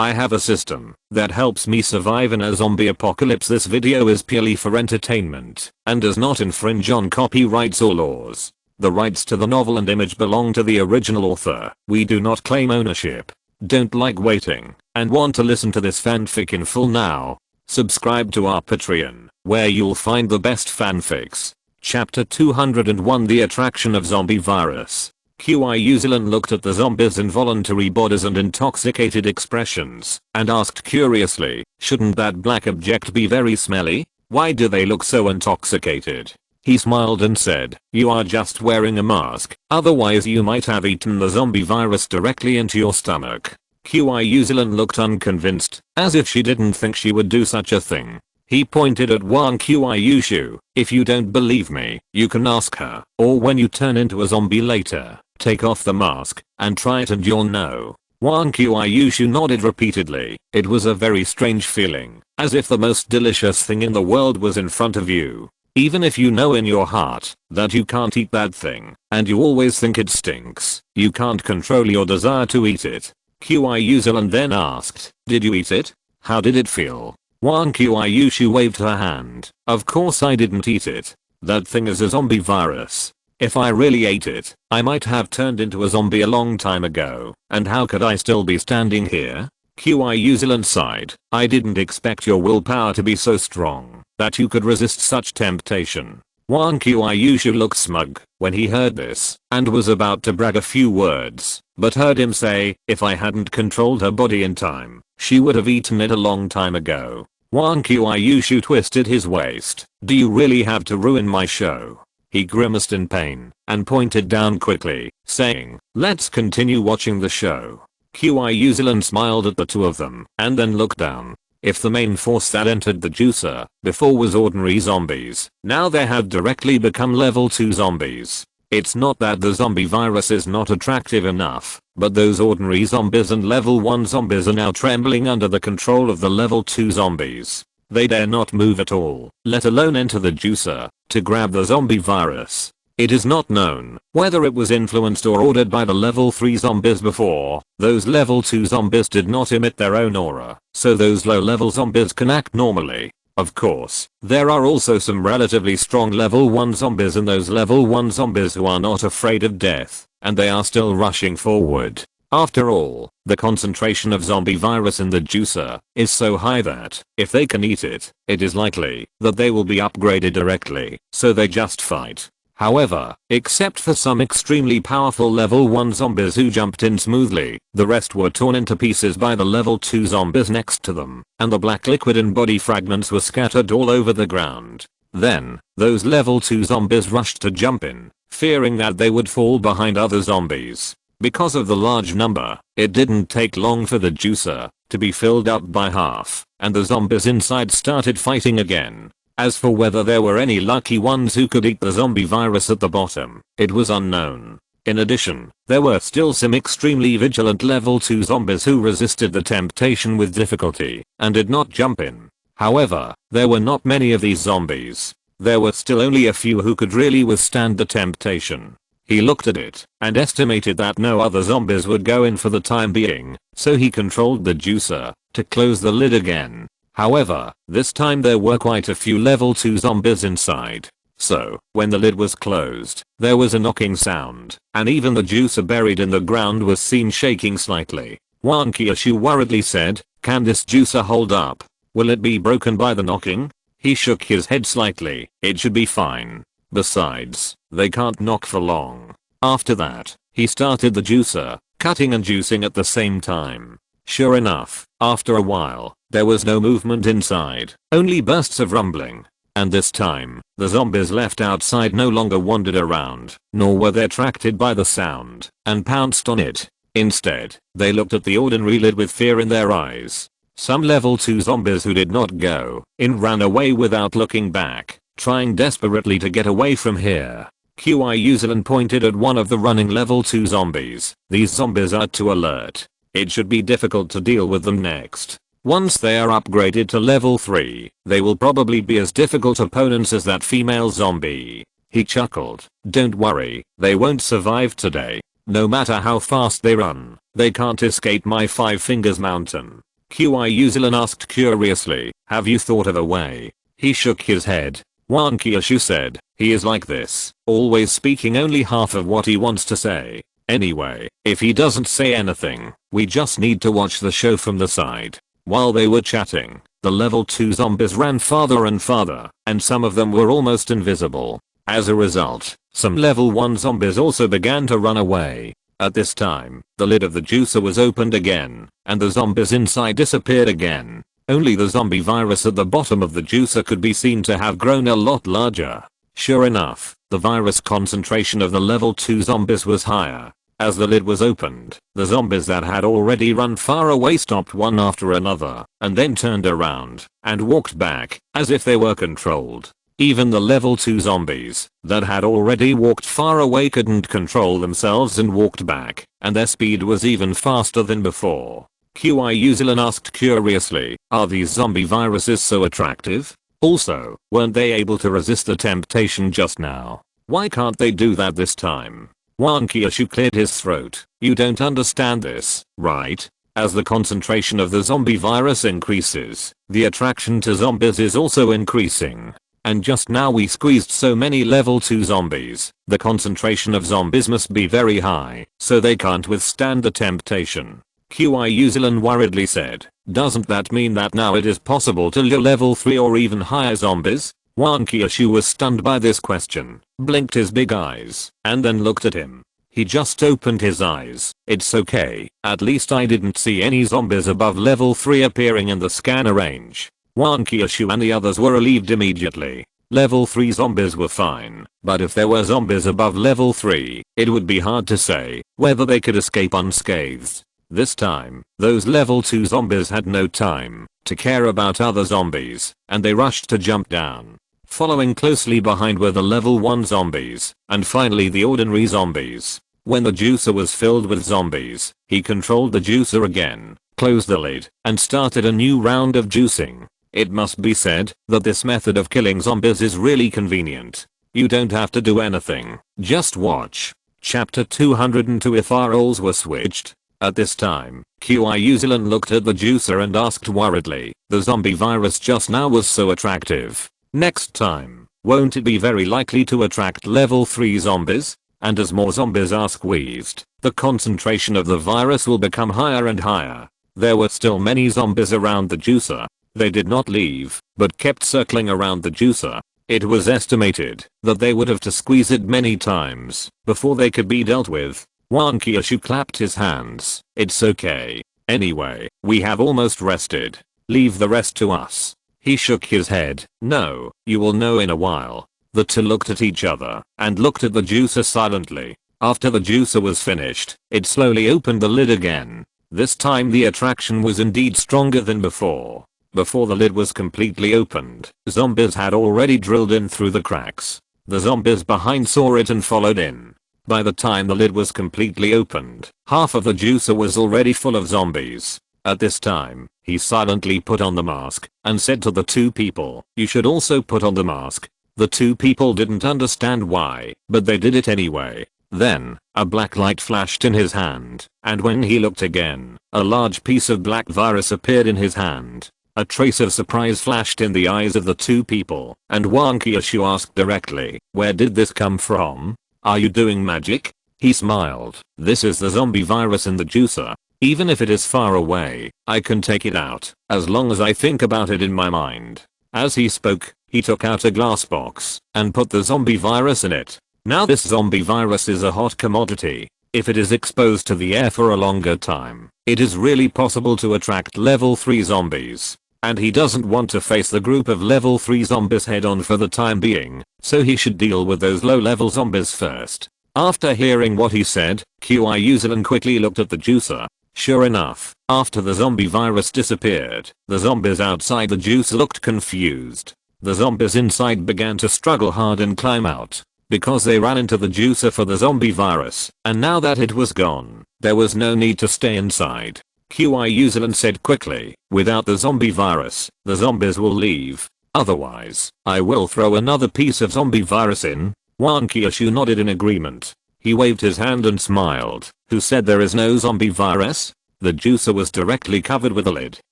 I have a system that helps me survive in a zombie apocalypse. This video is purely for entertainment and does not infringe on copyrights or laws. The rights to the novel and image belong to the original author. We do not claim ownership. Don't like waiting and want to listen to this fanfic in full now? Subscribe to our Patreon, where you'll find the best fanfics. Chapter 201, The Attraction of Zombie Virus. QI Zealand looked at the zombies' involuntary bodies and intoxicated expressions and asked curiously, shouldn't that black object be very smelly? Why do they look so intoxicated? He smiled and said, you are just wearing a mask, otherwise you might have eaten the zombie virus directly into your stomach. QI Zealand looked unconvinced, as if she didn't think she would do such a thing. He pointed at Wang Qiu. If you don't believe me, you can ask her, or when you turn into a zombie later, take off the mask and try it and you'll know. Wang Qiu nodded repeatedly. It was a very strange feeling, as if the most delicious thing in the world was in front of you. Even if you know in your heart that you can't eat that thing, and you always think it stinks, you can't control your desire to eat it. QI Zealand then asked, did you eat it? How did it feel? Wang Qiu waved her hand. Of course I didn't eat it. That thing is a zombie virus. If I really ate it, I might have turned into a zombie a long time ago, and how could I still be standing here? QI Zealand sighed. I didn't expect your willpower to be so strong that you could resist such temptation. Wang Qiu looked smug when he heard this and was about to brag a few words, but heard him say, if I hadn't controlled her body in time, she would have eaten it a long time ago. Wang Qiu twisted his waist. Do you really have to ruin my show? He grimaced in pain and pointed down quickly, saying, let's continue watching the show. QI Zealand smiled at the two of them and then looked down. If the main force that entered the juicer before was ordinary zombies, now they have directly become level 2 zombies. It's not that the zombie virus is not attractive enough, but those ordinary zombies and level 1 zombies are now trembling under the control of the level 2 zombies. They dare not move at all, let alone enter the juicer to grab the zombie virus. It is not known whether it was influenced or ordered by the level 3 zombies before. Those level 2 zombies did not emit their own aura, so those low level zombies can act normally. Of course, there are also some relatively strong level 1 zombies and those level 1 zombies who are not afraid of death, and they are still rushing forward. After all, the concentration of zombie virus in the juicer is so high that, if they can eat it, it is likely that they will be upgraded directly, so they just fight. However, except for some extremely powerful level 1 zombies who jumped in smoothly, the rest were torn into pieces by the level 2 zombies next to them, and the black liquid and body fragments were scattered all over the ground. Then, those level 2 zombies rushed to jump in, fearing that they would fall behind other zombies. Because of the large number, it didn't take long for the juicer to be filled up by half, and the zombies inside started fighting again. As for whether there were any lucky ones who could eat the zombie virus at the bottom, it was unknown. In addition, there were still some extremely vigilant level 2 zombies who resisted the temptation with difficulty and did not jump in. However, there were not many of these zombies. There were still only a few who could really withstand the temptation. He looked at it and estimated that no other zombies would go in for the time being, so he controlled the juicer to close the lid again. However, this time there were quite a few level 2 zombies inside. So, when the lid was closed, there was a knocking sound, and even the juicer buried in the ground was seen shaking slightly. Wang Qiu worriedly said, can this juicer hold up? Will it be broken by the knocking? He shook his head slightly. It should be fine. Besides, they can't knock for long. After that, he started the juicer, cutting and juicing at the same time. Sure enough, after a while, there was no movement inside, only bursts of rumbling. And this time, the zombies left outside no longer wandered around, nor were they attracted by the sound, and pounced on it. Instead, they looked at the ordinary lid with fear in their eyes. Some level 2 zombies who did not go in ran away without looking back, trying desperately to get away from here. QI Zealand pointed at one of the running level 2 zombies. These zombies are too alert. It should be difficult to deal with them next. Once they are upgraded to level 3, they will probably be as difficult opponents as that female zombie. He chuckled. Don't worry, they won't survive today. No matter how fast they run, they can't escape my 5 fingers mountain. QI Zealand asked curiously, have you thought of a way? He shook his head. Wan Qiushu said, he is like this, always speaking only half of what he wants to say. Anyway, if he doesn't say anything, we just need to watch the show from the side. While they were chatting, the level 2 zombies ran farther and farther, and some of them were almost invisible. As a result, some level 1 zombies also began to run away. At this time, the lid of the juicer was opened again, and the zombies inside disappeared again. Only the zombie virus at the bottom of the juicer could be seen to have grown a lot larger. Sure enough, the virus concentration of the level 2 zombies was higher. As the lid was opened, the zombies that had already run far away stopped one after another, and then turned around, and walked back, as if they were controlled. Even the level 2 zombies, that had already walked far away couldn't control themselves and walked back, and their speed was even faster than before. QI Zealand asked curiously, are these zombie viruses so attractive? Also, weren't they able to resist the temptation just now? Why can't they do that this time? Wan Qiushu cleared his throat. You don't understand this, right? As the concentration of the zombie virus increases, the attraction to zombies is also increasing. And just now we squeezed so many level 2 zombies, the concentration of zombies must be very high, so they can't withstand the temptation. QI Zealand worriedly said, doesn't that mean that now it is possible to lure level 3 or even higher zombies? Wan Qiushu was stunned by this question, blinked his big eyes, and then looked at him. He just opened his eyes. It's okay, at least I didn't see any zombies above level 3 appearing in the scanner range. Wan Qiushu and the others were relieved immediately. Level 3 zombies were fine, but if there were zombies above level 3, it would be hard to say whether they could escape unscathed. This time, those level 2 zombies had no time to care about other zombies, and they rushed to jump down. Following closely behind were the level 1 zombies, and finally the ordinary zombies. When the juicer was filled with zombies, he controlled the juicer again, closed the lid, and started a new round of juicing. It must be said that this method of killing zombies is really convenient. You don't have to do anything, just watch. Chapter 202 If our roles were switched. At this time, QI Zealand looked at the juicer and asked worriedly, the zombie virus just now was so attractive. Next time, won't it be very likely to attract level 3 zombies? And as more zombies are squeezed, the concentration of the virus will become higher and higher. There were still many zombies around the juicer. They did not leave, but kept circling around the juicer. It was estimated that they would have to squeeze it many times before they could be dealt with. Wan Qiushu clapped his hands. It's okay. Anyway, we have almost rested. Leave the rest to us. He shook his head. No, you will know in a while. The two looked at each other and looked at the juicer silently. After the juicer was finished, it slowly opened the lid again. This time the attraction was indeed stronger than before. Before the lid was completely opened, zombies had already drilled in through the cracks. The zombies behind saw it and followed in. By the time the lid was completely opened, half of the juicer was already full of zombies. At this time, he silently put on the mask and said to the two people, you should also put on the mask. The two people didn't understand why, but they did it anyway. Then, a black light flashed in his hand, and when he looked again, a large piece of black virus appeared in his hand. A trace of surprise flashed in the eyes of the two people, and Wan Qiushu asked directly, where did this come from? Are you doing magic? He smiled. This is the zombie virus in the juicer. Even if it is far away, I can take it out, as long as I think about it in my mind. As he spoke, he took out a glass box, and put the zombie virus in it. Now this zombie virus is a hot commodity. If it is exposed to the air for a longer time, it is really possible to attract level 3 zombies. And he doesn't want to face the group of level 3 zombies head on for the time being, so he should deal with those low level zombies first. After hearing what he said, QI Zealand quickly looked at the juicer. Sure enough, after the zombie virus disappeared, the zombies outside the juice looked confused. The zombies inside began to struggle hard and climb out, because they ran into the juicer for the zombie virus, and now that it was gone, there was no need to stay inside. QI Zealand said quickly, without the zombie virus, the zombies will leave. Otherwise, I will throw another piece of zombie virus in. Wan Qiushu nodded in agreement. He waved his hand and smiled. Who said there is no zombie virus? The juicer was directly covered with a lid.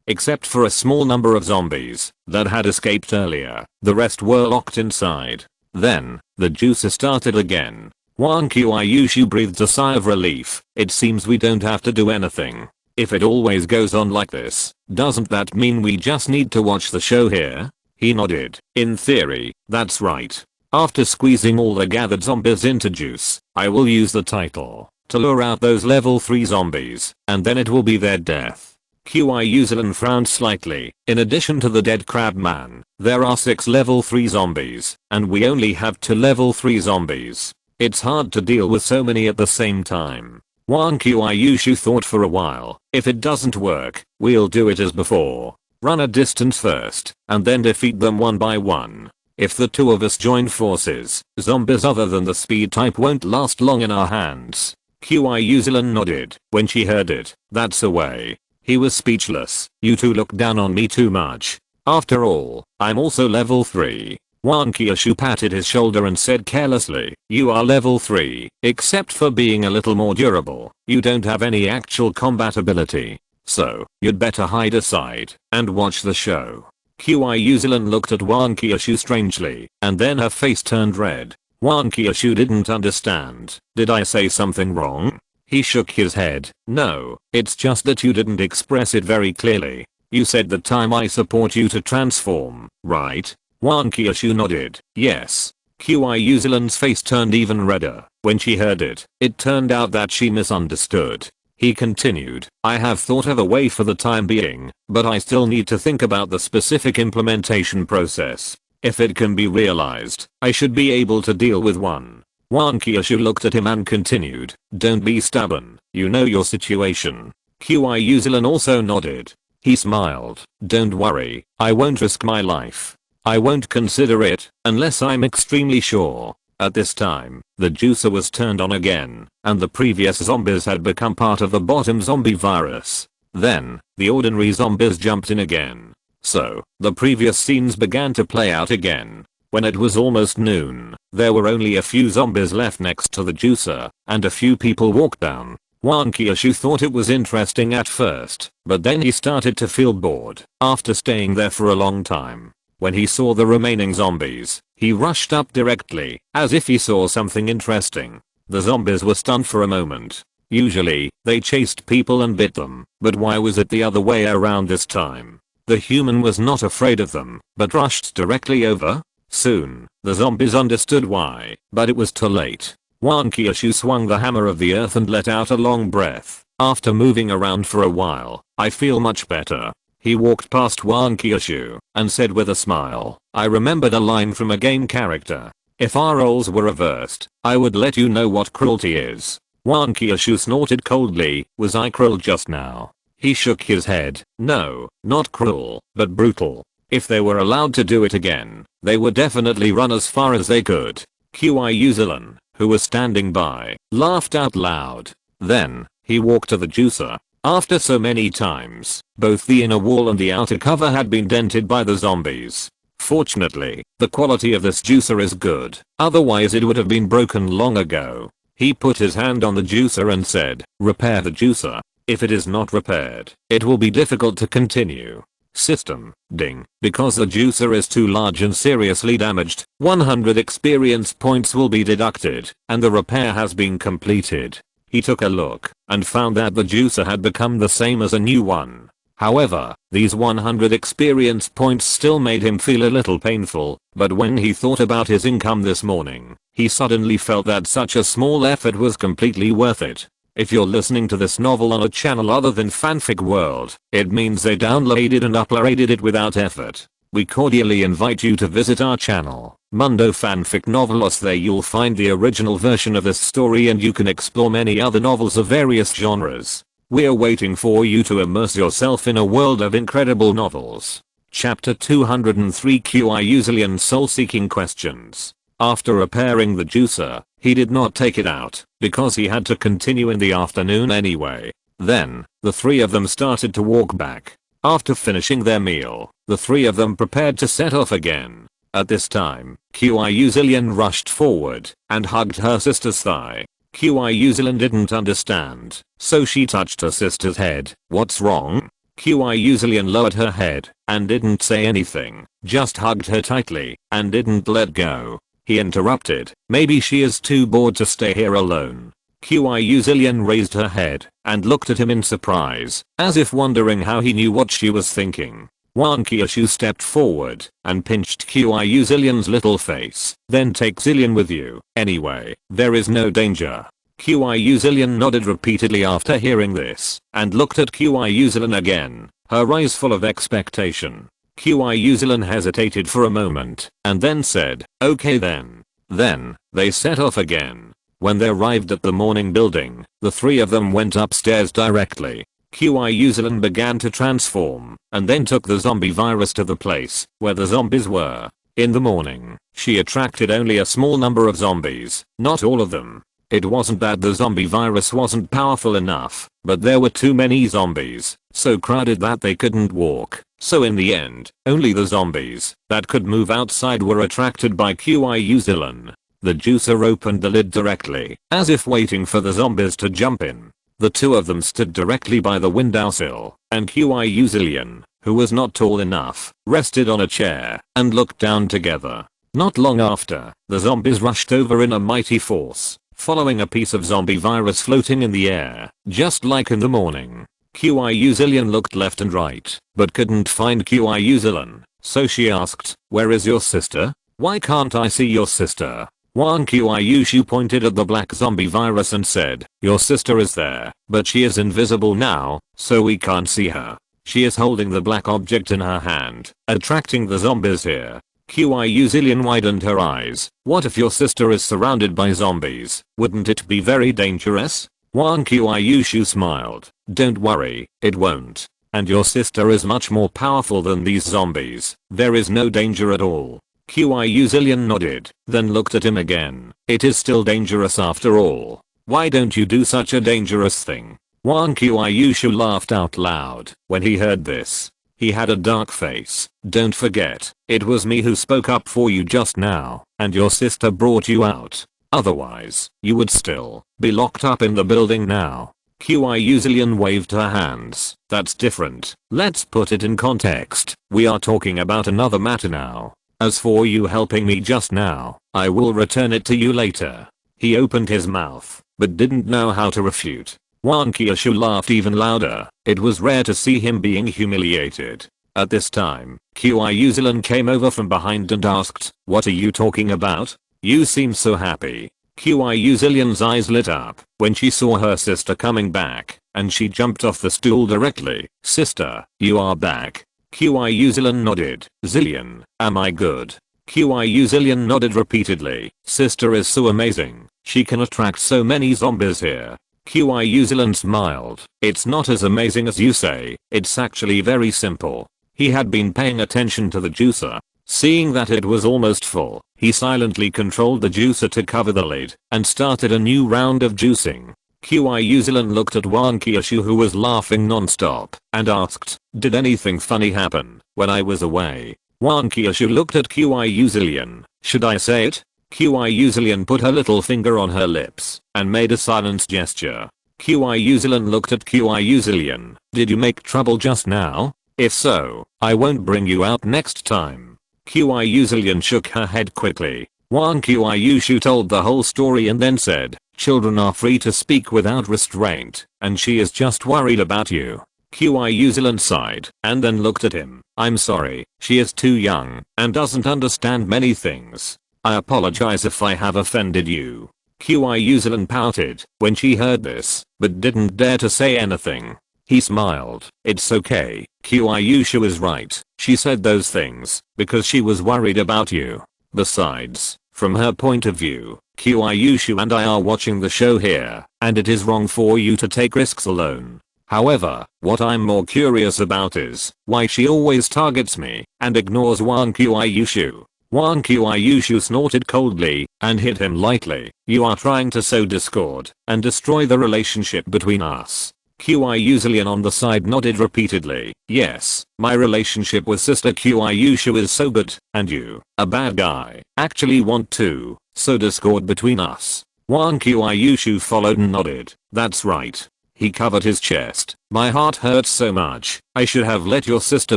except for a small number of zombies that had escaped earlier. The rest were locked inside. Then, the juicer started again. Wang Qiushu breathed a sigh of relief. It seems we don't have to do anything. If it always goes on like this, doesn't that mean we just need to watch the show here? He nodded. In theory, that's right. After squeezing all the gathered zombies into juice, I will use the title to lure out those level 3 zombies, and then it will be their death. Qiushu frowned slightly. In addition to the dead crab man, there are 6 level 3 zombies, and we only have 2 level 3 zombies. It's hard to deal with so many at the same time. Wang Qiushu thought for a while. If it doesn't work, we'll do it as before. Run a distance first, and then defeat them one by one. If the two of us join forces, zombies other than the speed type won't last long in our hands. Qiushu nodded when she heard it. That's a way. He was speechless. You two look down on me too much. After all, I'm also level 3. Wang Qiushu patted his shoulder and said carelessly, you are level 3, except for being a little more durable. You don't have any actual combat ability. So, you'd better hide aside and watch the show. Qiushu looked at Wang Qiushu strangely, and then her face turned red. Wang Qiushu didn't understand. Did I say something wrong? He shook his head. No, it's just that you didn't express it very clearly. You said the time I support you to transform, right? Wang Qiushu nodded. Yes. Qiushu's face turned even redder when she heard it. It turned out that she misunderstood. He continued, I have thought of a way for the time being, but I still need to think about the specific implementation process. If it can be realized, I should be able to deal with one. Wang Qiushu looked at him and continued, don't be stubborn, you know your situation. Qiushu also nodded. He smiled. Don't worry, I won't risk my life. I won't consider it, unless I'm extremely sure. At this time, the juicer was turned on again, and the previous zombies had become part of the bottom zombie virus. Then, the ordinary zombies jumped in again. So, the previous scenes began to play out again. When it was almost noon, there were only a few zombies left next to the juicer, and a few people walked down. Wang Qiushu thought it was interesting at first, but then he started to feel bored after staying there for a long time. When he saw the remaining zombies, he rushed up directly, as if he saw something interesting. The zombies were stunned for a moment. Usually, they chased people and bit them, but why was it the other way around this time? The human was not afraid of them, but rushed directly over? Soon, the zombies understood why, but it was too late. Wang Qiushu swung the hammer of the earth and let out a long breath. After moving around for a while, I feel much better. He walked past Wang Qiushu and said with a smile, I remembered a line from a game character. If our roles were reversed, I would let you know what cruelty is. Wang Qiushu snorted coldly. Was I cruel just now? He shook his head. No, not cruel, but brutal. If they were allowed to do it again, they would definitely run as far as they could. Qiushu, who was standing by, laughed out loud. Then, he walked to the juicer. After so many times, both the inner wall and the outer cover had been dented by the zombies. Fortunately, the quality of this juicer is good, otherwise it would have been broken long ago. He put his hand on the juicer and said, repair the juicer. If it is not repaired, it will be difficult to continue. System, ding, because the juicer is too large and seriously damaged, 100 experience points will be deducted, and the repair has been completed. He took a look, and found that the juicer had become the same as a new one. However, these 100 experience points still made him feel a little painful, but when he thought about his income this morning, he suddenly felt that such a small effort was completely worth it. If you're listening to this novel on a channel other than Fanfic World, it means they downloaded and uploaded it without effort. We cordially invite you to visit our channel, Mundo Fanfic Novelos. There you'll find the original version of this story and you can explore many other novels of various genres. We're waiting for you to immerse yourself in a world of incredible novels. Chapter 203 Qiushu's soul-seeking questions. After repairing the juicer, he did not take it out, because he had to continue in the afternoon anyway. Then, the three of them started to walk back. After finishing their meal, the three of them prepared to set off again. At this time, Qiushu rushed forward and hugged her sister's thigh. Qiushu didn't understand, so she touched her sister's head. What's wrong? Qiu Zillion lowered her head and didn't say anything, just hugged her tightly and didn't let go. He interrupted, maybe she is too bored to stay here alone. Qiu Zillion raised her head and looked at him in surprise, as if wondering how he knew what she was thinking. Wang Qiushu stepped forward and pinched Qiu Zillion's little face. Then take Zillion with you. Anyway, there is no danger. Qiu Zillion nodded repeatedly after hearing this and looked at Qiu Zillion again, her eyes full of expectation. Qiu Zillion hesitated for a moment and then said, okay then. Then, they set off again. When they arrived at the morning building, the three of them went upstairs directly. Qiu Zillion began to transform and then took the zombie virus to the place where the zombies were. In the morning, she attracted only a small number of zombies, not all of them. It wasn't that the zombie virus wasn't powerful enough, but there were too many zombies, so crowded that they couldn't walk. So in the end, only the zombies that could move outside were attracted by Qiu Zillion. The juicer opened the lid directly, as if waiting for the zombies to jump in. The two of them stood directly by the windowsill, and Qiu Zillion, who was not tall enough, rested on a chair and looked down together. Not long after, the zombies rushed over in a mighty force, following a piece of zombie virus floating in the air, just like in the morning. Qiu Zillion looked left and right, but couldn't find Qiu Zillion, so she asked, where is your sister? Why can't I see your sister? Wang Qiushu pointed at the black zombie virus and said, your sister is there, but she is invisible now, so we can't see her. She is holding the black object in her hand, attracting the zombies here. Qiu Zillion widened her eyes. What if your sister is surrounded by zombies? Wouldn't it be very dangerous? Wang Qiushu smiled. Don't worry, it won't. And your sister is much more powerful than these zombies. There is no danger at all. Qiu Zillion nodded, then looked at him again. It is still dangerous after all. Why don't you do such a dangerous thing? Wang Qiushu laughed out loud when he heard this. He had a dark face. Don't forget, it was me who spoke up for you just now, and your sister brought you out. Otherwise, you would still be locked up in the building now. Qiu Zillion waved her hands. That's different. Let's put it in context. We are talking about another matter now. As for you helping me just now, I will return it to you later. He opened his mouth, but didn't know how to refute. Wang Qiushu laughed even louder. It was rare to see him being humiliated. At this time, Qiu Zillion came over from behind and asked, what are you talking about? You seem so happy. Qiu Zillion's eyes lit up when she saw her sister coming back, and she jumped off the stool directly. Sister, you are back. Qiu Zillion nodded. Zillion, am I good? Qiu Zillion nodded repeatedly. Sister is so amazing. She can attract so many zombies here. Qiu Zillion smiled. It's not as amazing as you say. It's actually very simple. He had been paying attention to the juicer. Seeing that it was almost full, he silently controlled the juicer to cover the lid and started a new round of juicing. Qiu Zillion looked at Wang Qiushu, who was laughing non-stop, and asked, did anything funny happen when I was away? Wang Qiushu looked at Qiu Zillion. Should I say it? Qiu Zillion put her little finger on her lips and made a silence gesture. Qiu Zillion looked at Qiu Zillion. Did you make trouble just now? If so, I won't bring you out next time. Qiu Zillion shook her head quickly. Wang Qiushu told the whole story and then said, children are free to speak without restraint, and she is just worried about you. Qiu Zillion sighed and then looked at him. I'm sorry, she is too young and doesn't understand many things. I apologize if I have offended you. Qiu Zillion pouted when she heard this, but didn't dare to say anything. He smiled. It's okay, Qiushu is right. She said those things because she was worried about you. Besides, from her point of view, Qiushu and I are watching the show here, and it is wrong for you to take risks alone. However, what I'm more curious about is why she always targets me and ignores Wang Qiushu. Wang Qiushu snorted coldly and hit him lightly. You are trying to sow discord and destroy the relationship between us. Qiu Zillion on the side nodded repeatedly. Yes, my relationship with Sister Qiushu is so good, and you, a bad guy, actually want to sow discord between us. Wang Qiushu followed and nodded. That's right. He covered his chest. My heart hurts so much. I should have let your sister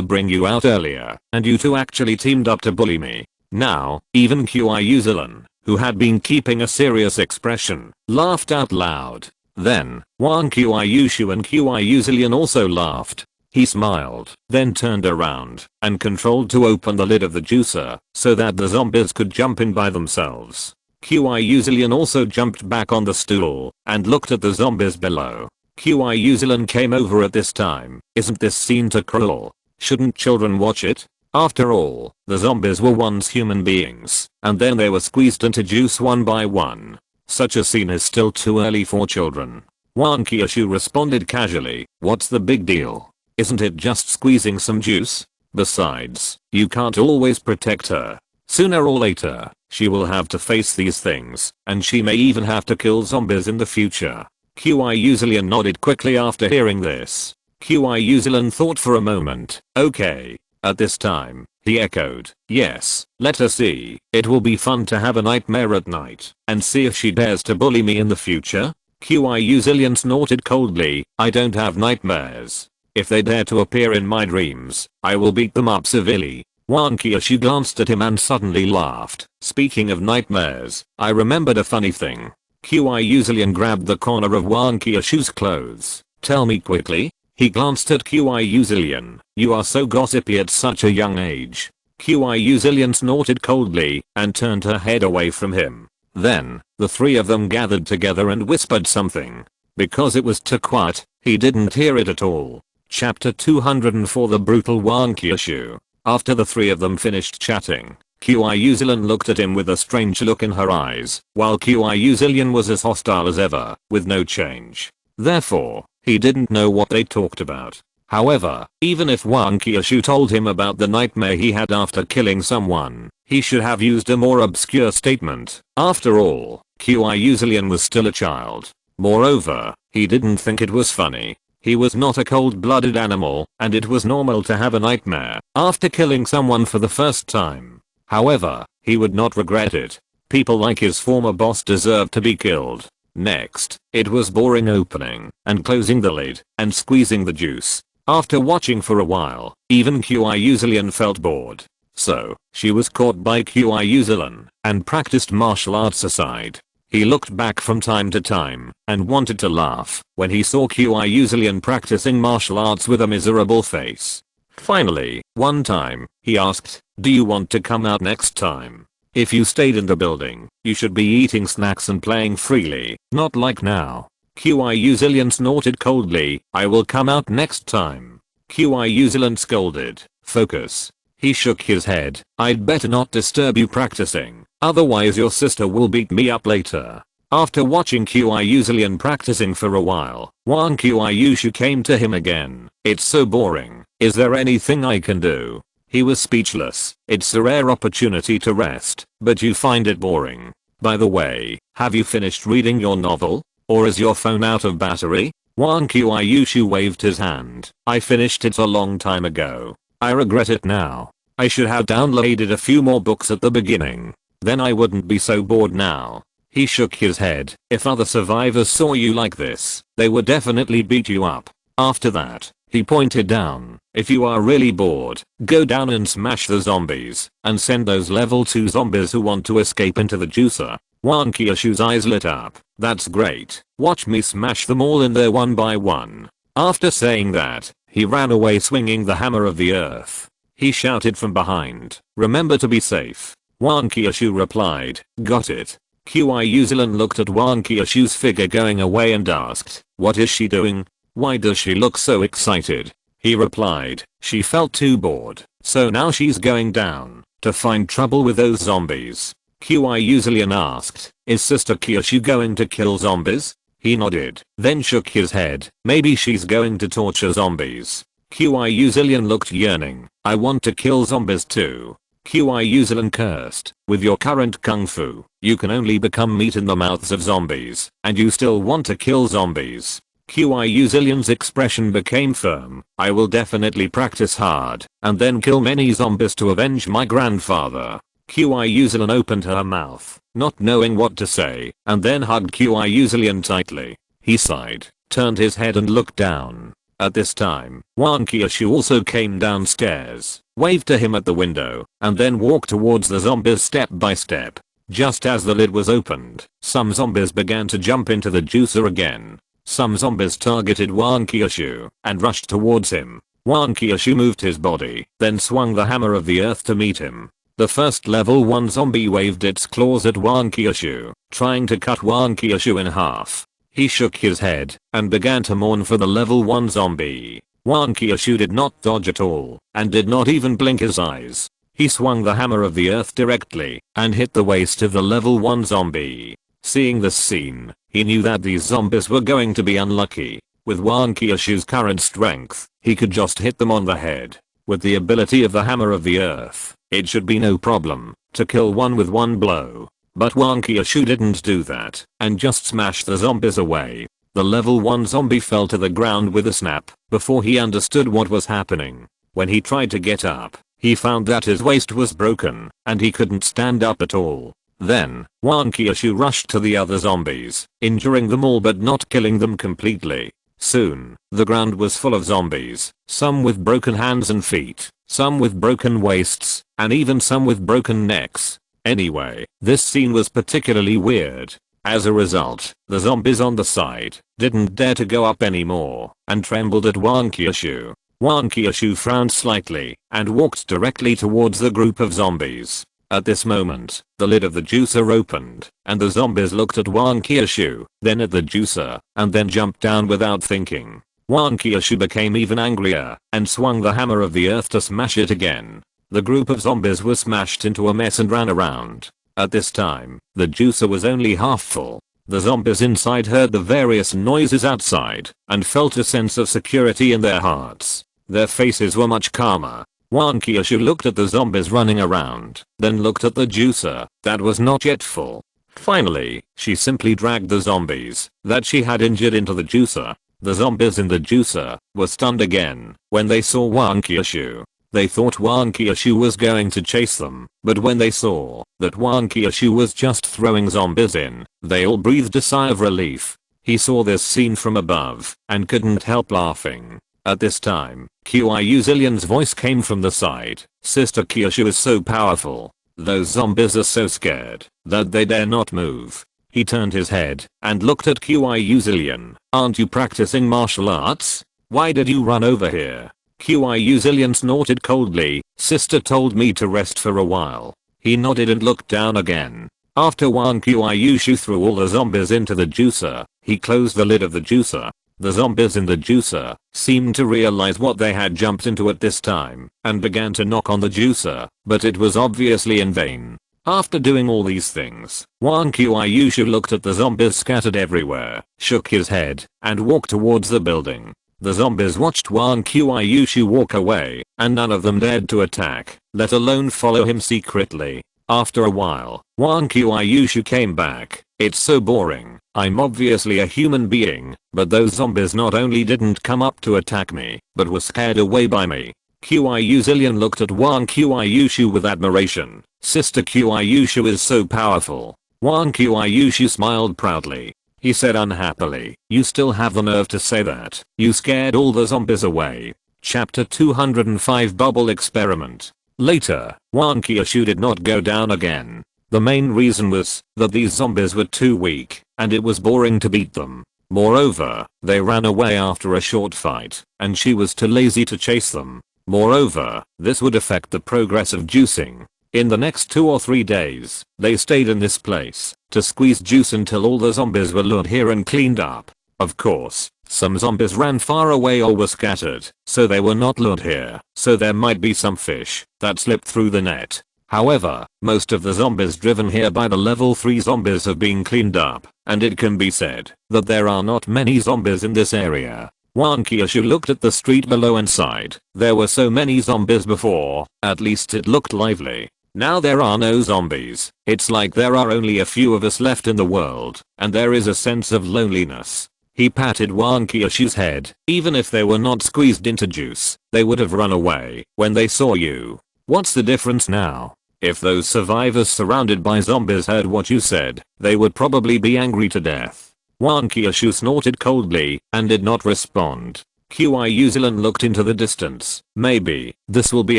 bring you out earlier, and you two actually teamed up to bully me. Now, even Qiuzilan, who had been keeping a serious expression, laughed out loud. Then, Wang Qiushu and Qiuzilian also laughed. He smiled, then turned around and controlled to open the lid of the juicer so that the zombies could jump in by themselves. Qiuzilian also jumped back on the stool and looked at the zombies below. Qiuzilian came over at this time. Isn't this scene too cruel? Shouldn't children watch it? After all, the zombies were once human beings, and then they were squeezed into juice one by one. Such a scene is still too early for children. Wang Qiushu responded casually, what's the big deal? Isn't it just squeezing some juice? Besides, you can't always protect her. Sooner or later, she will have to face these things, and she may even have to kill zombies in the future. Qiuzilian nodded quickly after hearing this. Qiuzilian thought for a moment. Okay. At this time, he echoed, yes, let her see. It will be fun to have a nightmare at night and see if she dares to bully me in the future. Qiuzilian snorted coldly, I don't have nightmares. If they dare to appear in my dreams, I will beat them up severely. Wang Qiushu glanced at him and suddenly laughed. Speaking of nightmares, I remembered a funny thing. Qiuzilian grabbed the corner of Wang Qiushu's clothes. Tell me quickly. He glanced at Qiuzilian. You are so gossipy at such a young age. Qiuzilian snorted coldly and turned her head away from him. Then, the three of them gathered together and whispered something. Because it was too quiet, he didn't hear it at all. Chapter 204 The Brutal Wang Qiushu. After the three of them finished chatting, Qiuzilian looked at him with a strange look in her eyes, while Qiuzilian was as hostile as ever, with no change. Therefore, he didn't know what they talked about. However, even if Wang Qiushu told him about the nightmare he had after killing someone, he should have used a more obscure statement. After all, Qiuzilian was still a child. Moreover, he didn't think it was funny. He was not a cold-blooded animal, and it was normal to have a nightmare after killing someone for the first time. However, he would not regret it. People like his former boss deserved to be killed. Next, it was boring opening and closing the lid and squeezing the juice. After watching for a while, even Qiuzilian felt bored. So, she was caught by Qiuzilian and practiced martial arts aside. He looked back from time to time and wanted to laugh when he saw Qiuzilian practicing martial arts with a miserable face. Finally, one time, he asked, do you want to come out next time? If you stayed in the building, you should be eating snacks and playing freely, not like now. Qiuzilian snorted coldly, I will come out next time. Qiuzilian scolded, focus. He shook his head, I'd better not disturb you practicing, otherwise your sister will beat me up later. After watching Qiuzilian practicing for a while, Wang Qiushu came to him again. It's so boring, is there anything I can do? He was speechless. It's a rare opportunity to rest, but you find it boring. By the way, have you finished reading your novel? Or is your phone out of battery? Wang Qiushu waved his hand. I finished it a long time ago. I regret it now. I should have downloaded a few more books at the beginning. Then I wouldn't be so bored now. He shook his head. If other survivors saw you like this, they would definitely beat you up. After that, he pointed down. If you are really bored, go down and smash the zombies, and send those level 2 zombies who want to escape into the juicer. Wang Qiushu's eyes lit up. That's great. Watch me smash them all in there one by one. After saying that, he ran away swinging the hammer of the earth. He shouted from behind, remember to be safe. Wang Qiushu replied, got it. Qiuzilian looked at Wang Qiushu's figure going away and asked, what is she doing? Why does she look so excited? He replied, she felt too bored, so now she's going down to find trouble with those zombies. Qiuzilian asked, is Sister Qiushu going to kill zombies? He nodded, then shook his head, maybe she's going to torture zombies. Qiuzilian looked yearning, I want to kill zombies too. Qiuzilian cursed, with your current kung fu, you can only become meat in the mouths of zombies, and you still want to kill zombies. Qiuzilian's expression became firm. I will definitely practice hard, and then kill many zombies to avenge my grandfather. Qiuzilian opened her mouth, not knowing what to say, and then hugged Qiuzilian tightly. He sighed. turned his head and looked down. At this time, Wang Qiushu also came downstairs, waved to him at the window, and then walked towards the zombies step by step. Just as the lid was opened, some zombies began to jump into the juicer again. Some zombies targeted Wang Qiushu and rushed towards him. Wang Qiushu moved his body, then swung the hammer of the earth to meet him. The first level 1 zombie waved its claws at Wang Qiushu, trying to cut Wang Qiushu in half. He shook his head and began to mourn for the level 1 zombie. Wang Qiushu did not dodge at all and did not even blink his eyes. He swung the hammer of the earth directly and hit the waist of the level 1 zombie. Seeing this scene, he knew that these zombies were going to be unlucky. With Wang Qiushu's current strength, he could just hit them on the head. With the ability of the hammer of the earth, it should be no problem to kill one with one blow. But Wang Qiushu didn't do that and just smashed the zombies away. The level 1 zombie fell to the ground with a snap before he understood what was happening. When he tried to get up, he found that his waist was broken and he couldn't stand up at all. Then, Wang Qiushu rushed to the other zombies, injuring them all but not killing them completely. Soon, the ground was full of zombies, some with broken hands and feet, some with broken waists, and even some with broken necks. Anyway, this scene was particularly weird. As a result, the zombies on the side didn't dare to go up anymore and trembled at Wang Qiushu. Wang Qiushu frowned slightly and walked directly towards the group of zombies. At this moment, the lid of the juicer opened, and the zombies looked at Wang Qiushu, then at the juicer, and then jumped down without thinking. Wang Qiushu became even angrier and swung the hammer of the earth to smash it again. The group of zombies was smashed into a mess and ran around. At this time, the juicer was only half full. The zombies inside heard the various noises outside and felt a sense of security in their hearts. Their faces were much calmer. Wang Qiushu looked at the zombies running around, then looked at the juicer that was not yet full. Finally, she simply dragged the zombies that she had injured into the juicer. The zombies in the juicer were stunned again when they saw Wang Qiushu. They thought Wang Qiushu was going to chase them, but when they saw that Wang Qiushu was just throwing zombies in, they all breathed a sigh of relief. He saw this scene from above and couldn't help laughing. At this time, Qiu Zillion's voice came from the side. Sister Qiushu is so powerful. Those zombies are so scared that they dare not move. He turned his head and looked at Qiu Zillion. Aren't you practicing martial arts? Why did you run over here? Qiu Zillion snorted coldly. Sister told me to rest for a while. He nodded and looked down again. After Wang Qiushu threw all the zombies into the juicer, he closed the lid of the juicer. The zombies in the juicer seemed to realize what they had jumped into at this time and began to knock on the juicer, but it was obviously in vain. After doing all these things, Wang Qiushu looked at the zombies scattered everywhere, shook his head, and walked towards the building. The zombies watched Wang Qiushu walk away, and none of them dared to attack, let alone follow him secretly. After a while, Wang Qiushu came back. It's so boring. I'm obviously a human being, but those zombies not only didn't come up to attack me, but were scared away by me. Qiu Zillion looked at Wang Qiushu with admiration. Sister Qiushu is so powerful. Wang Qiushu smiled proudly. He said unhappily, you still have the nerve to say that. You scared all the zombies away. Chapter 205 Bubble Experiment. Later, Wang Qiushu did not go down again. The main reason was that these zombies were too weak, and it was boring to beat them. Moreover, they ran away after a short fight, and she was too lazy to chase them. Moreover, this would affect the progress of juicing. In the next 2 or 3 days, they stayed in this place to squeeze juice until all the zombies were lured here and cleaned up. Of course, some zombies ran far away or were scattered, so they were not lured here, so there might be some fish that slipped through the net. However, most of the zombies driven here by the level 3 zombies have been cleaned up, and it can be said that there are not many zombies in this area. Wang Qiushu looked at the street below and sighed. There were so many zombies before, at least it looked lively. Now there are no zombies. It's like there are only a few of us left in the world, and there is a sense of loneliness. He patted Wang Qiushu's head. Even if they were not squeezed into juice, they would have run away when they saw you. What's the difference now? If those survivors surrounded by zombies heard what you said, they would probably be angry to death. Wang Qiushu snorted coldly and did not respond. Qiuzilan looked into the distance. Maybe this will be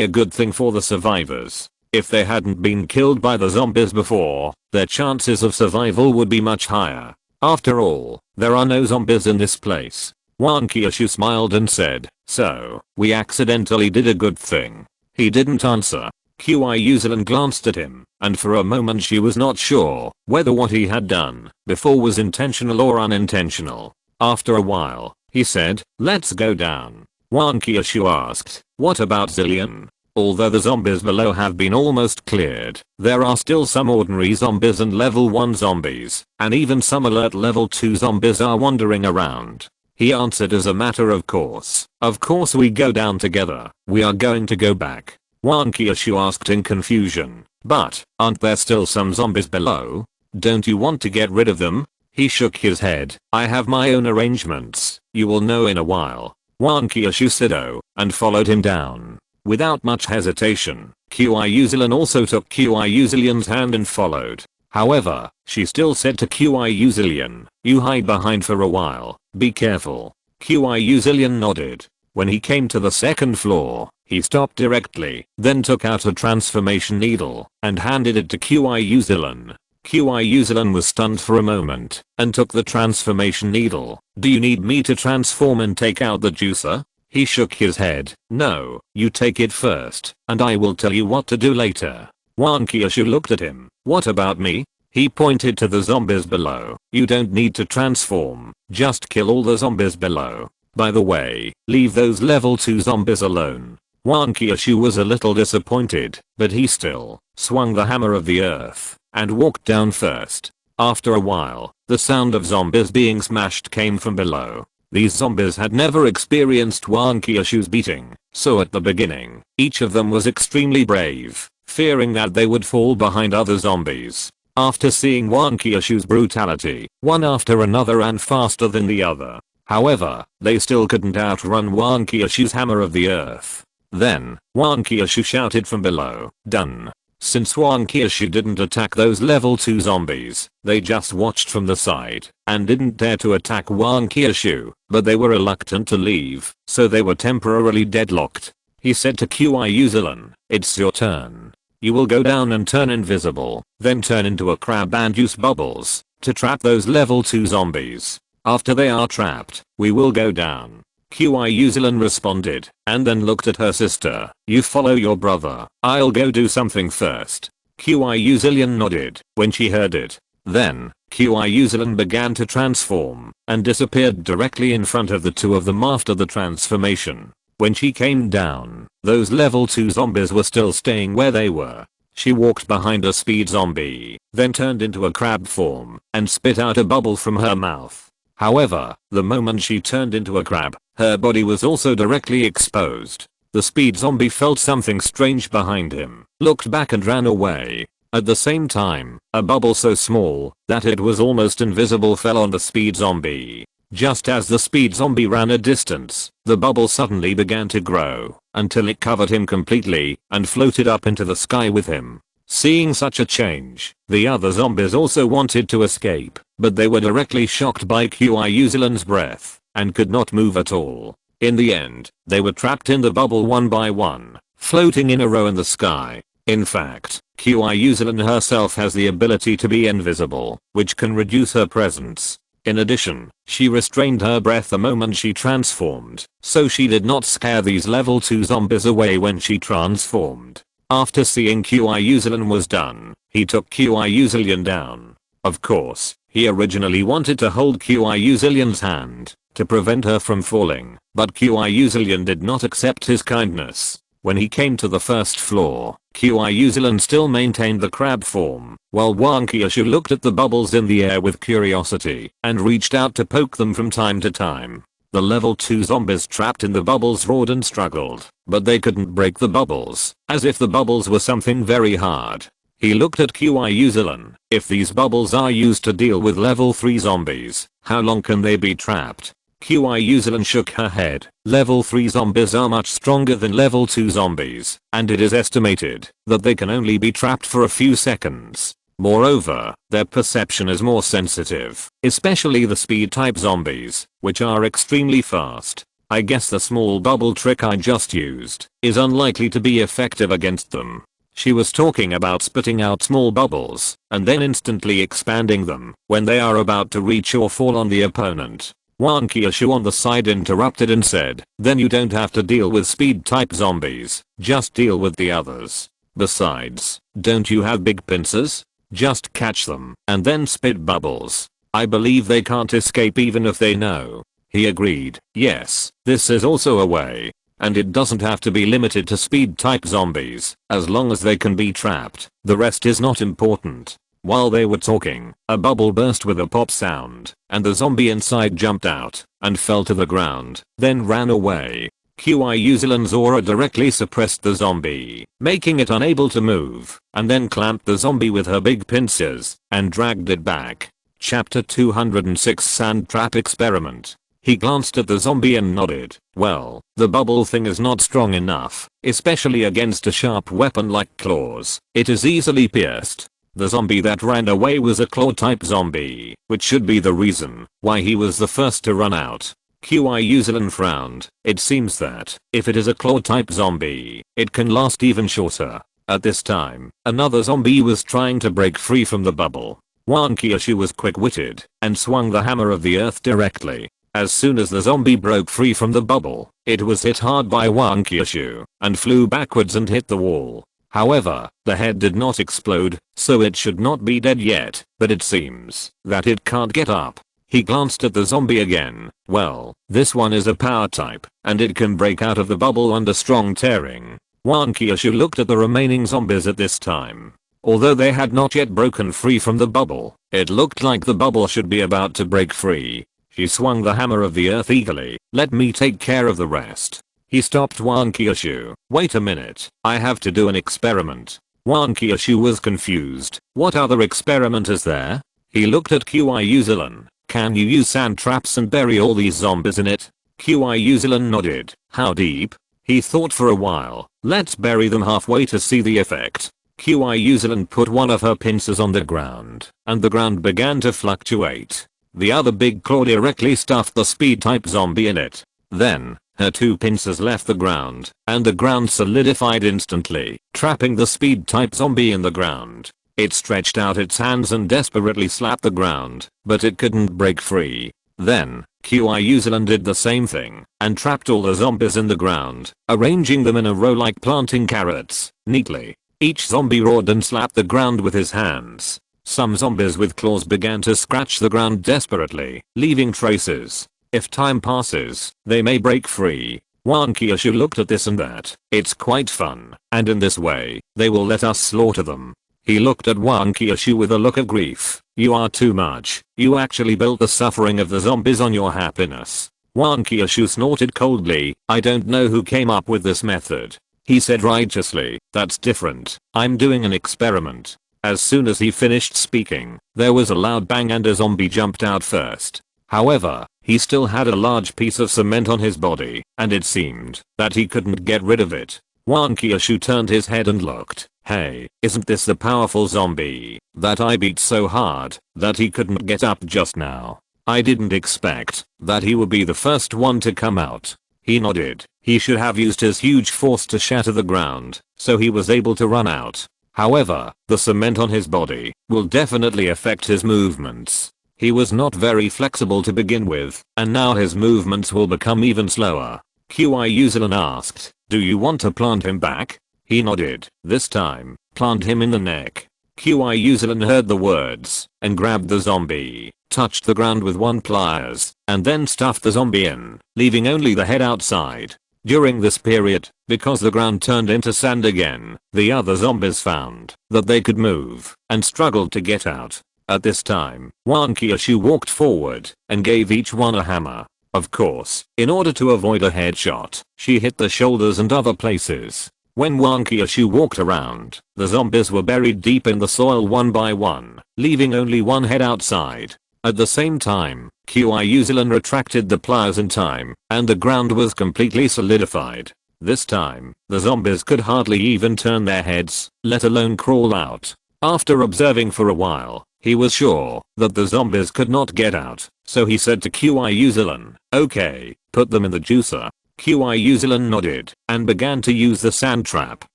a good thing for the survivors. If they hadn't been killed by the zombies before, their chances of survival would be much higher. After all, there are no zombies in this place. Wang Qiushu smiled and said, "So, we accidentally did a good thing." He didn't answer. Qiuzilan glanced at him, and for a moment she was not sure whether what he had done before was intentional or unintentional. After a while, he said, "Let's go down." Wang Qiushu asked, "What about Zillion?" Although the zombies below have been almost cleared, there are still some ordinary zombies and level 1 zombies, and even some alert level 2 zombies are wandering around. He answered as a matter of course. "Of course we go down together. We are going to go back." Wang Qiushu asked in confusion, "But, aren't there still some zombies below? Don't you want to get rid of them?" He shook his head. "I have my own arrangements. You will know in a while." Wang Qiushu said "Oh," and followed him down. Without much hesitation, Qiuzilan also took Qiuzilian's hand and followed. However, she still said to Qiuzilian, "You hide behind for a while. Be careful." Qiuzilian nodded. When he came to the second floor, he stopped directly, then took out a transformation needle and handed it to Qiuzilan. Qiuzilan was stunned for a moment and took the transformation needle. "Do you need me to transform and take out the juicer?" He shook his head. "No, you take it first, and I will tell you what to do later." Wang Qiushu looked at him. "What about me?" He pointed to the zombies below. "You don't need to transform, just kill all the zombies below. By the way, leave those level 2 zombies alone." Wang Qiushu was a little disappointed, but he still swung the hammer of the earth and walked down first. After a while, the sound of zombies being smashed came from below. These zombies had never experienced Wang Qiushu's beating, so at the beginning, each of them was extremely brave, fearing that they would fall behind other zombies. After seeing Wang Qiushu's brutality, one after another ran faster than the other. However, they still couldn't outrun Wang Qiushu's hammer of the earth. Then, Wang Qiushu shouted from below, "Done." Since Wang Qiushu didn't attack those level 2 zombies, they just watched from the side and didn't dare to attack Wang Qiushu, but they were reluctant to leave, so they were temporarily deadlocked. He said to Qiuzilan, "It's your turn. You will go down and turn invisible, then turn into a crab and use bubbles to trap those level 2 zombies. After they are trapped, we will go down." Qiuzilan responded, and then looked at her sister. "You follow your brother. I'll go do something first." Qiuzilan nodded when she heard it. Then, Qiuzilan began to transform and disappeared directly in front of the two of them after the transformation. When she came down, those level 2 zombies were still staying where they were. She walked behind a speed zombie, then turned into a crab form and spit out a bubble from her mouth. However, the moment she turned into a crab, her body was also directly exposed. The speed zombie felt something strange behind him, looked back and ran away. At the same time, a bubble so small that it was almost invisible fell on the speed zombie. Just as the speed zombie ran a distance, the bubble suddenly began to grow until it covered him completely and floated up into the sky with him. Seeing such a change, the other zombies also wanted to escape, but they were directly shocked by Qiuzilan's breath and could not move at all. In the end, they were trapped in the bubble one by one, floating in a row in the sky. In fact, Qiuzilan herself has the ability to be invisible, which can reduce her presence. In addition, she restrained her breath the moment she transformed, so she did not scare these level 2 zombies away when she transformed. After seeing Qiuzilan was done, he took Qiuzilan down. Of course, he originally wanted to hold Qiuzilan's hand to prevent her from falling, but Qiuzilan did not accept his kindness. When he came to the first floor, Qiuzilan still maintained the crab form, while Wang Qiushu looked at the bubbles in the air with curiosity and reached out to poke them from time to time. The level 2 zombies trapped in the bubbles roared and struggled, but they couldn't break the bubbles, as if the bubbles were something very hard. He looked at Qiuzilan. "If these bubbles are used to deal with level 3 zombies, how long can they be trapped?" Qiuzilan shook her head. "Level 3 zombies are much stronger than level 2 zombies, and it is estimated that they can only be trapped for a few seconds. Moreover, their perception is more sensitive, especially the speed type zombies, which are extremely fast. I guess the small bubble trick I just used is unlikely to be effective against them. She was talking about spitting out small bubbles and then instantly expanding them when they are about to reach or fall on the opponent. Wan Kyushu on the side interrupted and said, then you don't have to deal with speed type zombies, just deal with the others. Besides, don't you have big pincers? Just catch them and then spit bubbles. I believe they can't escape even if they know. He agreed. Yes, this is also a way. And it doesn't have to be limited to speed type zombies, as long as they can be trapped. The rest is not important. While they were talking, a bubble burst with a pop sound, and the zombie inside jumped out and fell to the ground, then ran away. Kyuuzulan's aura directly suppressed the zombie, making it unable to move, and then clamped the zombie with her big pincers and dragged it back. Chapter 206 Sand Trap Experiment. He glanced at the zombie and nodded. Well, the bubble thing is not strong enough, especially against a sharp weapon like claws. It is easily pierced. The zombie that ran away was a claw type zombie, which should be the reason why he was the first to run out. Kyuuzulan frowned. It seems that, if it is a claw type zombie, it can last even shorter. At this time, another zombie was trying to break free from the bubble. Wan Kyushu was quick-witted and swung the hammer of the earth directly. As soon as the zombie broke free from the bubble, it was hit hard by Wan Kyushu and flew backwards and hit the wall. However, the head did not explode, so it should not be dead yet, but it seems that it can't get up. He glanced at the zombie again. Well, this one is a power type, and it can break out of the bubble under strong tearing. Wan Kyushu looked at the remaining zombies at this time. Although they had not yet broken free from the bubble, it looked like the bubble should be about to break free. She swung the hammer of the earth eagerly. Let me take care of the rest. He stopped Wan Kyushu. Wait a minute, I have to do an experiment. Wan Kyushu was confused. What other experiment is there? He looked at Kyuuzulan. Can you use sand traps and bury all these zombies in it? Kyuuzulan nodded. How deep? He thought for a while. Let's bury them halfway to see the effect. Kyuuzulan put one of her pincers on the ground, and the ground began to fluctuate. The other big claw directly stuffed the speed type zombie in it. Then, her two pincers left the ground, and the ground solidified instantly, trapping the speed type zombie in the ground. It stretched out its hands and desperately slapped the ground, but it couldn't break free. Then, Kyuuzulan did the same thing, and trapped all the zombies in the ground, arranging them in a row like planting carrots, neatly. Each zombie roared and slapped the ground with his hands. Some zombies with claws began to scratch the ground desperately, leaving traces. If time passes, they may break free. Wan Kyushu looked at this and that. It's quite fun, and in this way, they will let us slaughter them. He looked at Wan Kyushu with a look of grief. You are too much. You actually built the suffering of the zombies on your happiness. Wan Kyushu snorted coldly. I don't know who came up with this method. He said righteously. That's different. I'm doing an experiment. As soon as he finished speaking, there was a loud bang and a zombie jumped out first. However, he still had a large piece of cement on his body, and it seemed that he couldn't get rid of it. Wan Kyushu turned his head and looked. Hey, isn't this the powerful zombie that I beat so hard that he couldn't get up just now? I didn't expect that he would be the first one to come out. He nodded. He should have used his huge force to shatter the ground, so he was able to run out. However, the cement on his body will definitely affect his movements. He was not very flexible to begin with, and now his movements will become even slower. Kyuuzulan asked, do you want to plant him back? He nodded. This time, plant him in the neck. Kyuuzulan heard the words, and grabbed the zombie, touched the ground with one pliers, and then stuffed the zombie in, leaving only the head outside. During this period, because the ground turned into sand again, the other zombies found that they could move, and struggled to get out. At this time, Wan Kyushu walked forward, and gave each one a hammer. Of course, in order to avoid a headshot, she hit the shoulders and other places. When Wan Kyushu walked around, the zombies were buried deep in the soil one by one, leaving only one head outside. At the same time, Kyuuzulan retracted the pliers in time, and the ground was completely solidified. This time, the zombies could hardly even turn their heads, let alone crawl out. After observing for a while, he was sure that the zombies could not get out, so he said to Kyuhyuzelin, "Okay, put them in the juicer." Kyuhyuzelin nodded and began to use the sand trap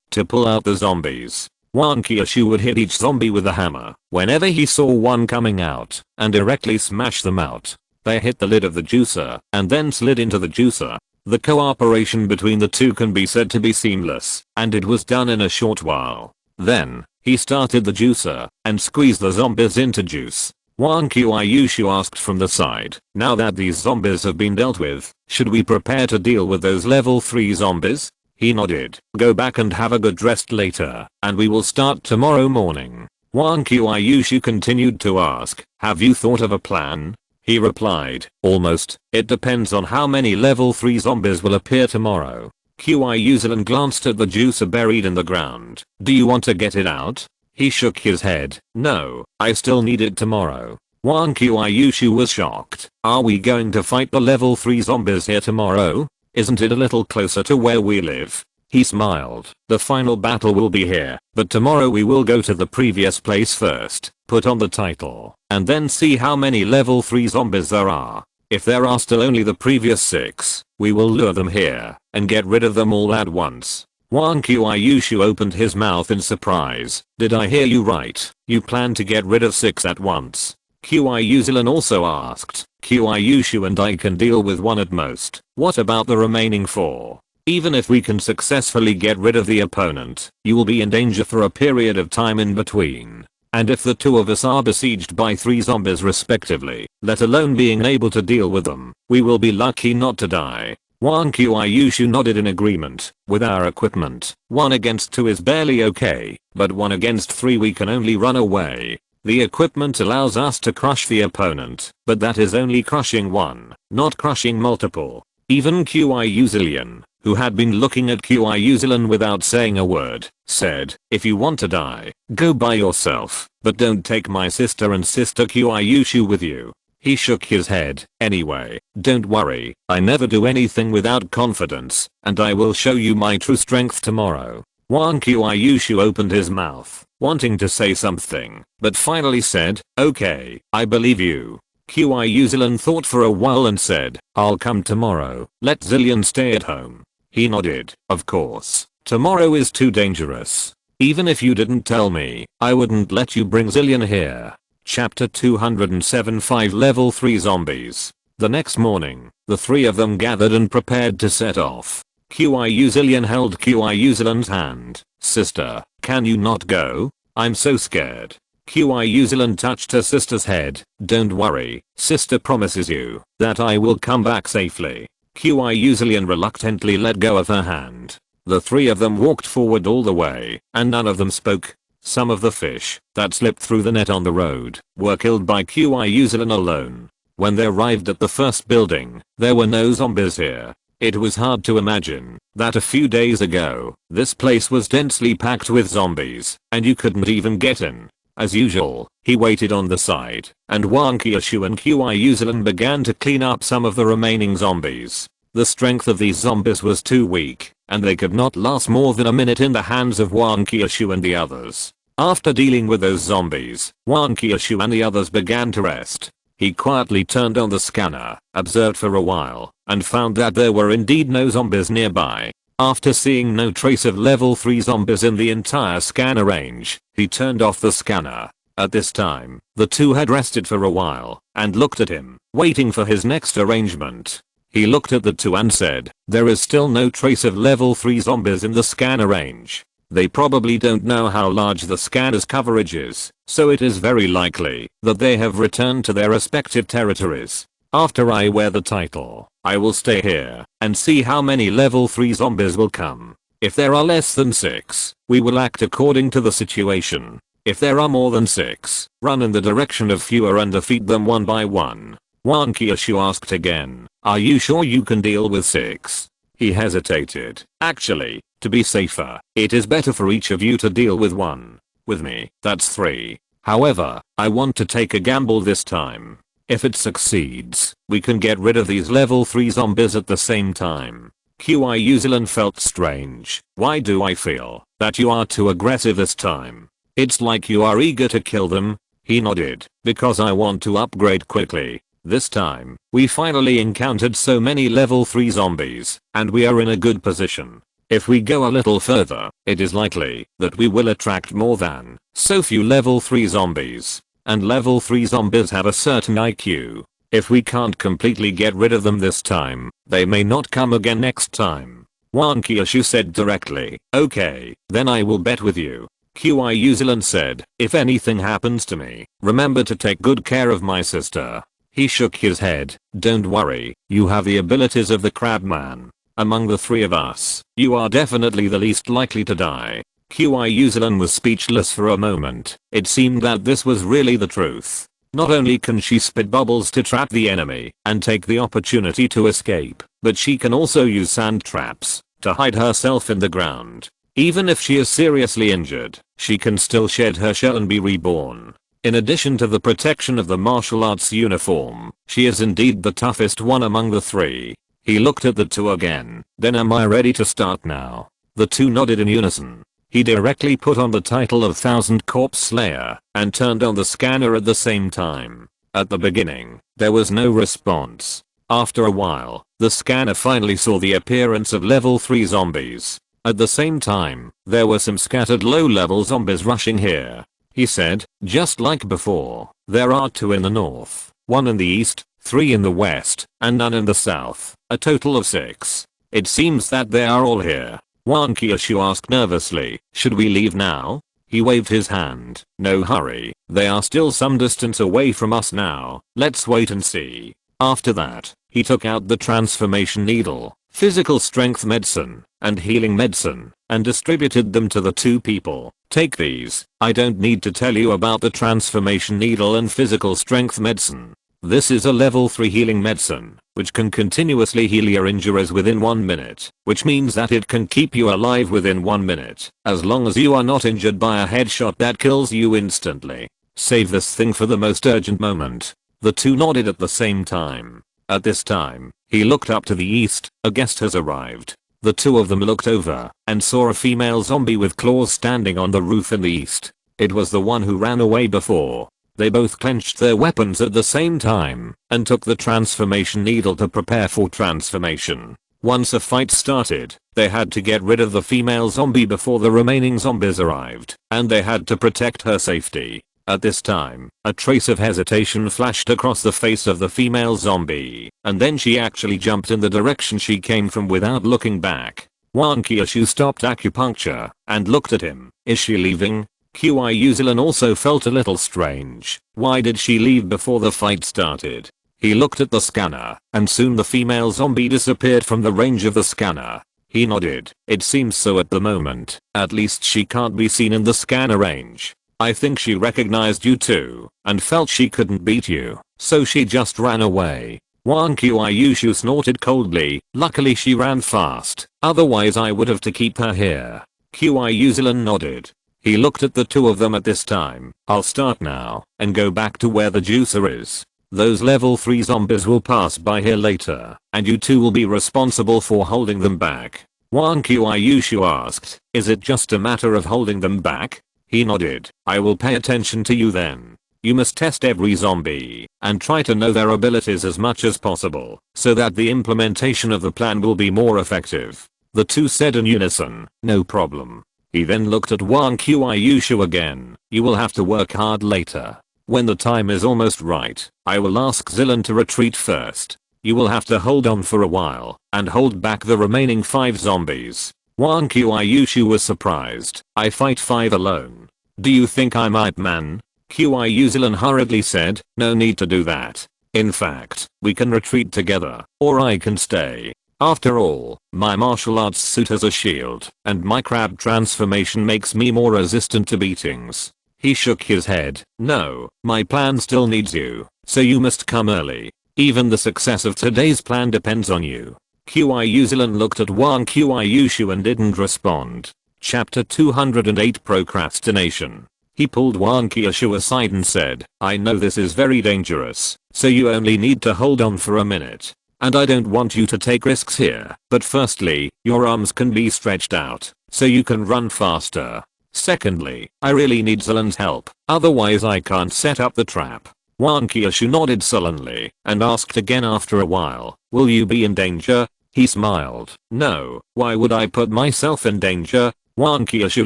to pull out the zombies. Wan Kyushu would hit each zombie with a hammer whenever he saw one coming out and directly smash them out. They hit the lid of the juicer and then slid into the juicer. The cooperation between the two can be said to be seamless, and it was done in a short while. Then, he started the juicer and squeezed the zombies into juice. Wan Kyushu asked from the side, "Now that these zombies have been dealt with, should we prepare to deal with those level 3 zombies?" He nodded. "Go back and have a good rest later, and we will start tomorrow morning." Wan Kyushu continued to ask, "Have you thought of a plan?" He replied, "Almost. It depends on how many level 3 zombies will appear tomorrow." Kyuhyuzelin glanced at the juicer buried in the ground. "Do you want to get it out?" He shook his head. "No, I still need it tomorrow." Wan Kyushu was shocked. "Are we going to fight the level 3 zombies here tomorrow? Isn't it a little closer to where we live?" He smiled. "The final battle will be here, but tomorrow we will go to the previous place first, put on the title, and then see how many level 3 zombies there are. If there are still only the previous 6, we will lure them here and get rid of them all at once." Wan Kyushu opened his mouth in surprise. "Did I hear you right? You plan to get rid of 6 at once?" Kyuhyuzelin also asked. "Kyuhyushi and I can deal with 1 at most. What about the remaining 4? Even if we can successfully get rid of the opponent, you will be in danger for a period of time in between. And if the 2 of us are besieged by 3 zombies respectively, let alone being able to deal with them, we will be lucky not to die." Wan Kyushu nodded in agreement. "With our equipment, 1 against 2 is barely okay, but 1 against 3 we can only run away. The equipment allows us to crush the opponent, but that is only crushing 1, not crushing multiple." Even Kyuhyuzelin, who had been looking at Kyuhyuzelin without saying a word, said, "If you want to die, go by yourself, but don't take my sister and sister Kyuhyushi with you." He shook his head. "Anyway, don't worry, I never do anything without confidence, and I will show you my true strength tomorrow." Wan Kyushu opened his mouth, wanting to say something, but finally said, "Okay, I believe you." Kyuhyuzelin thought for a while and said, "I'll come tomorrow. Let Zillion stay at home." He nodded. "Of course. Tomorrow is too dangerous. Even if you didn't tell me, I wouldn't let you bring Zillion here." Chapter 207 5 Level 3 Zombies. The next morning, the 3 of them gathered and prepared to set off. Kyuhyuzelin held Kyuhyuzelin's hand. "Sister, can you not go? I'm so scared." Kyuhyuzelin touched her sister's head. "Don't worry, sister promises you that I will come back safely." Kyuhyuzelin reluctantly let go of her hand. The 3 of them walked forward all the way, and none of them spoke. Some of the fish that slipped through the net on the road were killed by Kyuhyuzelin alone. When they arrived at the first building, there were no zombies here. It was hard to imagine that a few days ago, this place was densely packed with zombies, and you couldn't even get in. As usual, he waited on the side, and Wan Kyushu and Kyuhyuzelin began to clean up some of the remaining zombies. The strength of these zombies was too weak, and they could not last more than a minute in the hands of Wan Kyushu and the others. After dealing with those zombies, Wan Kyushu and the others began to rest. He quietly turned on the scanner, observed for a while, and found that there were indeed no zombies nearby. After seeing no trace of level 3 zombies in the entire scanner range, he turned off the scanner. At this time, the 2 had rested for a while, and looked at him, waiting for his next arrangement. He looked at the 2 and said, "There is still no trace of level 3 zombies in the scanner range. They probably don't know how large the scanner's coverage is, so it is very likely that they have returned to their respective territories. After I wear the title, I will stay here and see how many level 3 zombies will come. If there are less than 6, we will act according to the situation. If there are more than 6, run in the direction of fewer and defeat them one by one." Wan Kyushu asked again, "Are you sure you can deal with 6? He hesitated. "Actually, to be safer, it is better for each of you to deal with 1. With me, that's 3. However, I want to take a gamble this time. If it succeeds, we can get rid of these level 3 zombies at the same time." Kyuhyuzelin felt strange. "Why do I feel that you are too aggressive this time? It's like you are eager to kill them. He nodded. Because I want to upgrade quickly. This time, we finally encountered so many level 3 zombies, and we are in a good position. If we go a little further, it is likely that we will attract more than so few level 3 zombies. And level 3 zombies have a certain IQ. If we can't completely get rid of them this time, they may not come again next time. Wang Qiushu said directly. Okay, then I will bet with you. Qiu Zilan said, if anything happens to me, remember to take good care of my sister. He shook his head. Don't worry, you have the abilities of the crabman. Among the three of us, you are definitely the least likely to die. Qiu Zilan was speechless for a moment. It seemed that this was really the truth. Not only can she spit bubbles to trap the enemy and take the opportunity to escape, but she can also use sand traps to hide herself in the ground. Even if she is seriously injured, she can still shed her shell and be reborn. In addition to the protection of the martial arts uniform, she is indeed the toughest one among the three. He looked at the two again. Then am I ready to start now? The two nodded in unison. He directly put on the title of Thousand Corpse Slayer and turned on the scanner at the same time. At the beginning, there was no response. After a while, the scanner finally saw the appearance of level 3 zombies. At the same time, there were some scattered low-level zombies rushing here. He said, just like before, there are 2 in the north, 1 in the east, 3 in the west, and none in the south, a total of 6. It seems that they are all here. Wang Qiushu asked nervously, should we leave now? He waved his hand. No hurry, they are still some distance away from us now, let's wait and see. After that, he took out the transformation needle, physical strength medicine, and healing medicine, and distributed them to the two people. Take these. I don't need to tell you about the transformation needle and physical strength medicine. This is a level 3 healing medicine, which can continuously heal your injuries within 1 minute, which means that it can keep you alive within 1 minute, as long as you are not injured by a headshot that kills you instantly. Save this thing for the most urgent moment. The two nodded at the same time. At this time, he looked up to the east. A guest has arrived. The two of them looked over and saw a female zombie with claws standing on the roof in the east. It was the one who ran away before. They both clenched their weapons at the same time and took the transformation needle to prepare for transformation. Once a fight started, they had to get rid of the female zombie before the remaining zombies arrived, and they had to protect her safety. At this time, a trace of hesitation flashed across the face of the female zombie, and then she actually jumped in the direction she came from without looking back. Wang Qiushu stopped acupuncture and looked at him. Is she leaving? Qiu Zilan also felt a little strange. Why did she leave before the fight started? He looked at the scanner, and soon the female zombie disappeared from the range of the scanner. He nodded. It seems so at the moment. At least she can't be seen in the scanner range. I think she recognized you too, and felt she couldn't beat you, so she just ran away. Wang Qiushu snorted coldly. Luckily she ran fast, otherwise I would have to keep her here. Qiu Zilan nodded. He looked at the two of them at this time. I'll start now and go back to where the juicer is. Those level 3 zombies will pass by here later, and you two will be responsible for holding them back. Wang Qiushu asked, is it just a matter of holding them back? He nodded. I will pay attention to you then. You must test every zombie and try to know their abilities as much as possible so that the implementation of the plan will be more effective. The two said in unison, no problem. He then looked at Wang Qiushu again. You will have to work hard later. When the time is almost right, I will ask Zilan to retreat first. You will have to hold on for a while and hold back the remaining 5 zombies. Wang Qiushu was surprised. I fight 5 alone. Do you think I might, man? Qiu Zilan hurriedly said, no need to do that. In fact, we can retreat together, or I can stay. After all, my martial arts suit has a shield, and my crab transformation makes me more resistant to beatings. He shook his head. No, my plan still needs you, so you must come early. Even the success of today's plan depends on you. Qiu Zilan looked at Wang Qiushu and didn't respond. Chapter 208 Procrastination. He pulled Wang Qiushu aside and said, I know this is very dangerous, so you only need to hold on for a minute. And I don't want you to take risks here, but firstly, your arms can be stretched out, so you can run faster. Secondly, I really need Sullen's help, otherwise I can't set up the trap. Wang Qiushu nodded sullenly and asked again after a while, will you be in danger? He smiled. No, why would I put myself in danger? Wang Qiushu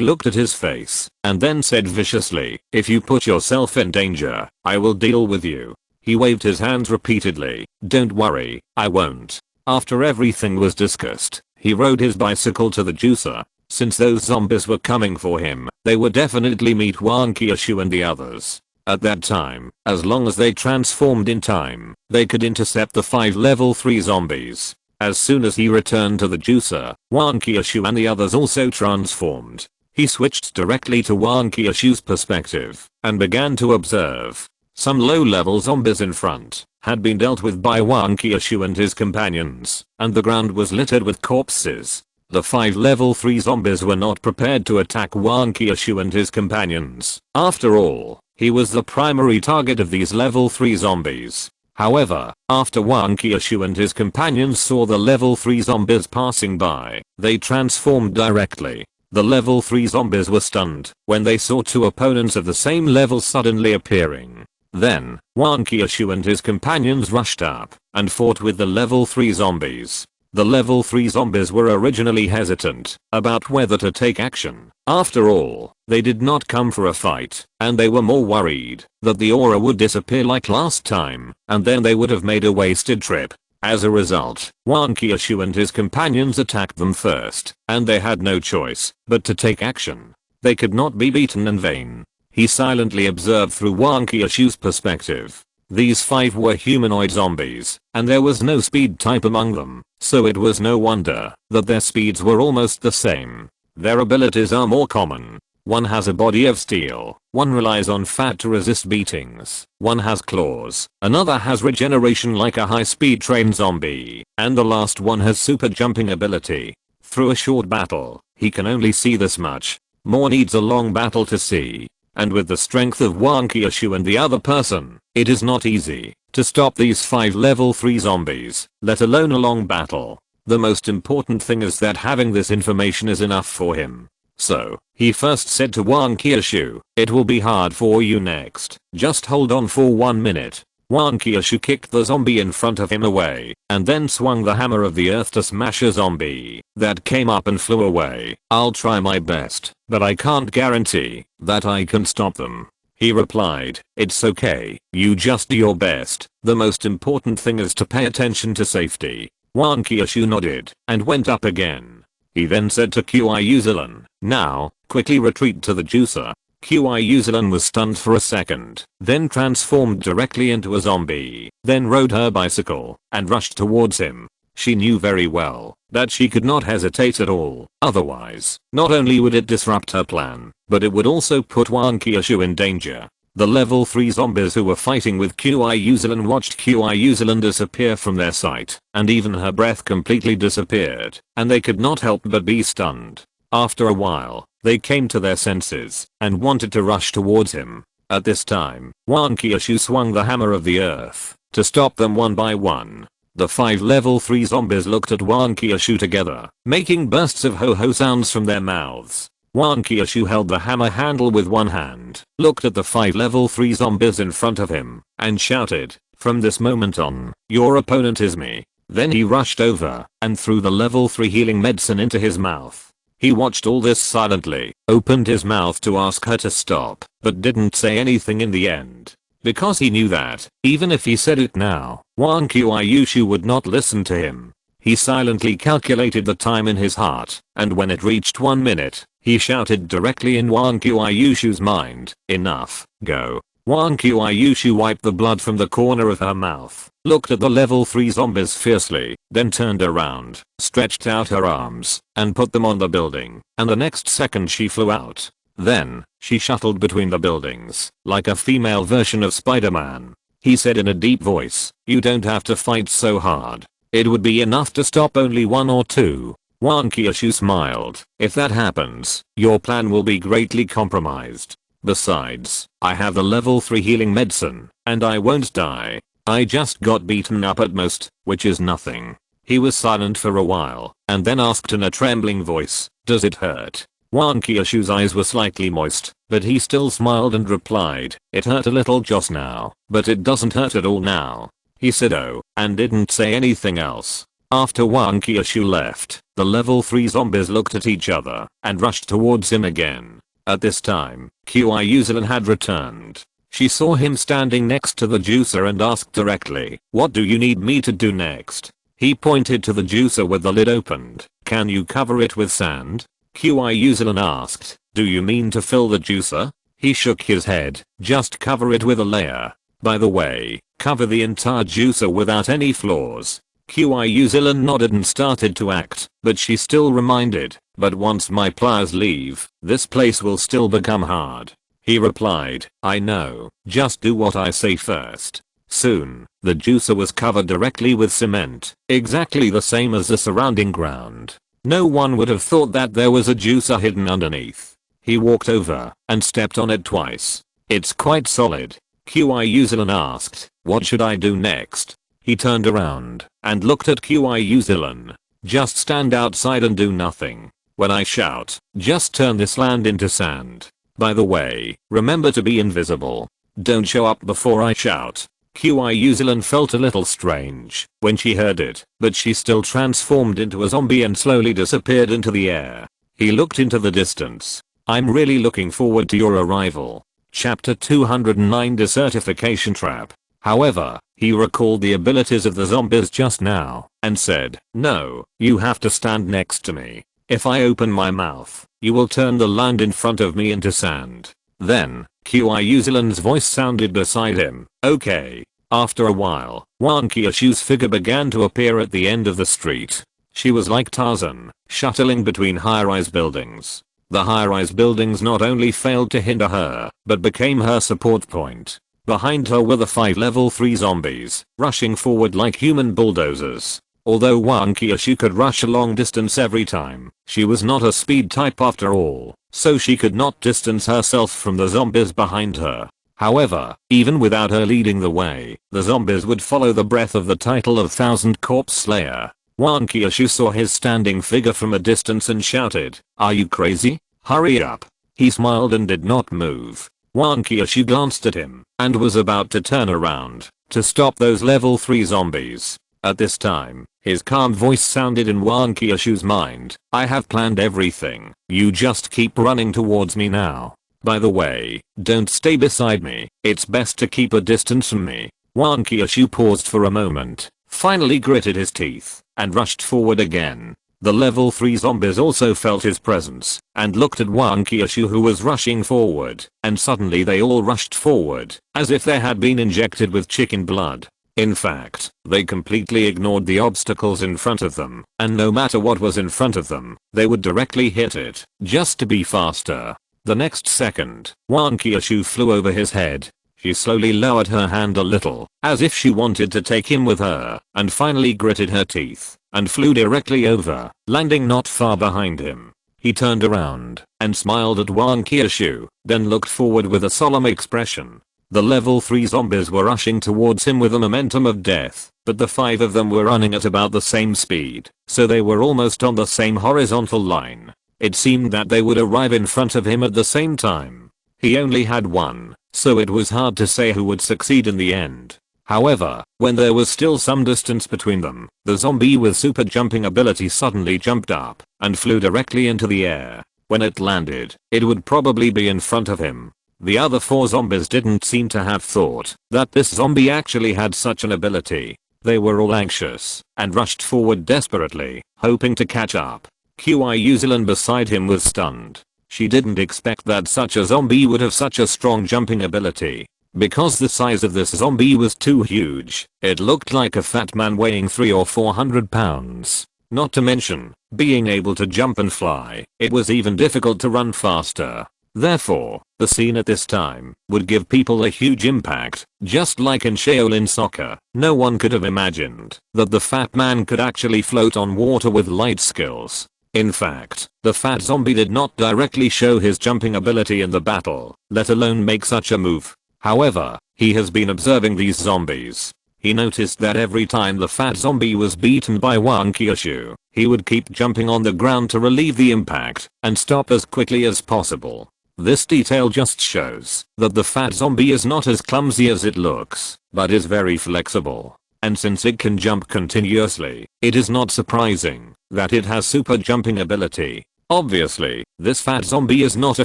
looked at his face and then said viciously, if you put yourself in danger, I will deal with you. He waved his hands repeatedly. Don't worry, I won't. After everything was discussed, he rode his bicycle to the juicer. Since those zombies were coming for him, they would definitely meet Wang Qiushu and the others. At that time, as long as they transformed in time, they could intercept the 5 level 3 zombies. As soon as he returned to the juicer, Wang Qiushu and the others also transformed. He switched directly to Wang Qiushu's perspective and began to observe. Some low-level zombies in front had been dealt with by Wang Qiushu and his companions, and the ground was littered with corpses. The 5 level 3 zombies were not prepared to attack Wang Qiushu and his companions. After all, he was the primary target of these level 3 zombies. However, after Wang Qiushu and his companions saw the level 3 zombies passing by, they transformed directly. The level 3 zombies were stunned when they saw 2 opponents of the same level suddenly appearing. Then, Wang Qiushu and his companions rushed up and fought with the level 3 zombies. The level 3 zombies were originally hesitant about whether to take action. After all, they did not come for a fight, and they were more worried that the aura would disappear like last time, and then they would have made a wasted trip. As a result, Wang Qiushu and his companions attacked them first, and they had no choice but to take action. They could not be beaten in vain. He silently observed through Wang Qiushu's perspective. These 5 were humanoid zombies, and there was no speed type among them, so it was no wonder that their speeds were almost the same. Their abilities are more common. One has a body of steel, one relies on fat to resist beatings, one has claws, another has regeneration like a high-speed train zombie, and the last one has super jumping ability. Through a short battle, he can only see this much. More needs a long battle to see. And with the strength of Wang Qiushu and the other person, it is not easy to stop these 5 level 3 zombies, let alone a long battle. The most important thing is that having this information is enough for him. So, he first said to Wang Qiushu, it will be hard for you next, just hold on for 1 minute. Wang Qiushu kicked the zombie in front of him away, and then swung the hammer of the earth to smash a zombie that came up and flew away. I'll try my best, but I can't guarantee that I can stop them. He replied, it's okay, you just do your best, the most important thing is to pay attention to safety. Wang Qiushu nodded and went up again. He then said to Qiu Zilan, now, quickly retreat to the juicer. Qiu Zilan was stunned for a second, then transformed directly into a zombie, then rode her bicycle and rushed towards him. She knew very well that she could not hesitate at all, otherwise, not only would it disrupt her plan, but it would also put Wang Qiushu in danger. The level 3 zombies who were fighting with Qiu Zilan watched Qiu Zilan disappear from their sight, and even her breath completely disappeared, and they could not help but be stunned. After a while, they came to their senses and wanted to rush towards him. At this time, Wang Qiushu swung the hammer of the earth to stop them one by one. The 5 level 3 zombies looked at Wang Qiushu together, making bursts of ho-ho sounds from their mouths. Wang Qiushu held the hammer handle with one hand, looked at the 5 level 3 zombies in front of him, and shouted, from this moment on, your opponent is me. Then he rushed over and threw the level 3 healing medicine into his mouth. He watched all this silently, opened his mouth to ask her to stop, but didn't say anything in the end. Because he knew that, even if he said it now, Wang Qiushu would not listen to him. He silently calculated the time in his heart, and when it reached 1 minute, he shouted directly in Wang Qiushu's mind, enough, go. Wang Qiushu wiped the blood from the corner of her mouth, looked at the level 3 zombies fiercely, then turned around, stretched out her arms, and put them on the building, and the next second she flew out. Then, she shuttled between the buildings, like a female version of Spider-Man. He said in a deep voice, you don't have to fight so hard. It would be enough to stop only 1 or 2. Wang Qiushu smiled, if that happens, your plan will be greatly compromised. Besides, I have the level 3 healing medicine, and I won't die. I just got beaten up at most, which is nothing. He was silent for a while, and then asked in a trembling voice, does it hurt? Wang Qiushu's eyes were slightly moist, but he still smiled and replied, "It hurt a little just now, but it doesn't hurt at all now." He said oh, and didn't say anything else. After Wang Qiushu left, the level 3 zombies looked at each other and rushed towards him again. At this time, Qiuzilin had returned. She saw him standing next to the juicer and asked directly, "What do you need me to do next?" He pointed to the juicer with the lid opened. "Can you cover it with sand?" Qiuzilin asked, "Do you mean to fill the juicer?" He shook his head, "Just cover it with a layer. By the way, cover the entire juicer without any flaws." Qiuzilin nodded and started to act, but she still reminded, "But once my pliers leave, this place will still become hard." He replied, "I know, just do what I say first." Soon, the juicer was covered directly with cement, exactly the same as the surrounding ground. No one would have thought that there was a juicer hidden underneath. He walked over and stepped on it twice. "It's quite solid." Qiuzilin asked, "What should I do next?" He turned around and looked at Qiuzilin. "Just stand outside and do nothing. When I shout, just turn this land into sand. By the way, remember to be invisible. Don't show up before I shout." Qiuzilin felt a little strange when she heard it, but she still transformed into a zombie and slowly disappeared into the air. He looked into the distance. "I'm really looking forward to your arrival." Chapter 209 Desertification Trap. However, he recalled the abilities of the zombies just now and said, "No, you have to stand next to me. If I open my mouth, you will turn the land in front of me into sand." Then, Qiuzilin's voice sounded beside him. "Okay." After a while, Wang Qiushu's figure began to appear at the end of the street. She was like Tarzan, shuttling between high-rise buildings. The high-rise buildings not only failed to hinder her, but became her support point. Behind her were the 5 level 3 zombies, rushing forward like human bulldozers. Although Wang Qiushu could rush a long distance every time, she was not a speed type after all, so she could not distance herself from the zombies behind her. However, even without her leading the way, the zombies would follow the breath of the title of Thousand Corpse Slayer. Wang Qiushu saw his standing figure from a distance and shouted, "Are you crazy? Hurry up." He smiled and did not move. Wang Qiushu glanced at him and was about to turn around to stop those level 3 zombies. At this time, his calm voice sounded in Wang Qiushu's mind, "I have planned everything. You just keep running towards me now. By the way, don't stay beside me. It's best to keep a distance from me." Wang Qiushu paused for a moment, finally gritted his teeth, and rushed forward again. The level 3 zombies also felt his presence and looked at Wang Qiushu, who was rushing forward, and suddenly they all rushed forward as if they had been injected with chicken blood. In fact, they completely ignored the obstacles in front of them, and no matter what was in front of them, they would directly hit it, just to be faster. The next second, Wang Qiushu flew over his head. She slowly lowered her hand a little, as if she wanted to take him with her, and finally gritted her teeth, and flew directly over, landing not far behind him. He turned around, and smiled at Wang Qiushu, then looked forward with a solemn expression. The level 3 zombies were rushing towards him with the momentum of death, but the 5 of them were running at about the same speed, so they were almost on the same horizontal line. It seemed that they would arrive in front of him at the same time. He only had one, so it was hard to say who would succeed in the end. However, when there was still some distance between them, the zombie with super jumping ability suddenly jumped up and flew directly into the air. When it landed, it would probably be in front of him. The other 4 zombies didn't seem to have thought that this zombie actually had such an ability. They were all anxious and rushed forward desperately, hoping to catch up. Qiuzilin beside him was stunned. She didn't expect that such a zombie would have such a strong jumping ability. Because the size of this zombie was too huge, it looked like a fat man weighing 300 or 400 pounds. Not to mention, being able to jump and fly, it was even difficult to run faster. Therefore, the scene at this time would give people a huge impact, just like in Shaolin soccer. No one could have imagined that the fat man could actually float on water with light skills. In fact, the fat zombie did not directly show his jumping ability in the battle, let alone make such a move. However, he has been observing these zombies. He noticed that every time the fat zombie was beaten by Wang Qiushu, he would keep jumping on the ground to relieve the impact and stop as quickly as possible. This detail just shows that the fat zombie is not as clumsy as it looks, but is very flexible. And since it can jump continuously, it is not surprising that it has super jumping ability. Obviously, this fat zombie is not a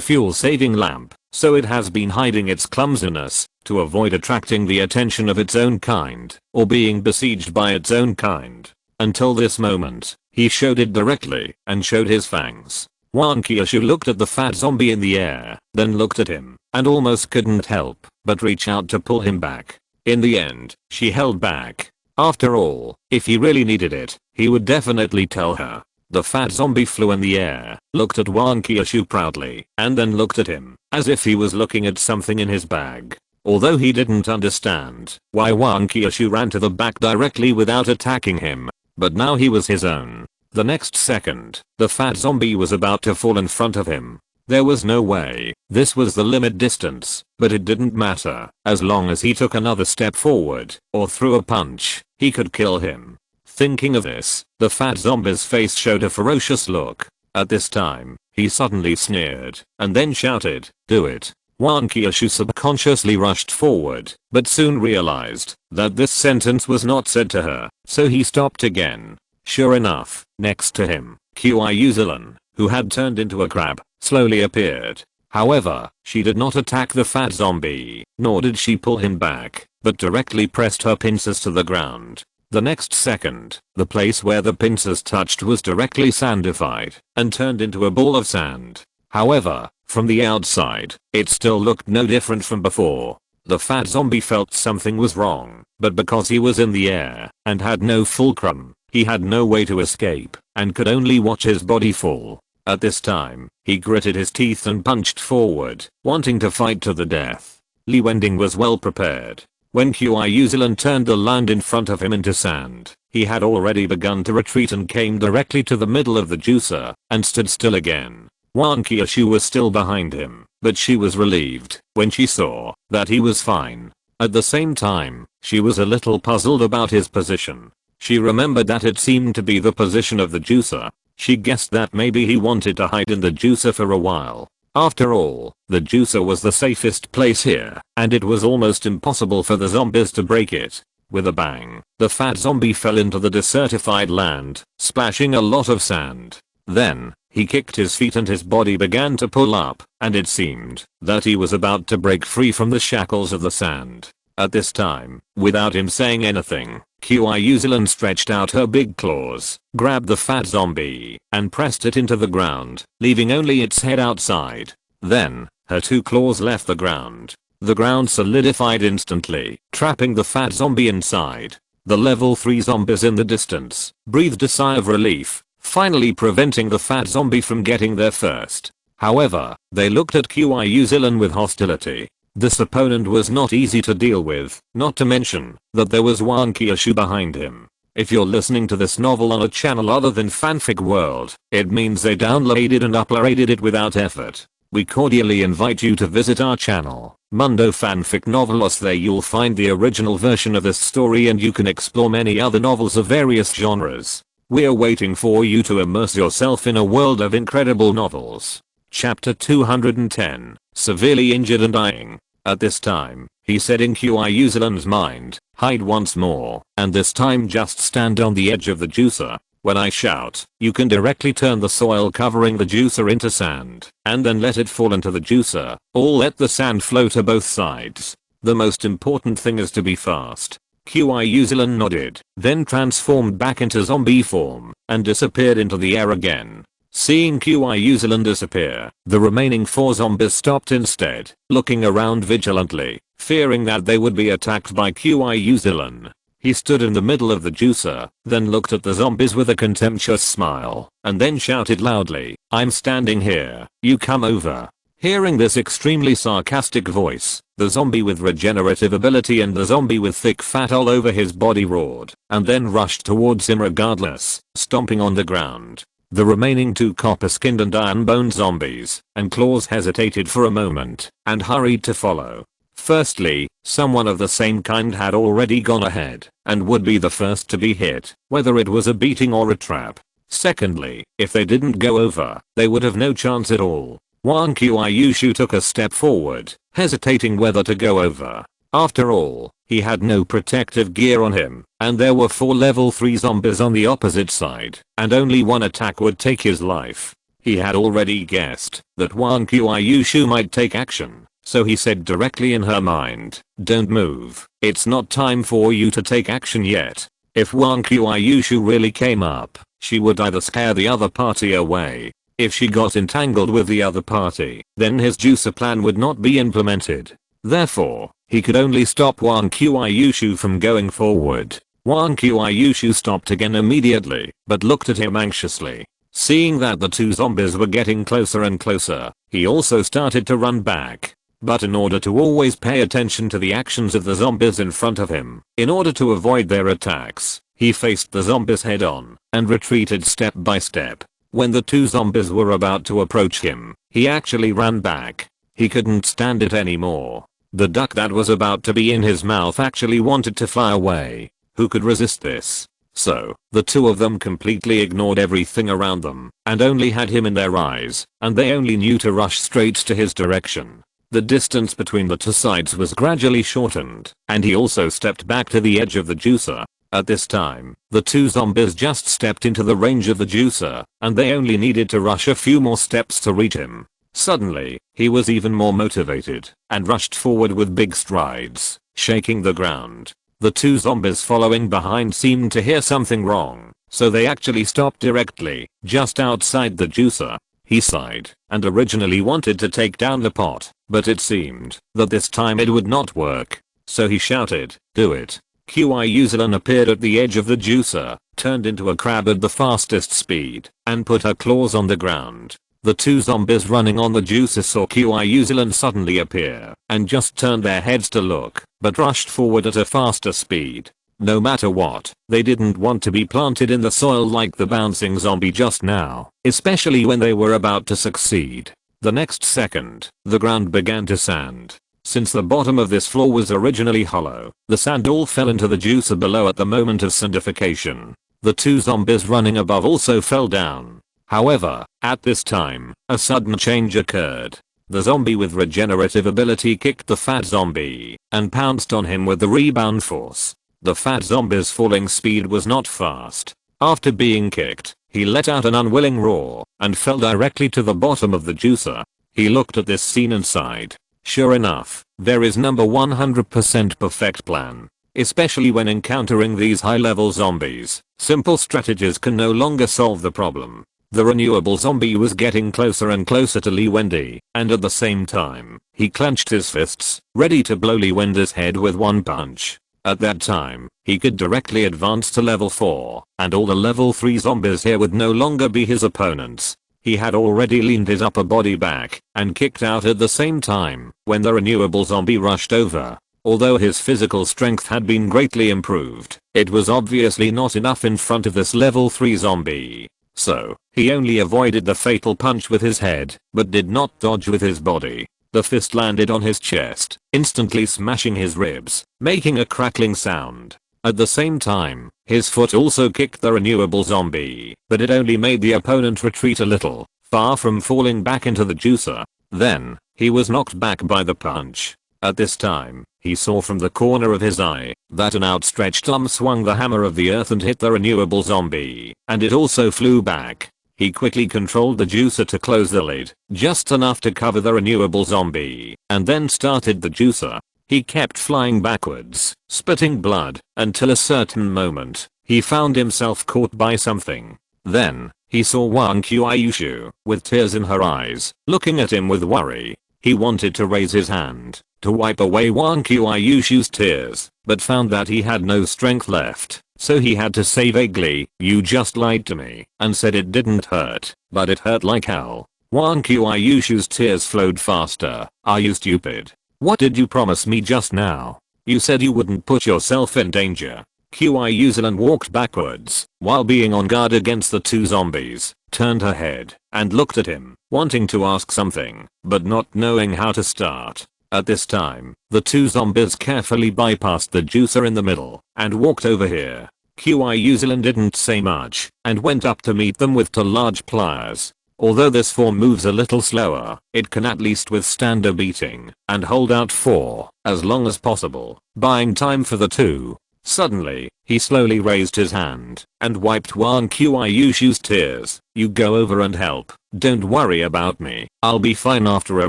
fuel-saving lamp, so it has been hiding its clumsiness to avoid attracting the attention of its own kind or being besieged by its own kind. Until this moment, he showed it directly and showed his fangs. Wan Kyushu looked at the fat zombie in the air, then looked at him, and almost couldn't help but reach out to pull him back. In the end, she held back. After all, if he really needed it, he would definitely tell her. The fat zombie flew in the air, looked at Wan Kyushu proudly, and then looked at him, as if he was looking at something in his bag. Although he didn't understand why Wan Kyushu ran to the back directly without attacking him, but now he was his own. The next second, the fat zombie was about to fall in front of him. There was no way. This was the limit distance, but it didn't matter. As long as he took another step forward or threw a punch, he could kill him. Thinking of this, the fat zombie's face showed a ferocious look. At this time, he suddenly sneered and then shouted, "Do it." Wan Kyushu subconsciously rushed forward, but soon realized that this sentence was not said to her, so he stopped again. Sure enough, next to him, Kyuhyuzelin, who had turned into a crab, slowly appeared. However, she did not attack the fat zombie, nor did she pull him back, but directly pressed her pincers to the ground. The next second, the place where the pincers touched was directly sandified and turned into a ball of sand. However, from the outside, it still looked no different from before. The fat zombie felt something was wrong, but because he was in the air and had no fulcrum, he had no way to escape and could only watch his body fall. At this time, he gritted his teeth and punched forward, wanting to fight to the death. Li Wending was well prepared. When Kyuhyuzelin turned the land in front of him into sand, he had already begun to retreat and came directly to the middle of the juicer and stood still again. Wan Kyushu was still behind him, but she was relieved when she saw that he was fine. At the same time, she was a little puzzled about his position. She remembered that it seemed to be the position of the juicer. She guessed that maybe he wanted to hide in the juicer for a while. After all, the juicer was the safest place here, and it was almost impossible for the zombies to break it. With a bang, the fat zombie fell into the desertified land, splashing a lot of sand. Then, he kicked his feet and his body began to pull up, and it seemed that he was about to break free from the shackles of the sand. At this time, without him saying anything, Kyuhyuzelin stretched out her big claws, grabbed the fat zombie, and pressed it into the ground, leaving only its head outside. Then, her two claws left the ground. The ground solidified instantly, trapping the fat zombie inside. The level 3 zombies in the distance breathed a sigh of relief, finally preventing the fat zombie from getting there first. However, they looked at Kyuhyuzelin with hostility. This opponent was not easy to deal with, not to mention that there was Wan Kyushu behind him. If you're listening to this novel on a channel other than Fanfic World, it means they downloaded and uploaded it without effort. We cordially invite you to visit our channel, Mundo Fanfic Novelos. There you'll find the original version of this story and you can explore many other novels of various genres. We're waiting for you to immerse yourself in a world of incredible novels. Chapter 210, Severely Injured and Dying. At this time, he said in Kyuhyuzelin's mind, hide once more, and this time just stand on the edge of the juicer. When I shout, you can directly turn the soil covering the juicer into sand, and then let it fall into the juicer, or let the sand flow to both sides. The most important thing is to be fast. Kyuhyuzelin nodded, then transformed back into zombie form, and disappeared into the air again. Seeing Kyuhyuzelin disappear, the remaining 4 zombies stopped instead, looking around vigilantly, fearing that they would be attacked by Kyuhyuzelin. He stood in the middle of the juicer, then looked at the zombies with a contemptuous smile, and then shouted loudly, I'm standing here, you come over. Hearing this extremely sarcastic voice, the zombie with regenerative ability and the zombie with thick fat all over his body roared, and then rushed towards him regardless, stomping on the ground. The remaining 2 copper-skinned and iron-boned zombies and claws hesitated for a moment and hurried to follow. Firstly, someone of the same kind had already gone ahead and would be the first to be hit, whether it was a beating or a trap. Secondly, if they didn't go over, they would have no chance at all. Wang Qiushu took a step forward, hesitating whether to go over. After all, he had no protective gear on him, and there were 4 level 3 zombies on the opposite side, and only one attack would take his life. He had already guessed that Wang Qiushu might take action, so he said directly in her mind, "Don't move, it's not time for you to take action yet." If Wang Qiushu really came up, she would either scare the other party away. If she got entangled with the other party, then his juicer plan would not be implemented. Therefore, he could only stop Wang Qiushu from going forward. Wang Qiushu stopped again immediately, but looked at him anxiously. Seeing that the 2 zombies were getting closer and closer, he also started to run back. But in order to always pay attention to the actions of the zombies in front of him, in order to avoid their attacks, he faced the zombies head on and retreated step by step. When the 2 zombies were about to approach him, he actually ran back. He couldn't stand it anymore. The duck that was about to be in his mouth actually wanted to fly away. Who could resist this? So, the 2 of them completely ignored everything around them and only had him in their eyes, and they only knew to rush straight to his direction. The distance between the 2 sides was gradually shortened, and he also stepped back to the edge of the juicer. At this time, the 2 zombies just stepped into the range of the juicer, and they only needed to rush a few more steps to reach him. Suddenly, he was even more motivated, and rushed forward with big strides, shaking the ground. The 2 zombies following behind seemed to hear something wrong, so they actually stopped directly, just outside the juicer. He sighed, and originally wanted to take down the pot, but it seemed that this time it would not work. So he shouted, "Do it." Qiuslan appeared at the edge of the juicer, turned into a crab at the fastest speed, and put her claws on the ground. The 2 zombies running on the juicer saw Qiuslan suddenly appear, and just turned their heads to look, but rushed forward at a faster speed. No matter what, they didn't want to be planted in the soil like the bouncing zombie just now, especially when they were about to succeed. The next second, the ground began to sand. Since the bottom of this floor was originally hollow, the sand all fell into the juicer below at the moment of sandification. The 2 zombies running above also fell down. However, at this time, a sudden change occurred. The zombie with regenerative ability kicked the fat zombie and pounced on him with the rebound force. The fat zombie's falling speed was not fast. After being kicked, he let out an unwilling roar and fell directly to the bottom of the juicer. He looked at this scene and sighed. Sure enough, there is number 100% perfect plan. Especially when encountering these high-level zombies, simple strategies can no longer solve the problem. The renewable zombie was getting closer and closer to Li Wending, and at the same time, he clenched his fists, ready to blow Li Wending's head with one punch. At that time, he could directly advance to level 4, and all the level 3 zombies here would no longer be his opponents. He had already leaned his upper body back and kicked out at the same time when the renewable zombie rushed over. Although his physical strength had been greatly improved, it was obviously not enough in front of this level 3 zombie. So, he only avoided the fatal punch with his head, but did not dodge with his body. The fist landed on his chest, instantly smashing his ribs, making a crackling sound. At the same time, his foot also kicked the renewable zombie, but it only made the opponent retreat a little, far from falling back into the juicer. Then, he was knocked back by the punch. At this time, he saw from the corner of his eye that an outstretched arm swung the hammer of the earth and hit the renewable zombie, and it also flew back. He quickly controlled the juicer to close the lid, just enough to cover the renewable zombie, and then started the juicer. He kept flying backwards, spitting blood, until a certain moment, he found himself caught by something. Then, he saw Wang Qiushu, with tears in her eyes, looking at him with worry. He wanted to raise his hand to wipe away Wang Qiushu's tears, but found that he had no strength left, so he had to say vaguely, "You just lied to me and said it didn't hurt, but it hurt like hell." Wang Qiushu's tears flowed faster. "Are you stupid? What did you promise me just now? You said you wouldn't put yourself in danger." Qiuslan walked backwards, while being on guard against the 2 zombies, turned her head, and looked at him, wanting to ask something, but not knowing how to start. At this time, the 2 zombies carefully bypassed the juicer in the middle, and walked over here. QI didn't say much and went up to meet them with two large pliers. Although this form moves a little slower, it can at least withstand a beating and hold out for as long as possible, buying time for the two. Suddenly, he slowly raised his hand and wiped Wan Qiushu's tears. "You go over and help. Don't worry about me. I'll be fine after a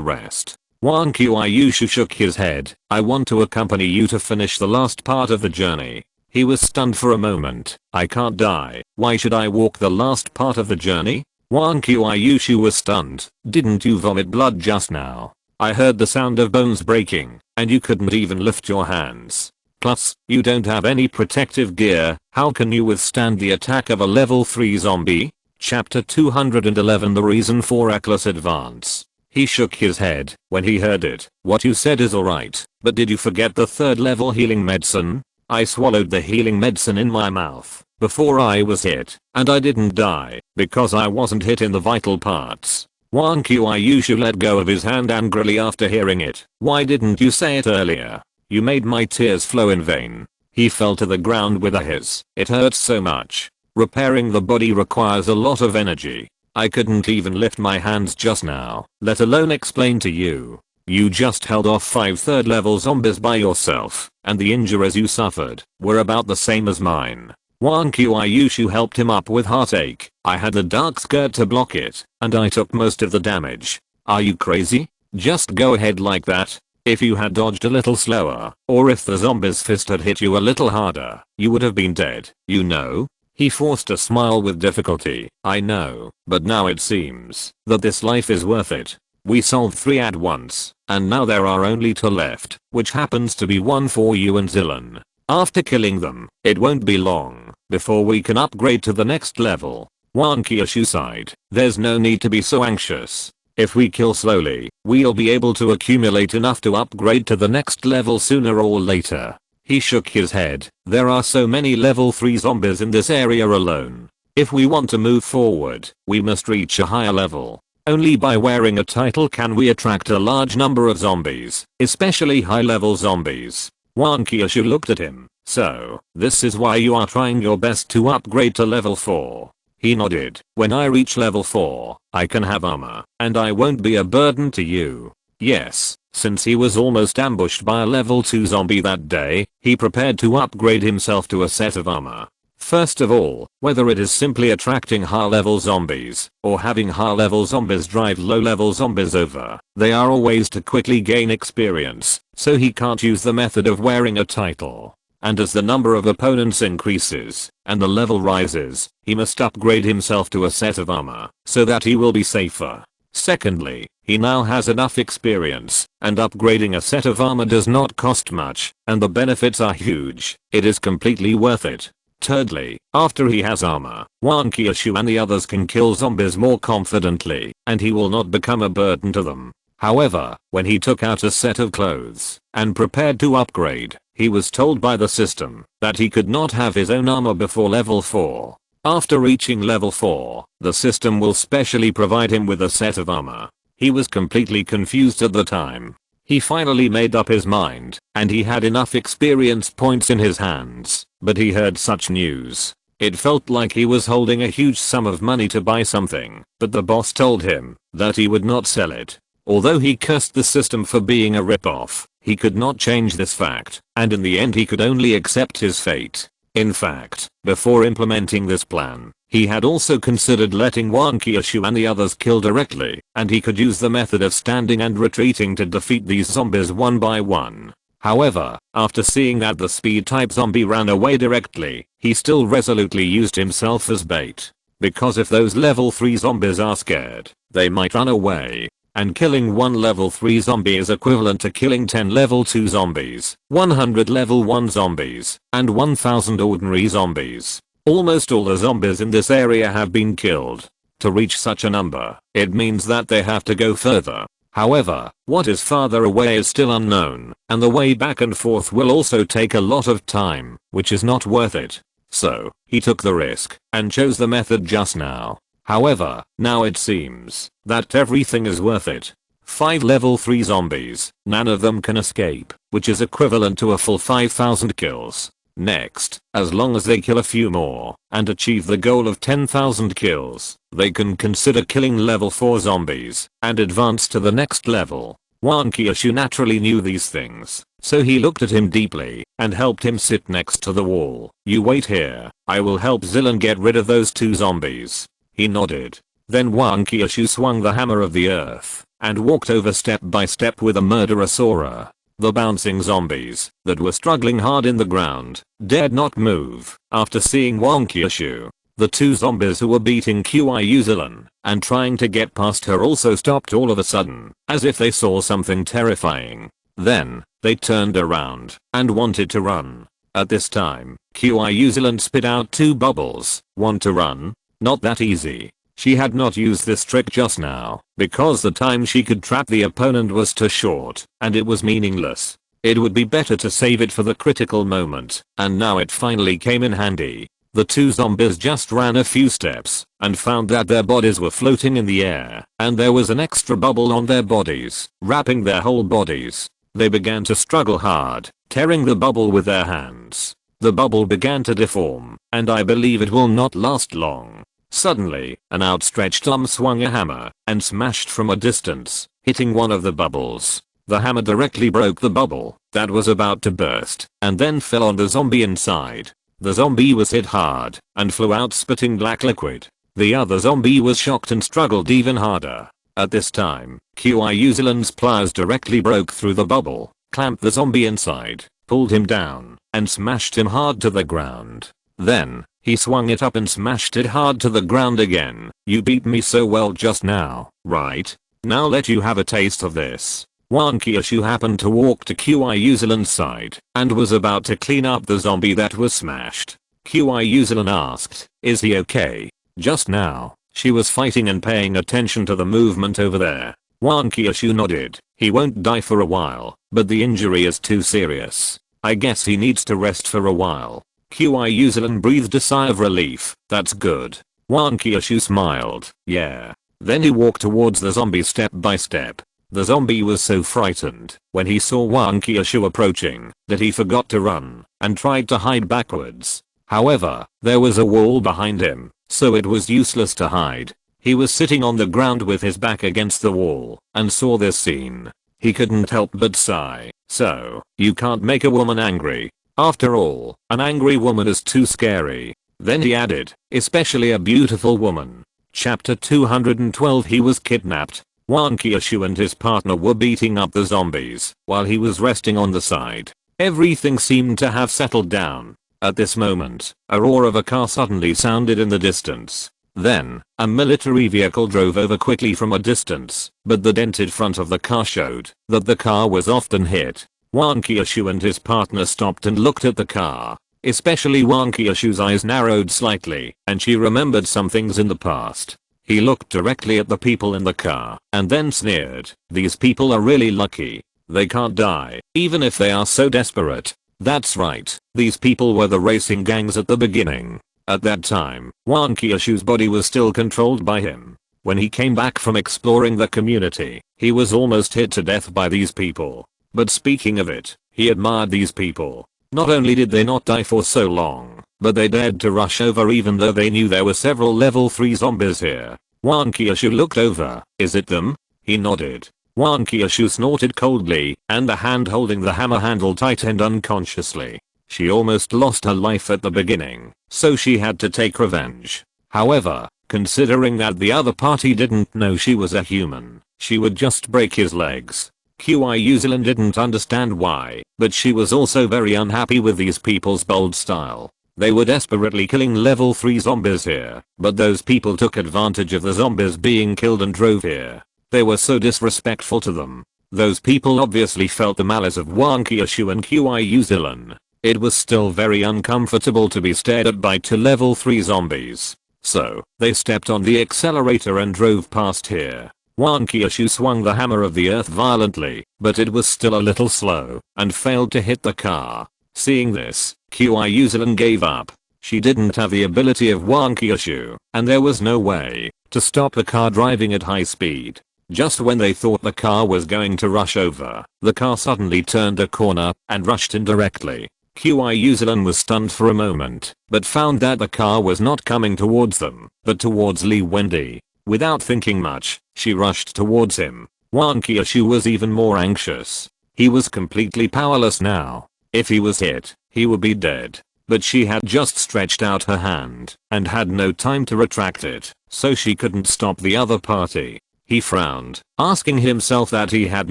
rest." Wan Qiushu shook his head. "I want to accompany you to finish the last part of the journey." He was stunned for a moment. "I can't die. Why should I walk the last part of the journey?" Wan Qiushu was stunned. "Didn't you vomit blood just now? I heard the sound of bones breaking, and you couldn't even lift your hands. Plus, you don't have any protective gear. How can you withstand the attack of a level 3 zombie?" Chapter 211 The Reason for Reckless Advance. He shook his head when he heard it. "What you said is alright, but did you forget the 3rd level healing medicine? I swallowed the healing medicine in my mouth before I was hit, and I didn't die because I wasn't hit in the vital parts." Wan Qiushu let go of his hand angrily after hearing it. "Why didn't you say it earlier? You made my tears flow in vain." He fell to the ground with a hiss. "It hurts so much. Repairing the body requires a lot of energy. I couldn't even lift my hands just now, let alone explain to you. You just held off 5 3rd level zombies by yourself, and the injuries you suffered were about the same as mine." Wan Qiushu helped him up with heartache. "I had a dark skirt to block it, and I took most of the damage. Are you crazy? Just go ahead like that. If you had dodged a little slower, or if the zombie's fist had hit you a little harder, you would have been dead, you know?" He forced a smile with difficulty. "I know, but now it seems that this life is worth it. We solved 3 at once, and now there are only 2 left, which happens to be 1 for you and Zilan. After killing them, it won't be long before we can upgrade to the next level." Wan Qiushu sighed. "There's no need to be so anxious. If we kill slowly, we'll be able to accumulate enough to upgrade to the next level sooner or later." He shook his head. "There are so many level 3 zombies in this area alone. If we want to move forward, we must reach a higher level. Only by wearing a title can we attract a large number of zombies, especially high-level zombies." Wan Qiushu looked at him. "So, this is why you are trying your best to upgrade to level 4. He nodded. "When I reach level 4, I can have armor, and I won't be a burden to you." Yes, since he was almost ambushed by a level 2 zombie that day, he prepared to upgrade himself to a set of armor. First of all, whether it is simply attracting high-level zombies, or having high-level zombies drive low-level zombies over, they are all ways to quickly gain experience, so he can't use the method of wearing a title. And as the number of opponents increases, and the level rises, he must upgrade himself to a set of armor, so that he will be safer. Secondly, he now has enough experience, and upgrading a set of armor does not cost much, and the benefits are huge. It is completely worth it. Thirdly, after he has armor, Wan Qiushu and the others can kill zombies more confidently, and he will not become a burden to them. However, when he took out a set of clothes and prepared to upgrade, he was told by the system that he could not have his own armor before level 4. After reaching level 4, the system will specially provide him with a set of armor. He was completely confused at the time. He finally made up his mind, and he had enough experience points in his hands, but he heard such news. It felt like he was holding a huge sum of money to buy something, but the boss told him that he would not sell it. Although he cursed the system for being a rip-off, he could not change this fact, and in the end he could only accept his fate. In fact, before implementing this plan, he had also considered letting Wan Qiushu and the others kill directly, and he could use the method of standing and retreating to defeat these zombies one by one. However, after seeing that the speed-type zombie ran away directly, he still resolutely used himself as bait. Because if those level 3 zombies are scared, they might run away. And killing one level 3 zombie is equivalent to killing 10 level 2 zombies, 100 level 1 zombies, and 1000 ordinary zombies. Almost all the zombies in this area have been killed. To reach such a number, it means that they have to go further. However, what is farther away is still unknown, and the way back and forth will also take a lot of time, which is not worth it. So, he took the risk, and chose the method just now. However, now it seems that everything is worth it. 5 level 3 zombies, none of them can escape, which is equivalent to a full 5000 kills. Next, as long as they kill a few more and achieve the goal of 10,000 kills, they can consider killing level 4 zombies and advance to the next level. Wan Qiushu naturally knew these things, so he looked at him deeply and helped him sit next to the wall. You wait here, I will help Zilan get rid of those 2 zombies. He nodded. Then Wan Qiushu swung the hammer of the earth and walked over step by step with a murderous aura. The bouncing zombies that were struggling hard in the ground dared not move after seeing Wan Qiushu. The 2 zombies who were beating Qiushu Zilan and trying to get past her also stopped all of a sudden, as if they saw something terrifying. Then, they turned around and wanted to run. At this time, Qiushu Zilan spit out 2 bubbles. Want to run? Not that easy. She had not used this trick just now, because the time she could trap the opponent was too short, and it was meaningless. It would be better to save it for the critical moment, and now it finally came in handy. The 2 zombies just ran a few steps and found that their bodies were floating in the air, and there was an extra bubble on their bodies, wrapping their whole bodies. They began to struggle hard, tearing the bubble with their hands. The bubble began to deform, and I believe it will not last long. Suddenly, an outstretched arm swung a hammer and smashed from a distance, hitting one of the bubbles. The hammer directly broke the bubble that was about to burst and then fell on the zombie inside. The zombie was hit hard and flew out spitting black liquid. The other zombie was shocked and struggled even harder. At this time, Qiushu Zilan's pliers directly broke through the bubble, clamped the zombie inside, pulled him down, and smashed him hard to the ground. Then, he swung it up and smashed it hard to the ground again. You beat me so well just now, right? Now let you have a taste of this. Wan Qiushu happened to walk to Qiushu Zilan's side and was about to clean up the zombie that was smashed. Qiushu Zilan asked, is he okay? Just now, she was fighting and paying attention to the movement over there. Wan Qiushu nodded. He won't die for a while, but the injury is too serious. I guess he needs to rest for a while. Qiushu Zilan breathed a sigh of relief. That's good. Wan Qiushu smiled. Yeah. Then he walked towards the zombie step by step. The zombie was so frightened when he saw Wan Qiushu approaching that he forgot to run and tried to hide backwards. However, there was a wall behind him, so it was useless to hide. He was sitting on the ground with his back against the wall and saw this scene. He couldn't help but sigh. So, you can't make a woman angry. After all, an angry woman is too scary. Then he added, especially a beautiful woman. Chapter 212. He was kidnapped. Wan Qiushu and his partner were beating up the zombies while he was resting on the side. Everything seemed to have settled down. At this moment, a roar of a car suddenly sounded in the distance. Then, a military vehicle drove over quickly from a distance, but the dented front of the car showed that the car was often hit. Wan Qiushu and his partner stopped and looked at the car. Especially Wan Qiushu's eyes narrowed slightly, and she remembered some things in the past. He looked directly at the people in the car and then sneered. These people are really lucky. They can't die, even if they are so desperate. That's right, these people were the racing gangs at the beginning. At that time, Wan Qiushu's body was still controlled by him. When he came back from exploring the community, he was almost hit to death by these people. But speaking of it, he admired these people. Not only did they not die for so long, but they dared to rush over even though they knew there were several level 3 zombies here. Wan Qiushu looked over. Is it them? He nodded. Wan Qiushu snorted coldly, and the hand holding the hammer handle tightened unconsciously. She almost lost her life at the beginning, so she had to take revenge. However, considering that the other party didn't know she was a human, she would just break his legs. Qiushu Zilan didn't understand why, but she was also very unhappy with these people's bold style. They were desperately killing level 3 zombies here, but those people took advantage of the zombies being killed and drove here. They were so disrespectful to them. Those people obviously felt the malice of Wan Qiushu and Qiushu Zilan. It was still very uncomfortable to be stared at by 2 level 3 zombies. So, they stepped on the accelerator and drove past here. Wan Qiushu swung the hammer of the earth violently, but it was still a little slow and failed to hit the car. Seeing this, Qiushu Zilan gave up. She didn't have the ability of Wan Qiushu, and there was no way to stop the car driving at high speed. Just when they thought the car was going to rush over, the car suddenly turned a corner and rushed in directly. Qiuzilan was stunned for a moment, but found that the car was not coming towards them, but towards Li Wending. Without thinking much, she rushed towards him. Wang Qiushu was even more anxious. He was completely powerless now. If he was hit, he would be dead. But she had just stretched out her hand, and had no time to retract it, so she couldn't stop the other party. He frowned, asking himself that he had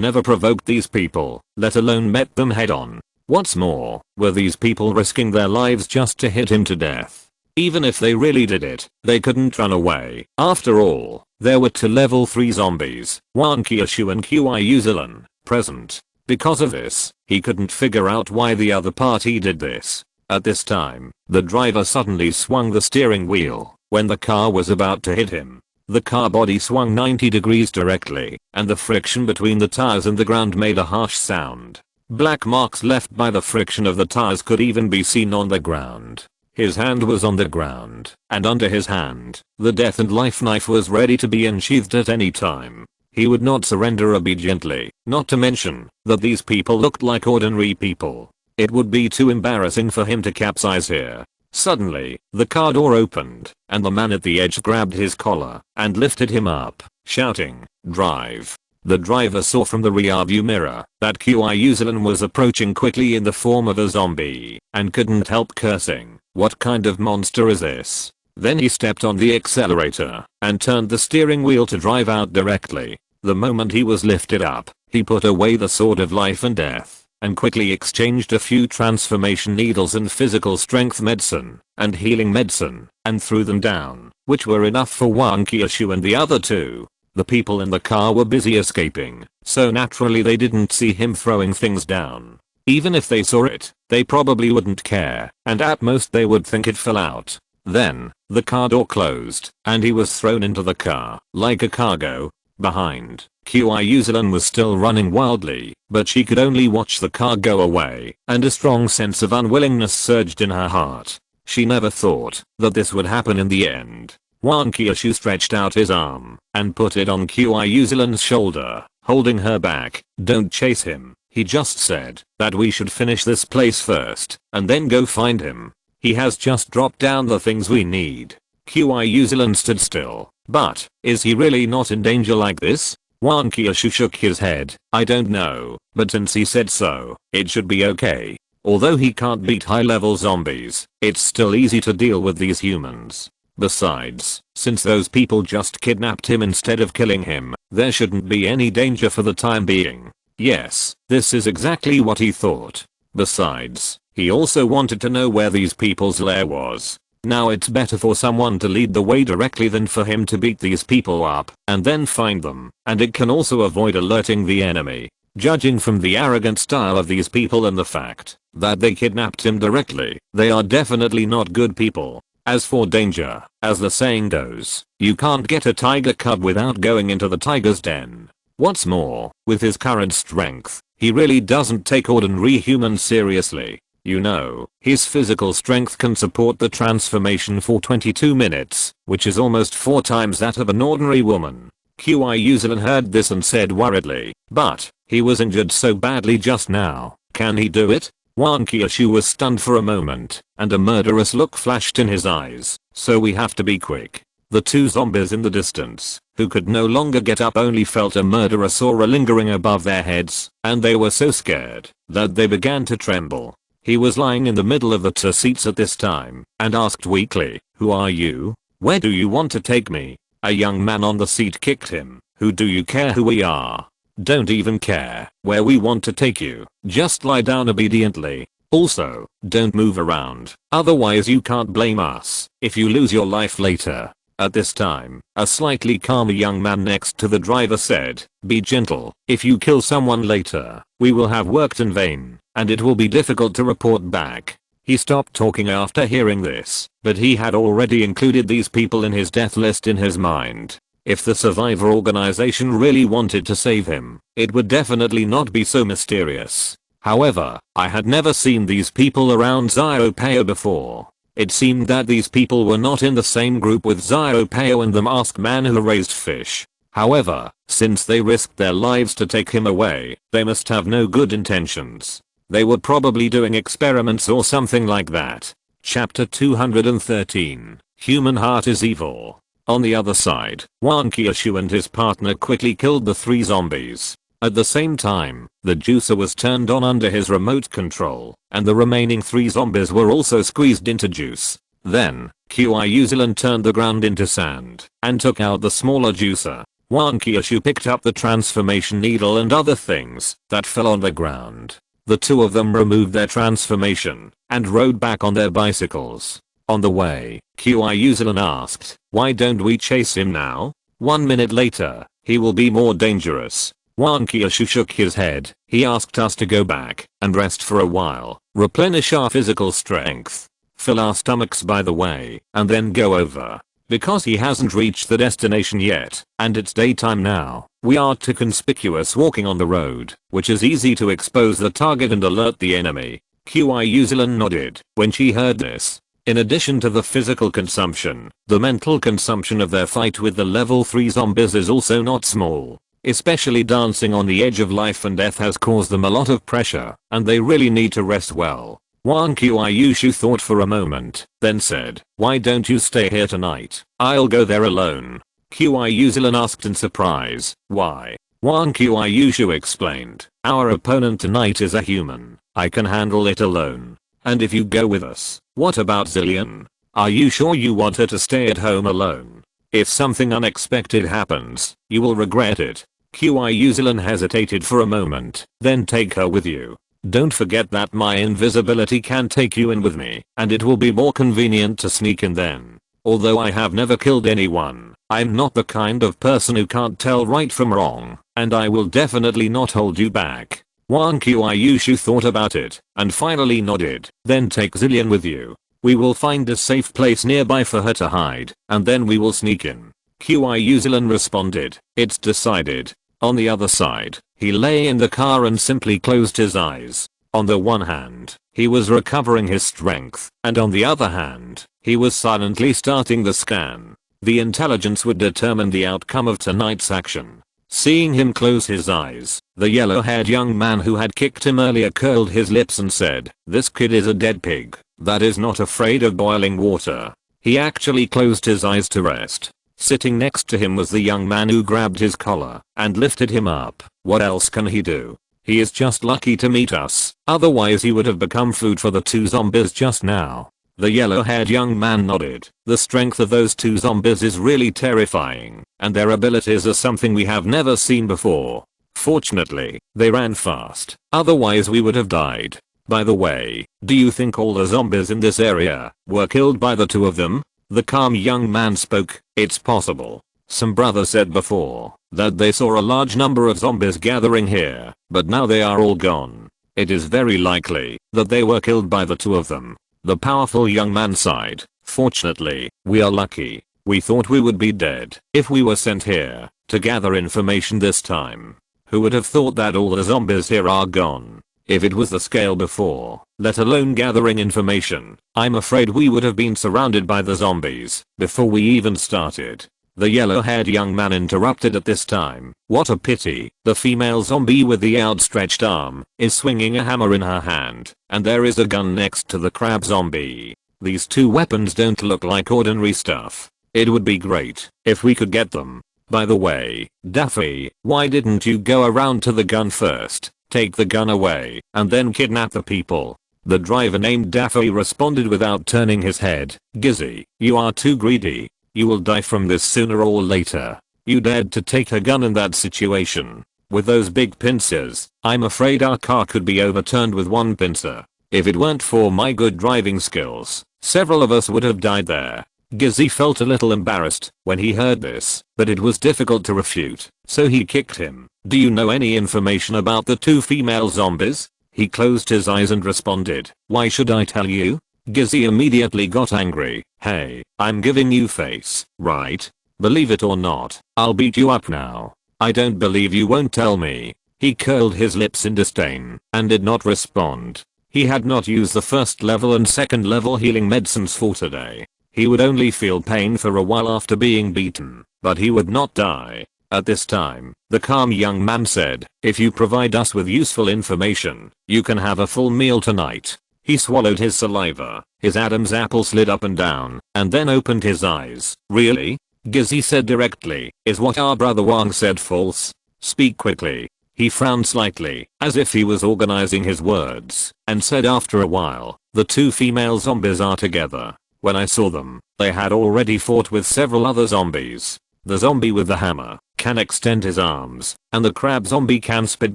never provoked these people, let alone met them head on. What's more, were these people risking their lives just to hit him to death? Even if they really did it, they couldn't run away. After all, there were 2 level 3 zombies, Wang Qiushu and Qiuzilan, present. Because of this, he couldn't figure out why the other party did this. At this time, the driver suddenly swung the steering wheel. When the car was about to hit him, the car body swung 90 degrees directly, and the friction between the tires and the ground made a harsh sound. Black marks left by the friction of the tires could even be seen on the ground. His hand was on the ground, and under his hand, the death and life knife was ready to be unsheathed at any time. He would not surrender obediently, not to mention that these people looked like ordinary people. It would be too embarrassing for him to capsize here. Suddenly, the car door opened, and the man at the edge grabbed his collar and lifted him up, shouting, "Drive." The driver saw from the rearview mirror that Qiuzilan was approaching quickly in the form of a zombie, and couldn't help cursing. What kind of monster is this? Then he stepped on the accelerator and turned the steering wheel to drive out directly. The moment he was lifted up, he put away the sword of life and death, and quickly exchanged a few transformation needles and physical strength medicine, and healing medicine, and threw them down, which were enough for Wang Qiushu and the other 2. The people in the car were busy escaping, so naturally they didn't see him throwing things down. Even if they saw it, they probably wouldn't care, and at most they would think it fell out. Then, the car door closed, and he was thrown into the car, like a cargo. Behind, Qiuzilan was still running wildly, but she could only watch the car go away, and a strong sense of unwillingness surged in her heart. She never thought that this would happen in the end. Wang Qiushu stretched out his arm and put it on Qiuzilan's shoulder, holding her back. "Don't chase him," he just said, "that we should finish this place first, and then go find him. He has just dropped down the things we need." Qiuzilan stood still. But, is he really not in danger like this? Wang Qiushu shook his head. "I don't know, but since he said so, it should be okay. Although he can't beat high-level zombies, it's still easy to deal with these humans. Besides, since those people just kidnapped him instead of killing him, there shouldn't be any danger for the time being." Yes, this is exactly what he thought. Besides, he also wanted to know where these people's lair was. Now it's better for someone to lead the way directly than for him to beat these people up and then find them, and it can also avoid alerting the enemy. Judging from the arrogant style of these people and the fact that they kidnapped him directly, they are definitely not good people. As for danger, as the saying goes, you can't get a tiger cub without going into the tiger's den. What's more, with his current strength, he really doesn't take ordinary humans seriously. You know, his physical strength can support the transformation for 22 minutes, which is almost 4 times that of an ordinary woman. Qiuzilan heard this and said worriedly, "But, he was injured so badly just now, can he do it?" Wang Qiushu was stunned for a moment, and a murderous look flashed in his eyes. "So we have to be quick." The 2 zombies in the distance, who could no longer get up, only felt a murderous aura lingering above their heads, and they were so scared that they began to tremble. He was lying in the middle of the 2 seats at this time, and asked weakly, "Who are you? Where do you want to take me?" A young man on the seat kicked him. "Who do you care who we are? Don't even care where we want to take you. Just lie down obediently. Also, don't move around, otherwise you can't blame us if you lose your life later." At this time, a slightly calmer young man next to the driver said, "Be gentle. If you kill someone later, we will have worked in vain, and it will be difficult to report back." He stopped talking after hearing this, but he had already included these people in his death list in his mind. If the survivor organization really wanted to save him, it would definitely not be so mysterious. However, I had never seen these people around Xiaopao before. It seemed that these people were not in the same group with Xiaopao and the masked man who raised fish. However, since they risked their lives to take him away, they must have no good intentions. They were probably doing experiments or something like that. Chapter 213. Human Heart is Evil. On the other side, Wan Kyushu and his partner quickly killed the 3 zombies. At the same time, the juicer was turned on under his remote control, and the remaining 3 zombies were also squeezed into juice. Then, Kyushu turned the ground into sand, and took out the smaller juicer. Wan Kyushu picked up the transformation needle and other things that fell on the ground. The 2 of them removed their transformation, and rode back on their bicycles. On the way, Kyushu asked, "Why don't we chase him now? 1 minute later, he will be more dangerous." Wan Kyushu shook his head. He asked us to go back and rest for a while, replenish our physical strength, fill our stomachs by the way, and then go over. Because he hasn't reached the destination yet, and it's daytime now, we are too conspicuous walking on the road, which is easy to expose the target and alert the enemy. Kyushu nodded when she heard this. In addition to the physical consumption, the mental consumption of their fight with the level 3 zombies is also not small. Especially dancing on the edge of life and death has caused them a lot of pressure, and they really need to rest well. Wan Kyushu thought for a moment, then said, "Why don't you stay here tonight? I'll go there alone." Kyushu asked in surprise, "Why?" Wan Kyushu explained, "Our opponent tonight is a human. I can handle it alone. And if you go with us, what about Zillion? Are you sure you want her to stay at home alone? If something unexpected happens, you will regret it." Kyushu hesitated for a moment, "Then take her with you. Don't forget that my invisibility can take you in with me, and it will be more convenient to sneak in then. Although I have never killed anyone, I'm not the kind of person who can't tell right from wrong, and I will definitely not hold you back." Wan Kyushu thought about it, and finally nodded. "Then take Zillion with you. We will find a safe place nearby for her to hide, and then we will sneak in." Kyushu responded, "It's decided." On the other side, he lay in the car and simply closed his eyes. On the one hand, he was recovering his strength, and on the other hand, he was silently starting the scan. The intelligence would determine the outcome of tonight's action. Seeing him close his eyes, the yellow-haired young man who had kicked him earlier curled his lips and said, "This kid is a dead pig that is not afraid of boiling water." He actually closed his eyes to rest. Sitting next to him was the young man who grabbed his collar and lifted him up. What else can he do? He is just lucky to meet us, otherwise he would have become food for the 2 zombies just now. The yellow-haired young man nodded. The strength of those 2 zombies is really terrifying, and their abilities are something we have never seen before. Fortunately, they ran fast, otherwise we would have died. By the way, do you think all the zombies in this area were killed by the 2 of them? The calm young man spoke. "It's possible. Some brother said before that they saw a large number of zombies gathering here, but now they are all gone. It is very likely that they were killed by the 2 of them." The powerful young man sighed. "Fortunately, we are lucky. We thought we would be dead if we were sent here to gather information this time. Who would have thought that all the zombies here are gone? If it was the scale before, let alone gathering information, I'm afraid we would have been surrounded by the zombies before we even started." The yellow-haired young man interrupted at this time. "What a pity. The female zombie with the outstretched arm is swinging a hammer in her hand, and there is a gun next to the crab zombie. These 2 weapons don't look like ordinary stuff. It would be great if we could get them. By the way, Daffy, why didn't you go around to the gun first, take the gun away, and then kidnap the people?" The driver named Daffy responded without turning his head. "Gizzy, you are too greedy. You will die from this sooner or later. You dared to take a gun in that situation. With those big pincers, I'm afraid our car could be overturned with 1 pincer. If it weren't for my good driving skills, several of us would have died there." Gizzy felt a little embarrassed when he heard this, but it was difficult to refute, so he kicked him. "Do you know any information about the 2 female zombies?" He closed his eyes and responded, "Why should I tell you?" Gizzy immediately got angry. "Hey, I'm giving you face, right? Believe it or not, I'll beat you up now. I don't believe you won't tell me." He curled his lips in disdain and did not respond. He had not used the 1st level and 2nd level healing medicines for today. He would only feel pain for a while after being beaten, but he would not die. At this time, the calm young man said, "If you provide us with useful information, you can have a full meal tonight." He swallowed his saliva, his Adam's apple slid up and down, and then opened his eyes. "Really?" Gizzy said directly. "Is what our brother Wang said false? Speak quickly." He frowned slightly, as if he was organizing his words, and said after a while, "The two female zombies are together. When I saw them, they had already fought with several other zombies. The zombie with the hammer can extend his arms, and the crab zombie can spit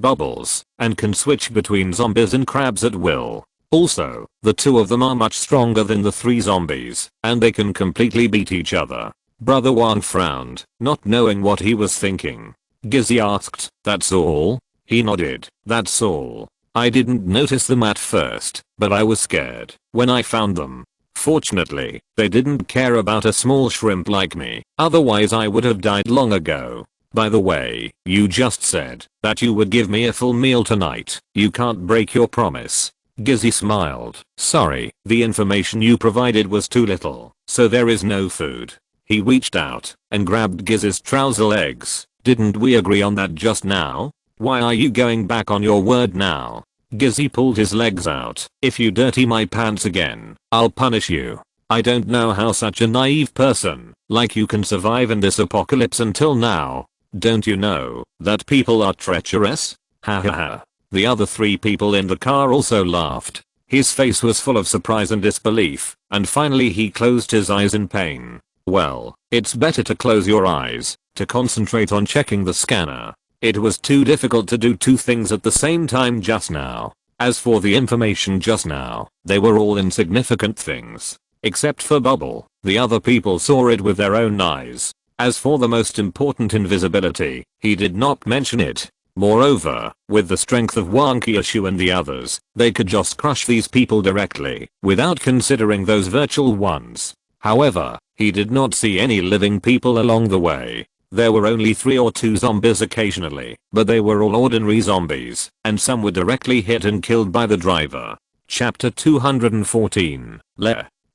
bubbles, and can switch between zombies and crabs at will. Also, the two of them are much stronger than the three zombies, and they can completely beat each other." Brother Wang frowned, not knowing what he was thinking. Gizzy asked, "That's all?" He nodded. "That's all. I didn't notice them at first, but I was scared when I found them. Fortunately, they didn't care about a small shrimp like me, otherwise I would have died long ago. By the way, you just said that you would give me a full meal tonight. You can't break your promise." Gizzy smiled. "Sorry, the information you provided was too little, so there is no food." He reached out and grabbed Gizzy's trouser legs. "Didn't we agree on that just now? Why are you going back on your word now?" Gizzy pulled his legs out. "If you dirty my pants again, I'll punish you. I don't know how such a naive person like you can survive in this apocalypse until now. Don't you know that people are treacherous?" Ha ha ha. The other three people in the car also laughed. His face was full of surprise and disbelief, and finally he closed his eyes in pain. "Well, it's better to close your eyes, to concentrate on checking the scanner. It was too difficult to do two things at the same time just now. As for the information just now, they were all insignificant things. Except for Bubble, the other people saw it with their own eyes. As for the most important invisibility, he did not mention it. Moreover, with the strength of Wang Qiushu and the others, they could just crush these people directly, without considering those virtual ones. However, he did not see any living people along the way. There were only 3 or 2 zombies occasionally, but they were all ordinary zombies, and some were directly hit and killed by the driver. Chapter 214.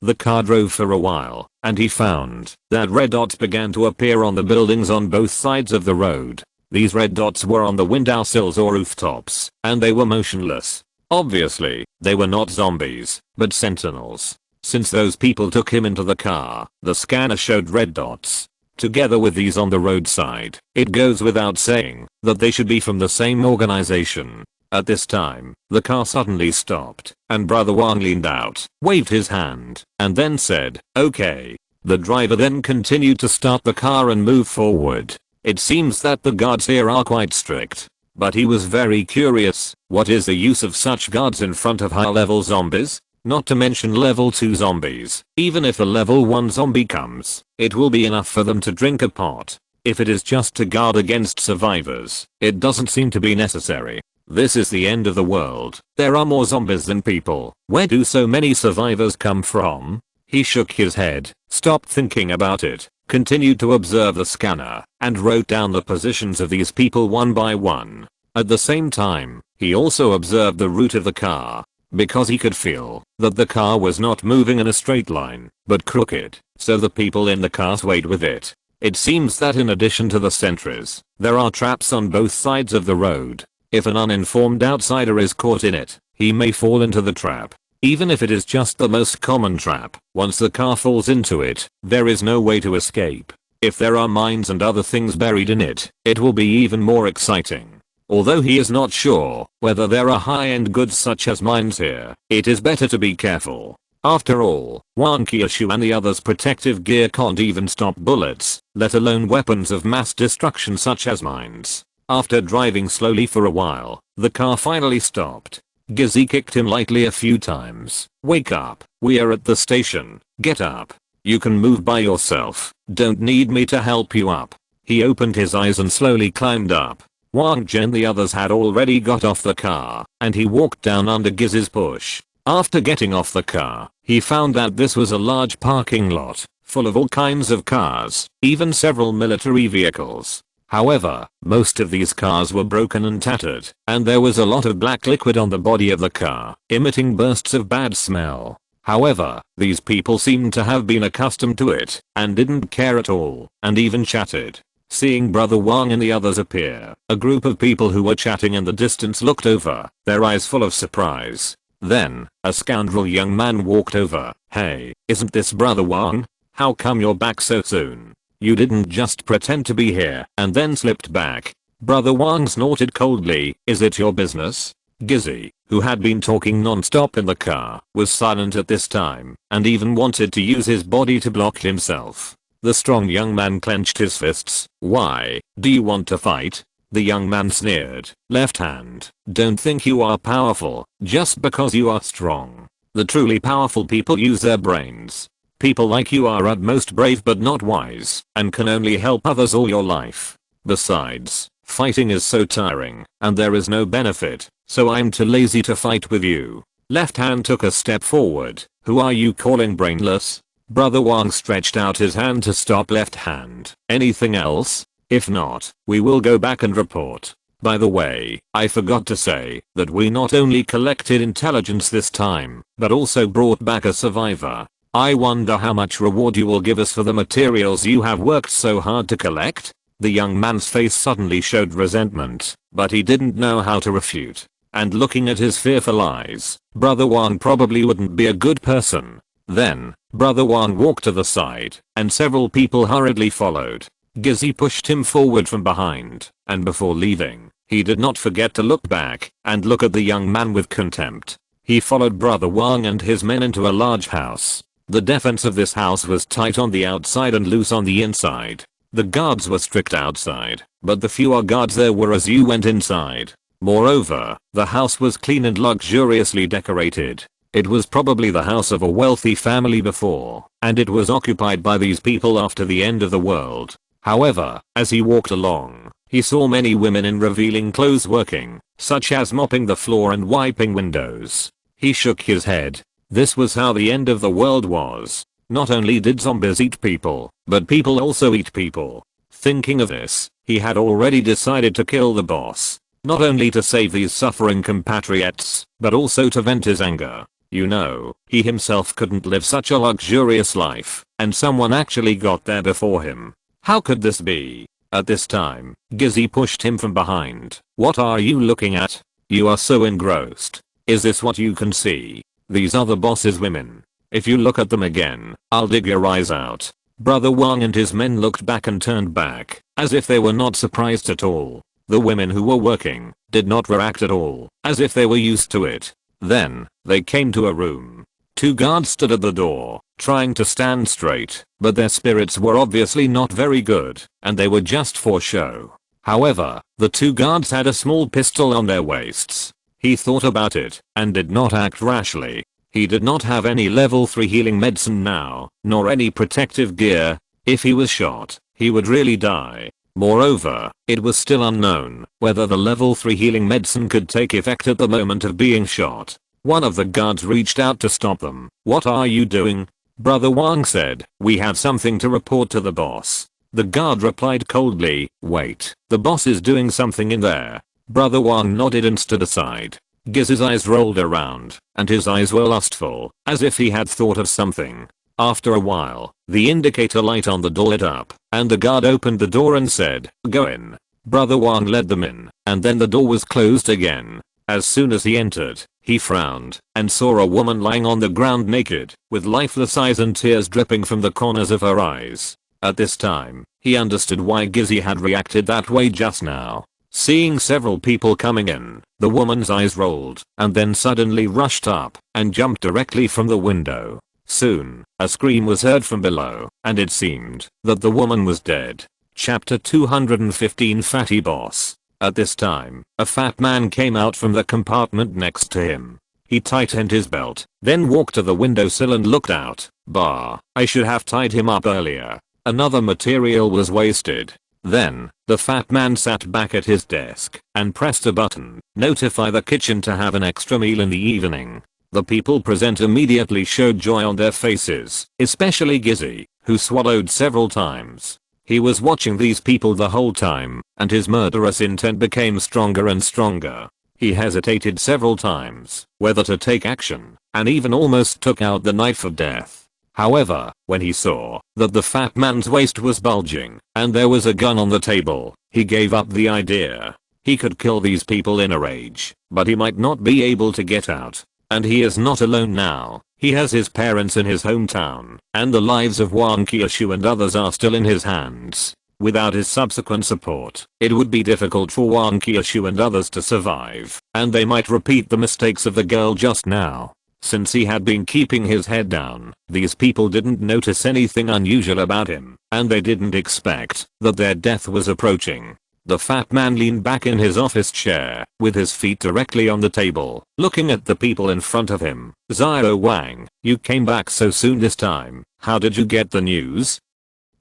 The car drove for a while, and he found that red dots began to appear on the buildings on both sides of the road. These red dots were on the windowsills or rooftops, and they were motionless. Obviously, they were not zombies, but sentinels. Since those people took him into the car, the scanner showed red dots. Together with these on the roadside, it goes without saying that they should be from the same organization. At this time, the car suddenly stopped, and Brother Wang leaned out, waved his hand, and then said, "Okay." The driver then continued to start the car and move forward. It seems that the guards here are quite strict. But he was very curious, what is the use of such guards in front of high-level zombies? Not to mention level 2 zombies. Even if a level 1 zombie comes, it will be enough for them to drink a pot. If it is just to guard against survivors, it doesn't seem to be necessary. This is the end of the world. There are more zombies than people. Where do so many survivors come from? He shook his head, stopped thinking about it, continued to observe the scanner, and wrote down the positions of these people one by one. At the same time, he also observed the route of the car, because he could feel that the car was not moving in a straight line, but crooked, so the people in the car swayed with it. It seems that in addition to the sentries, there are traps on both sides of the road. If an uninformed outsider is caught in it, he may fall into the trap. Even if it is just the most common trap, once the car falls into it, there is no way to escape. If there are mines and other things buried in it, it will be even more exciting. Although he is not sure whether there are high-end goods such as mines here, it is better to be careful. After all, Wang Qiushu and the others' protective gear can't even stop bullets, let alone weapons of mass destruction such as mines. After driving slowly for a while, the car finally stopped. Gizzy kicked him lightly a few times. "Wake up, we are at the station, get up. You can move by yourself, don't need me to help you up." He opened his eyes and slowly climbed up. Wang Zhen and the others had already got off the car, and he walked down under Gizzy's push. After getting off the car, he found that this was a large parking lot, full of all kinds of cars, even several military vehicles. However, most of these cars were broken and tattered, and there was a lot of black liquid on the body of the car, emitting bursts of bad smell. However, these people seemed to have been accustomed to it, and didn't care at all, and even chatted. Seeing Brother Wang and the others appear, a group of people who were chatting in the distance looked over, their eyes full of surprise. Then, a scoundrel young man walked over. "Hey, isn't this Brother Wang? How come you're back so soon? You didn't just pretend to be here and then slipped back." Brother Wang snorted coldly. "Is it your business?" Gizzy, who had been talking non-stop in the car, was silent at this time and even wanted to use his body to block himself. The strong young man clenched his fists. "Why, do you want to fight?" The young man sneered. "Left hand, don't think you are powerful just because you are strong. The truly powerful people use their brains. People like you are at most brave but not wise and can only help others all your life. Besides, fighting is so tiring and there is no benefit, so I'm too lazy to fight with you." Left hand took a step forward. "Who are you calling brainless?" Brother Wang stretched out his hand to stop left hand. "Anything else? If not, we will go back and report. By the way, I forgot to say that we not only collected intelligence this time, but also brought back a survivor. I wonder how much reward you will give us for the materials you have worked so hard to collect?" The young man's face suddenly showed resentment, but he didn't know how to refute. And looking at his fearful eyes, Brother Wang probably wouldn't be a good person. Then, Brother Wang walked to the side, and several people hurriedly followed. Gizzy pushed him forward from behind, and before leaving, he did not forget to look back and look at the young man with contempt. He followed Brother Wang and his men into a large house. The defense of this house was tight on the outside and loose on the inside. The guards were strict outside, but the fewer guards there were as you went inside. Moreover, the house was clean and luxuriously decorated. It was probably the house of a wealthy family before, and it was occupied by these people after the end of the world. However, as he walked along, he saw many women in revealing clothes working, such as mopping the floor and wiping windows. He shook his head. This was how the end of the world was. Not only did zombies eat people, but people also eat people. Thinking of this, he had already decided to kill the boss. Not only to save these suffering compatriots, but also to vent his anger. You know, he himself couldn't live such a luxurious life, and someone actually got there before him. How could this be? At this time, Gizzy pushed him from behind. "What are you looking at? You are so engrossed. Is this what you can see? These are the boss's women. If you look at them again, I'll dig your eyes out." Brother Wang and his men looked back and turned back, as if they were not surprised at all. The women who were working did not react at all, as if they were used to it. Then, they came to a room. 2 guards stood at the door, trying to stand straight, but their spirits were obviously not very good, and they were just for show. However, the 2 guards had a small pistol on their waists. He thought about it, and did not act rashly. He did not have any level 3 healing medicine now, nor any protective gear. If he was shot, he would really die. Moreover, it was still unknown whether the level 3 healing medicine could take effect at the moment of being shot. One of the guards reached out to stop them. "What are you doing?" Brother Wang said. "We have something to report to the boss." The guard replied coldly, "Wait, the boss is doing something in there." Brother Wang nodded and stood aside. Giz's eyes rolled around, and his eyes were lustful, as if he had thought of something. After a while, the indicator light on the door lit up, and the guard opened the door and said, "Go in." Brother Wang led them in, and then the door was closed again. As soon as he entered, he frowned, and saw a woman lying on the ground naked, with lifeless eyes and tears dripping from the corners of her eyes. At this time, he understood why Gizzy had reacted that way just now. Seeing several people coming in, the woman's eyes rolled, and then suddenly rushed up, and jumped directly from the window. Soon, a scream was heard from below, and it seemed that the woman was dead. Chapter 215 Fatty Boss. At this time, a fat man came out from the compartment next to him. He tightened his belt, then walked to the windowsill and looked out. Bah, I should have tied him up earlier. Another material was wasted. Then, the fat man sat back at his desk and pressed a button. Notify the kitchen to have an extra meal in the evening. The people present immediately showed joy on their faces, especially Gizzy, who swallowed several times. He was watching these people the whole time, and his murderous intent became stronger and stronger. He hesitated several times whether to take action, and even almost took out the knife of death. However, when he saw that the fat man's waist was bulging and there was a gun on the table, he gave up the idea. He could kill these people in a rage, but he might not be able to get out. And he is not alone now. He has his parents in his hometown, and the lives of Wang Qiushu and others are still in his hands. Without his subsequent support, it would be difficult for Wang Qiushu and others to survive, and they might repeat the mistakes of the girl just now. Since he had been keeping his head down, these people didn't notice anything unusual about him, and they didn't expect that their death was approaching. The fat man leaned back in his office chair, with his feet directly on the table, looking at the people in front of him. Xiao Wang, you came back so soon this time. How did you get the news?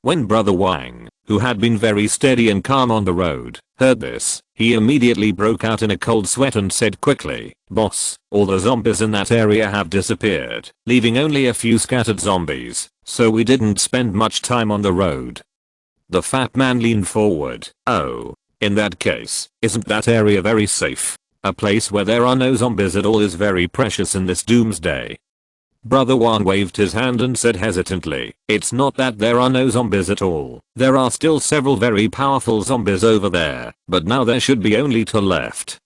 When Brother Wang, who had been very steady and calm on the road, heard this, he immediately broke out in a cold sweat and said quickly, "Boss, all the zombies in that area have disappeared, leaving only a few scattered zombies, so we didn't spend much time on the road." The fat man leaned forward. "Oh, in that case, isn't that area very safe? A place where there are no zombies at all is very precious in this doomsday." Brother Wang waved his hand and said hesitantly, "It's not that there are no zombies at all. There are still several very powerful zombies over there, but now there should be only 2 left."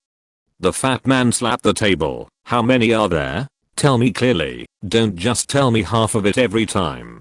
The fat man slapped the table. "How many are there? Tell me clearly, don't just tell me half of it every time."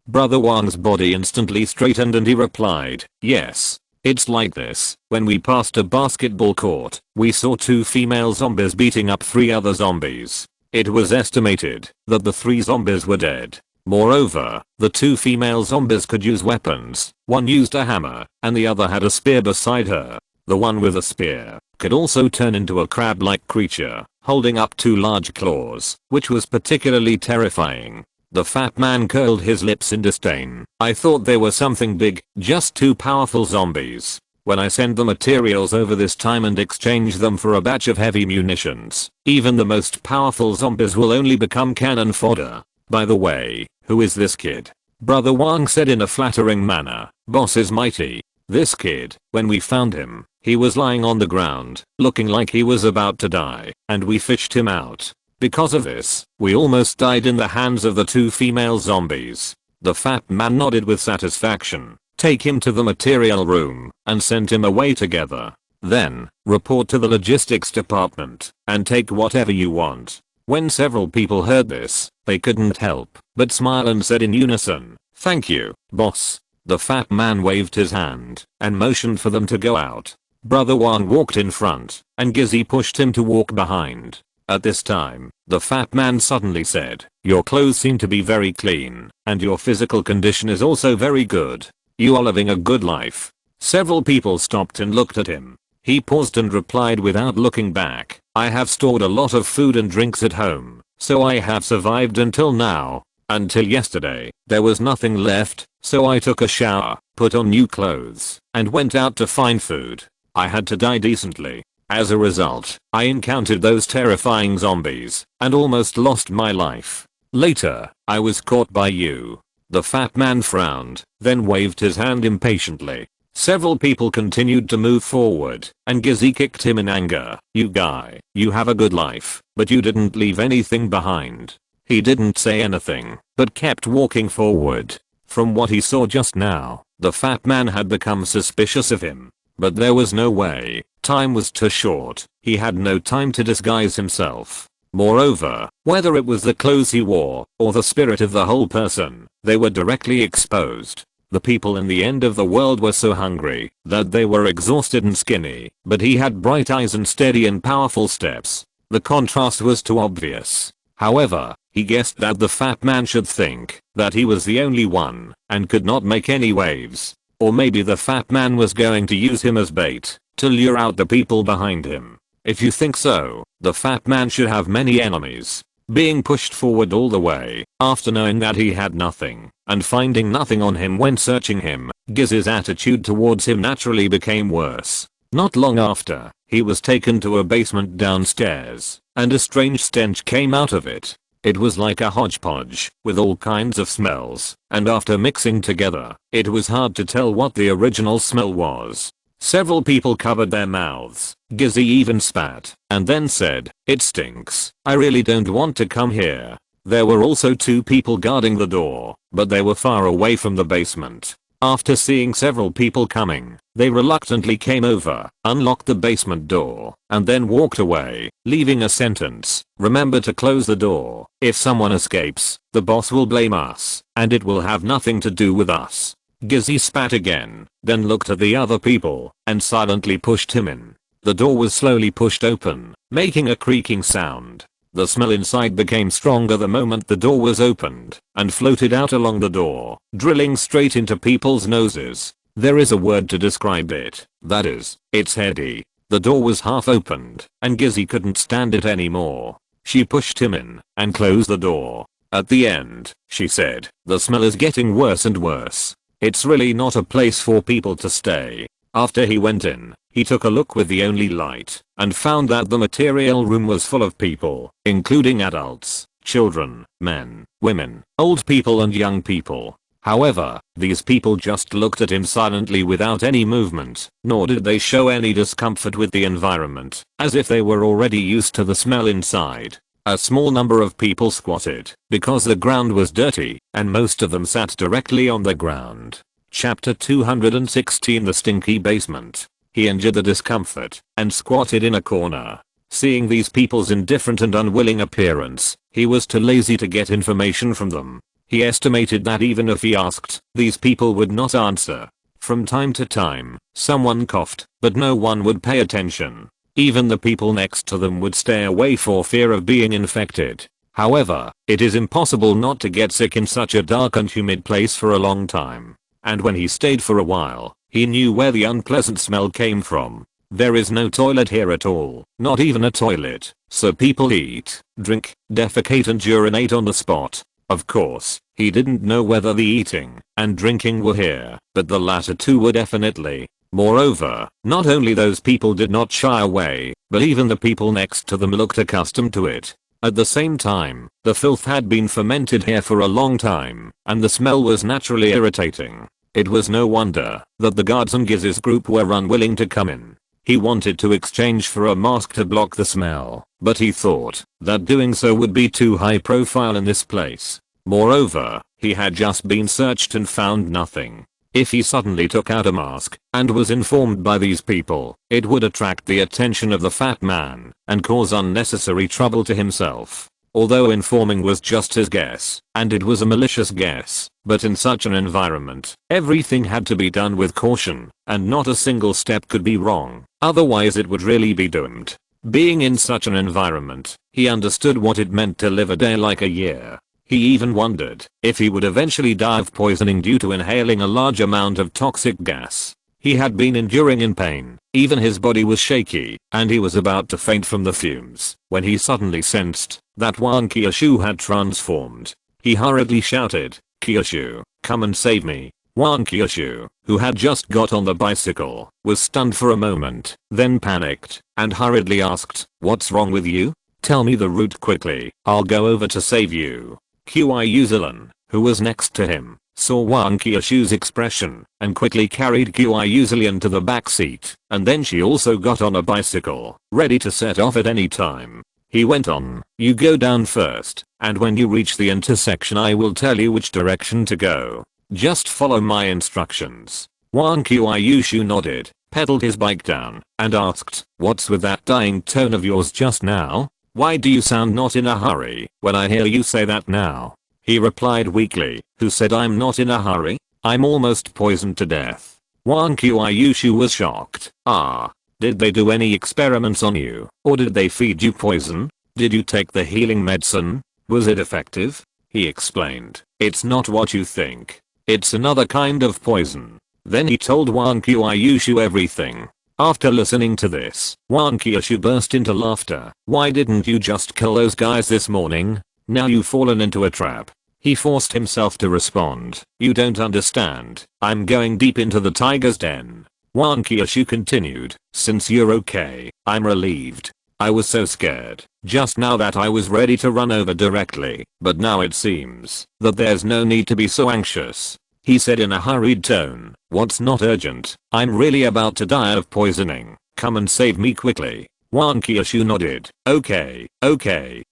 Brother Wang's body instantly straightened and he replied, "Yes. It's like this. When we passed a basketball court, we saw 2 female zombies beating up 3 other zombies. It was estimated that the 3 zombies were dead. Moreover, the 2 female zombies could use weapons. One used a hammer, and the other had a spear beside her. The one with a spear could also turn into a crab-like creature, holding up 2 large claws, which was particularly terrifying." The fat man curled his lips in disdain. "I thought they were something big, just 2 powerful zombies. When I send the materials over this time and exchange them for a batch of heavy munitions, even the most powerful zombies will only become cannon fodder. By the way, who is this kid?" Brother Wang said in a flattering manner. "Boss is mighty. This kid, when we found him, he was lying on the ground, looking like he was about to die, and we fished him out. Because of this, we almost died in the hands of the 2 female zombies." The fat man nodded with satisfaction. "Take him to the material room and send him away together. Then, report to the logistics department and take whatever you want." When several people heard this, they couldn't help but smile and said in unison, "Thank you, boss." The fat man waved his hand and motioned for them to go out. Brother Wang walked in front, and Gizzy pushed him to walk behind. At this time, the fat man suddenly said, "Your clothes seem to be very clean, and your physical condition is also very good. You are living a good life." Several people stopped and looked at him. He paused and replied without looking back, "I have stored a lot of food and drinks at home, so I have survived until now. Until yesterday, there was nothing left, so I took a shower, put on new clothes, and went out to find food. I had to die decently. As a result, I encountered those terrifying zombies, and almost lost my life. Later, I was caught by you." The fat man frowned, then waved his hand impatiently. Several people continued to move forward, and Gizzy kicked him in anger. "You guy, you have a good life, but you didn't leave anything behind." He didn't say anything, but kept walking forward. From what he saw just now, the fat man had become suspicious of him. But there was no way. Time was too short. He had no time to disguise himself. Moreover, whether it was the clothes he wore, or the spirit of the whole person, they were directly exposed. The people in the end of the world were so hungry that they were exhausted and skinny, but he had bright eyes and steady and powerful steps. The contrast was too obvious. However, he guessed that the fat man should think that he was the only one, and could not make any waves. Or maybe the fat man was going to use him as bait, to lure out the people behind him. If you think so, the fat man should have many enemies. Being pushed forward all the way, after knowing that he had nothing, and finding nothing on him when searching him, Giz's attitude towards him naturally became worse. Not long after, he was taken to a basement downstairs, and a strange stench came out of it. It was like a hodgepodge, with all kinds of smells, and after mixing together, it was hard to tell what the original smell was. Several people covered their mouths. Gizzy even spat, and then said, "It stinks. I really don't want to come here." There were also 2 people guarding the door, but they were far away from the basement. After seeing several people coming, they reluctantly came over, unlocked the basement door, and then walked away, leaving a sentence: "Remember to close the door. If someone escapes, the boss will blame us, and it will have nothing to do with us." Gizzy spat again, then looked at the other people, and silently pushed him in. The door was slowly pushed open, making a creaking sound. The smell inside became stronger the moment the door was opened, and floated out along the door, drilling straight into people's noses. There is a word to describe it, that is, it's heady. The door was half opened, and Gizzy couldn't stand it anymore. She pushed him in, and closed the door. At the end, she said, "The smell is getting worse and worse. It's really not a place for people to stay." After he went in, he took a look with the only light, and found that the material room was full of people, including adults, children, men, women, old people and young people. However, these people just looked at him silently without any movement, nor did they show any discomfort with the environment, as if they were already used to the smell inside. A small number of people squatted, because the ground was dirty, and most of them sat directly on the ground. Chapter 216 The Stinky Basement. He endured the discomfort, and squatted in a corner. Seeing these people's indifferent and unwilling appearance, he was too lazy to get information from them. He estimated that even if he asked, these people would not answer. From time to time, someone coughed, but no one would pay attention. Even the people next to them would stay away for fear of being infected. However, it is impossible not to get sick in such a dark and humid place for a long time. And when he stayed for a while, he knew where the unpleasant smell came from. There is no toilet here at all, not even a toilet, so people eat, drink, defecate and urinate on the spot. Of course, he didn't know whether the eating and drinking were here, but the latter two were definitely. Moreover, not only those people did not shy away, but even the people next to them looked accustomed to it. At the same time, the filth had been fermented here for a long time, and the smell was naturally irritating. It was no wonder that the guards and Giz's group were unwilling to come in. He wanted to exchange for a mask to block the smell, but he thought that doing so would be too high profile in this place. Moreover, he had just been searched and found nothing. If he suddenly took out a mask and was informed by these people, it would attract the attention of the fat man and cause unnecessary trouble to himself. Although informing was just his guess, and it was a malicious guess, but in such an environment, everything had to be done with caution, and not a single step could be wrong, otherwise it would really be doomed. Being in such an environment, he understood what it meant to live a day like a year. He even wondered if he would eventually die of poisoning due to inhaling a large amount of toxic gas. He had been enduring in pain, even his body was shaky, and he was about to faint from the fumes, when he suddenly sensed that Wan Kyushu had transformed. He hurriedly shouted, "Kyushu, come and save me." Wan Kyushu, who had just got on the bicycle, was stunned for a moment, then panicked, and hurriedly asked, "What's wrong with you? Tell me the route quickly, I'll go over to save you." Kyuzulan, who was next to him, saw Wan Kyushu's expression, and quickly carried Kyuzulan to the back seat, and then she also got on a bicycle, ready to set off at any time. He went on, "You go down first, and when you reach the intersection I will tell you which direction to go. Just follow my instructions." Wan Kyushu nodded, pedaled his bike down, and asked, "What's with that dying tone of yours just now? Why do you sound not in a hurry when I hear you say that now?" He replied weakly, "Who said I'm not in a hurry? I'm almost poisoned to death." Wan Kyushu was shocked. "Ah. Did they do any experiments on you, or did they feed you poison? Did you take the healing medicine? Was it effective?" He explained, "It's not what you think. It's another kind of poison." Then he told Wan Kyushu everything. After listening to this, Wan Kyushu burst into laughter. "Why didn't you just kill those guys this morning? Now you've fallen into a trap." He forced himself to respond, "You don't understand. I'm going deep into the tiger's den." Wan Kyushu continued, "Since you're okay, I'm relieved. I was so scared just now that I was ready to run over directly, but now it seems that there's no need to be so anxious." He said in a hurried tone, "What's not urgent? I'm really about to die of poisoning. Come and save me quickly." Wang Qiushu nodded. Okay,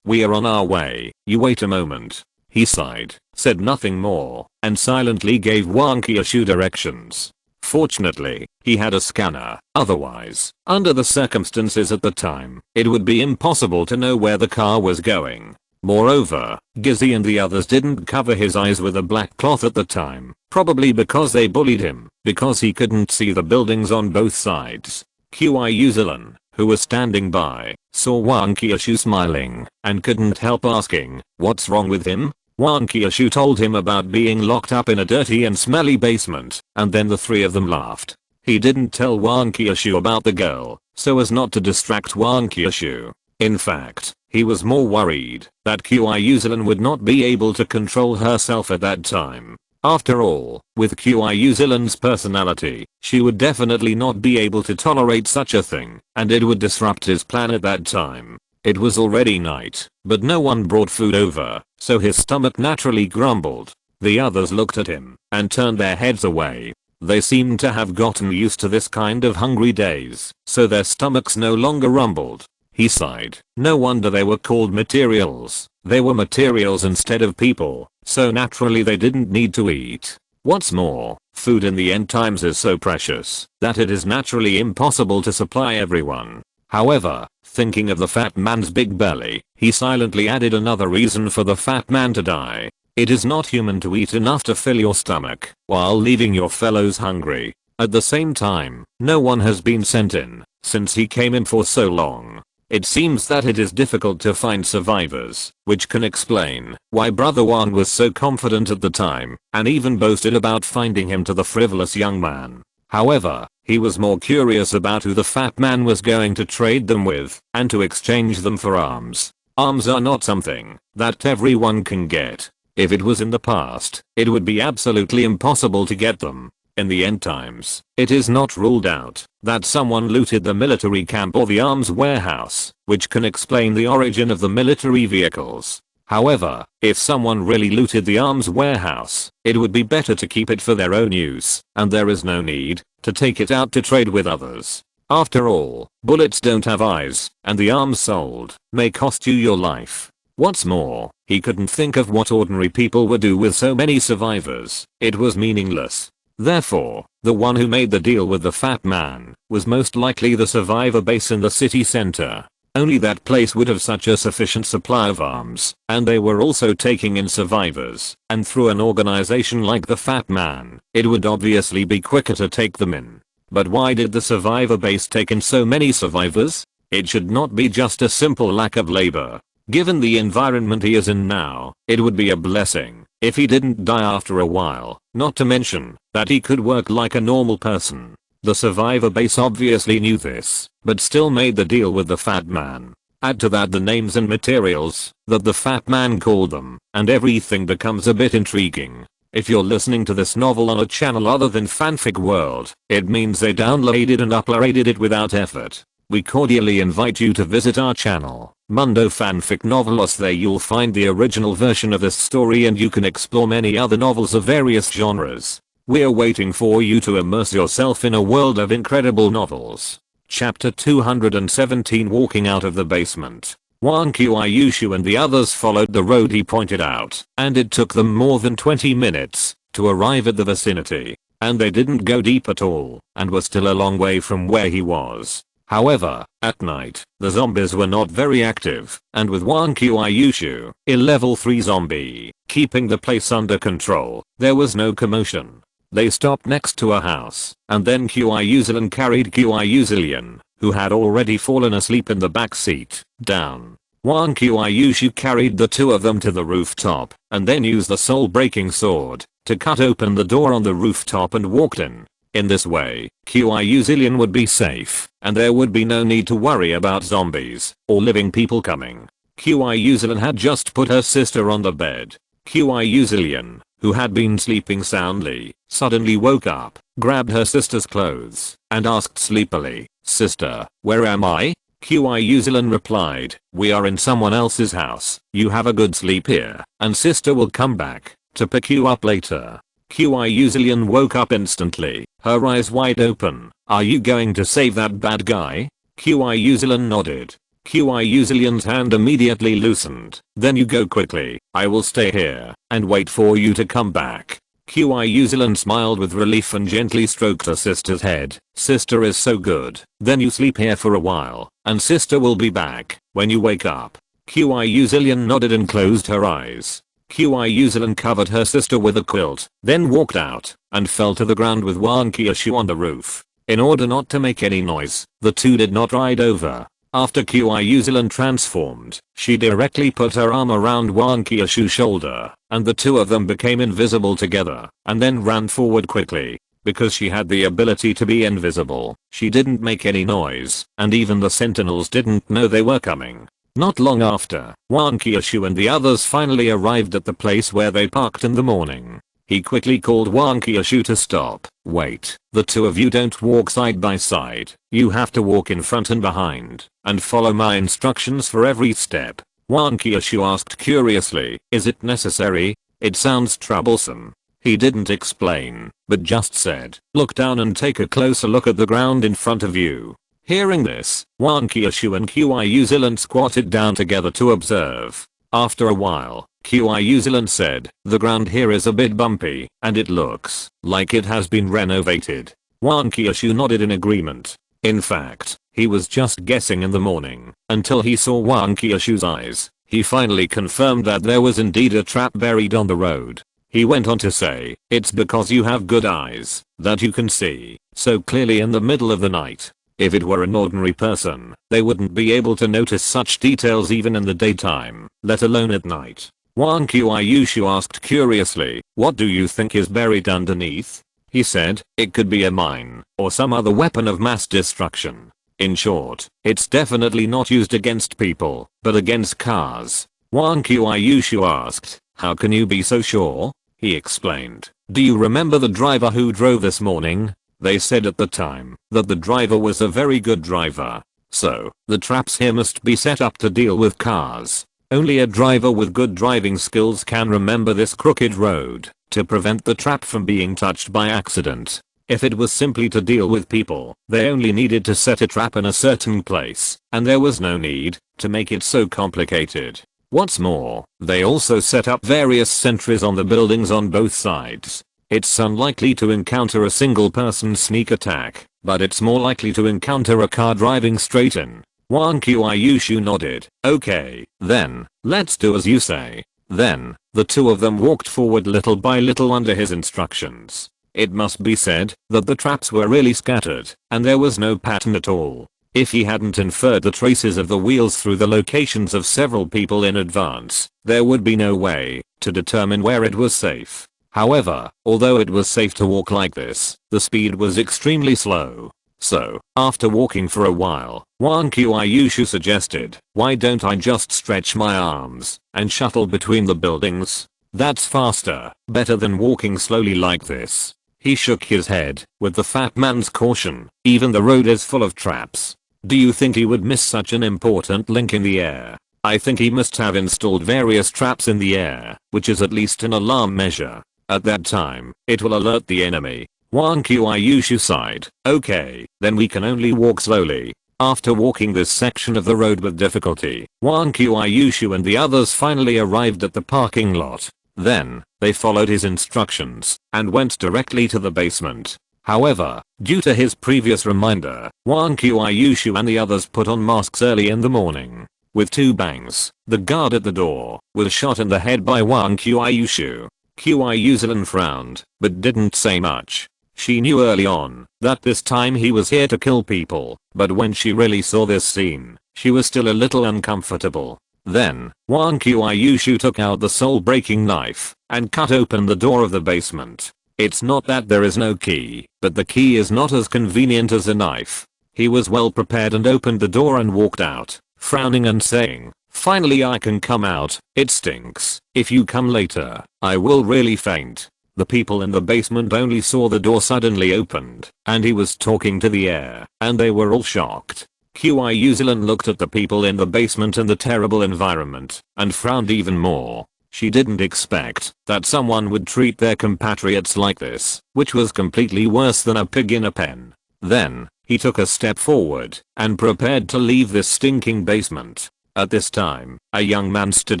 we are on our way. You wait a moment. He sighed, said nothing more, and silently gave Wang Qiushu directions. Fortunately, he had a scanner, otherwise, under the circumstances at the time, it would be impossible to know where the car was going. Moreover, Gizzy and the others didn't cover his eyes with a black cloth at the time, probably because they bullied him, because he couldn't see the buildings on both sides. Qiusilian, who was standing by, saw Wang Qiushu smiling, and couldn't help asking, what's wrong with him? Wang Qiushu told him about being locked up in a dirty and smelly basement, and then the three of them laughed. He didn't tell Wang Qiushu about the girl, so as not to distract Wang Qiushu. In fact, he was more worried that Qiusilian would not be able to control herself at that time. After all, with Qiusilian's personality, she would definitely not be able to tolerate such a thing, and it would disrupt his plan at that time. It was already night, but no one brought food over, so his stomach naturally grumbled. The others looked at him and turned their heads away. They seemed to have gotten used to this kind of hungry days, so their stomachs no longer rumbled. He sighed. No wonder they were called materials. They were materials instead of people, so naturally they didn't need to eat. What's more, food in the end times is so precious that it is naturally impossible to supply everyone. However, thinking of the fat man's big belly, he silently added another reason for the fat man to die. It is not human to eat enough to fill your stomach while leaving your fellows hungry. At the same time, no one has been sent in since he came in for so long. It seems that it is difficult to find survivors, which can explain why Brother Wang was so confident at the time and even boasted about finding him to the frivolous young man. However, he was more curious about who the fat man was going to trade them with and to exchange them for arms. Arms are not something that everyone can get. If it was in the past, it would be absolutely impossible to get them. In the end times, it is not ruled out that someone looted the military camp or the arms warehouse, which can explain the origin of the military vehicles. However, if someone really looted the arms warehouse, it would be better to keep it for their own use, and there is no need to take it out to trade with others. After all, bullets don't have eyes, and the arms sold may cost you your life. What's more, he couldn't think of what ordinary people would do with so many survivors. It was meaningless. Therefore, the one who made the deal with the fat man was most likely the survivor base in the city center. Only that place would have such a sufficient supply of arms, and they were also taking in survivors, and through an organization like the fat man, it would obviously be quicker to take them in. But why did the survivor base take in so many survivors? It should not be just a simple lack of labor. Given the environment he is in now, it would be a blessing if he didn't die after a while, not to mention that he could work like a normal person. The survivor base obviously knew this, but still made the deal with the fat man. Add to that the names and materials that the fat man called them, and everything becomes a bit intriguing. If you're listening to this novel on a channel other than Fanfic World, it means they downloaded and uploaded it without effort. We cordially invite you to visit our channel, Mundo Fanfic Novelos. There you'll find the original version of this story and you can explore many other novels of various genres. We're waiting for you to immerse yourself in a world of incredible novels. Chapter 217 Walking out of the basement. Wang Qiushu and the others followed the road he pointed out, and it took them more than 20 minutes to arrive at the vicinity. And they didn't go deep at all, and were still a long way from where he was. However, at night, the zombies were not very active, and with Wang Qiushu, a level 3 zombie, keeping the place under control, there was no commotion. They stopped next to a house, and then Qiusilian carried Qiusilian, who had already fallen asleep in the back seat, down. Wang Qiushu carried the two of them to the rooftop, and then used the soul-breaking sword to cut open the door on the rooftop and walked in. In this way, Qiusilian would be safe, and there would be no need to worry about zombies or living people coming. Qiusilian had just put her sister on the bed. Qiusilian, who had been sleeping soundly, suddenly woke up, grabbed her sister's clothes, and asked sleepily, "Sister, where am I?" Qiusilian replied, "We are in someone else's house. You have a good sleep here, and sister will come back to pick you up later." Qiusilian woke up instantly, her eyes wide open. "Are you going to save that bad guy?" QI Zealand nodded. QI Zealand's hand immediately loosened. Then you go quickly. I will stay here and wait for you to come back. QI Zealand smiled with relief and gently stroked her sister's head. Sister is so good. Then you sleep here for a while and sister will be back when you wake up. QI Zealand nodded and closed her eyes. QI Zealand covered her sister with a quilt, then walked out and fell to the ground with Wan Kyushu on the roof. In order not to make any noise, the two did not ride over. After QI Zealand transformed, she directly put her arm around Wan Kyushu's shoulder, and the two of them became invisible together, and then ran forward quickly. Because she had the ability to be invisible, she didn't make any noise, and even the sentinels didn't know they were coming. Not long after, Wan Kyushu and the others finally arrived at the place where they parked in the morning. He quickly called Wan Kyushu to stop. Wait, the two of you don't walk side by side. You have to walk in front and behind, and follow my instructions for every step. Wan Kyushu asked curiously, is it necessary? It sounds troublesome. He didn't explain, but just said, look down and take a closer look at the ground in front of you. Hearing this, Wan Kyushu and QI Zealand squatted down together to observe. After a while, QI Zealand said, the ground here is a bit bumpy, and it looks like it has been renovated. Wan Kyushu nodded in agreement. In fact, he was just guessing in the morning, until he saw Wan Kyushu's eyes. He finally confirmed that there was indeed a trap buried on the road. He went on to say, it's because you have good eyes, that you can see so clearly in the middle of the night. If it were an ordinary person, they wouldn't be able to notice such details even in the daytime, let alone at night. Wan Kyushu asked curiously, what do you think is buried underneath? He said, it could be a mine, or some other weapon of mass destruction. In short, it's definitely not used against people, but against cars. Wan Kyushu asked, how can you be so sure? He explained, do you remember the driver who drove this morning? They said at the time that the driver was a very good driver. So, the traps here must be set up to deal with cars. Only a driver with good driving skills can remember this crooked road to prevent the trap from being touched by accident. If it was simply to deal with people, they only needed to set a trap in a certain place, and there was no need to make it so complicated. What's more, they also set up various sentries on the buildings on both sides. It's unlikely to encounter a single person sneak attack, but it's more likely to encounter a car driving straight in. Wan Kyushu nodded. Okay, then, let's do as you say. Then, the two of them walked forward little by little under his instructions. It must be said that the traps were really scattered, and there was no pattern at all. If he hadn't inferred the traces of the wheels through the locations of several people in advance, there would be no way to determine where it was safe. However, although it was safe to walk like this, the speed was extremely slow. So, after walking for a while, Wan Kyushu suggested, why don't I just stretch my arms and shuttle between the buildings? That's faster, better than walking slowly like this. He shook his head with the fat man's caution, even the road is full of traps. Do you think he would miss such an important link in the air? I think he must have installed various traps in the air, which is at least an alarm measure. At that time, it will alert the enemy. Wan Kyushu sighed. Okay, then we can only walk slowly. After walking this section of the road with difficulty, Wan Kyushu and the others finally arrived at the parking lot. Then, they followed his instructions and went directly to the basement. However, due to his previous reminder, Wan Kyushu and the others put on masks early in the morning. With two bangs, the guard at the door was shot in the head by Wan Kyushu. QI Zealand frowned, but didn't say much. She knew early on that this time he was here to kill people, but when she really saw this scene, she was still a little uncomfortable. Then, Wan Kyushu took out the soul-breaking knife and cut open the door of the basement. It's not that there is no key, but the key is not as convenient as a knife. He was well prepared and opened the door and walked out, frowning and saying, finally I can come out. It stinks. If you come later, I will really faint. The people in the basement only saw the door suddenly opened, and he was talking to the air, and they were all shocked. QI Zealand looked at the people in the basement and the terrible environment, and frowned even more. She didn't expect that someone would treat their compatriots like this, which was completely worse than a pig in a pen. Then, He took a step forward and prepared to leave this stinking basement. At this time, a young man stood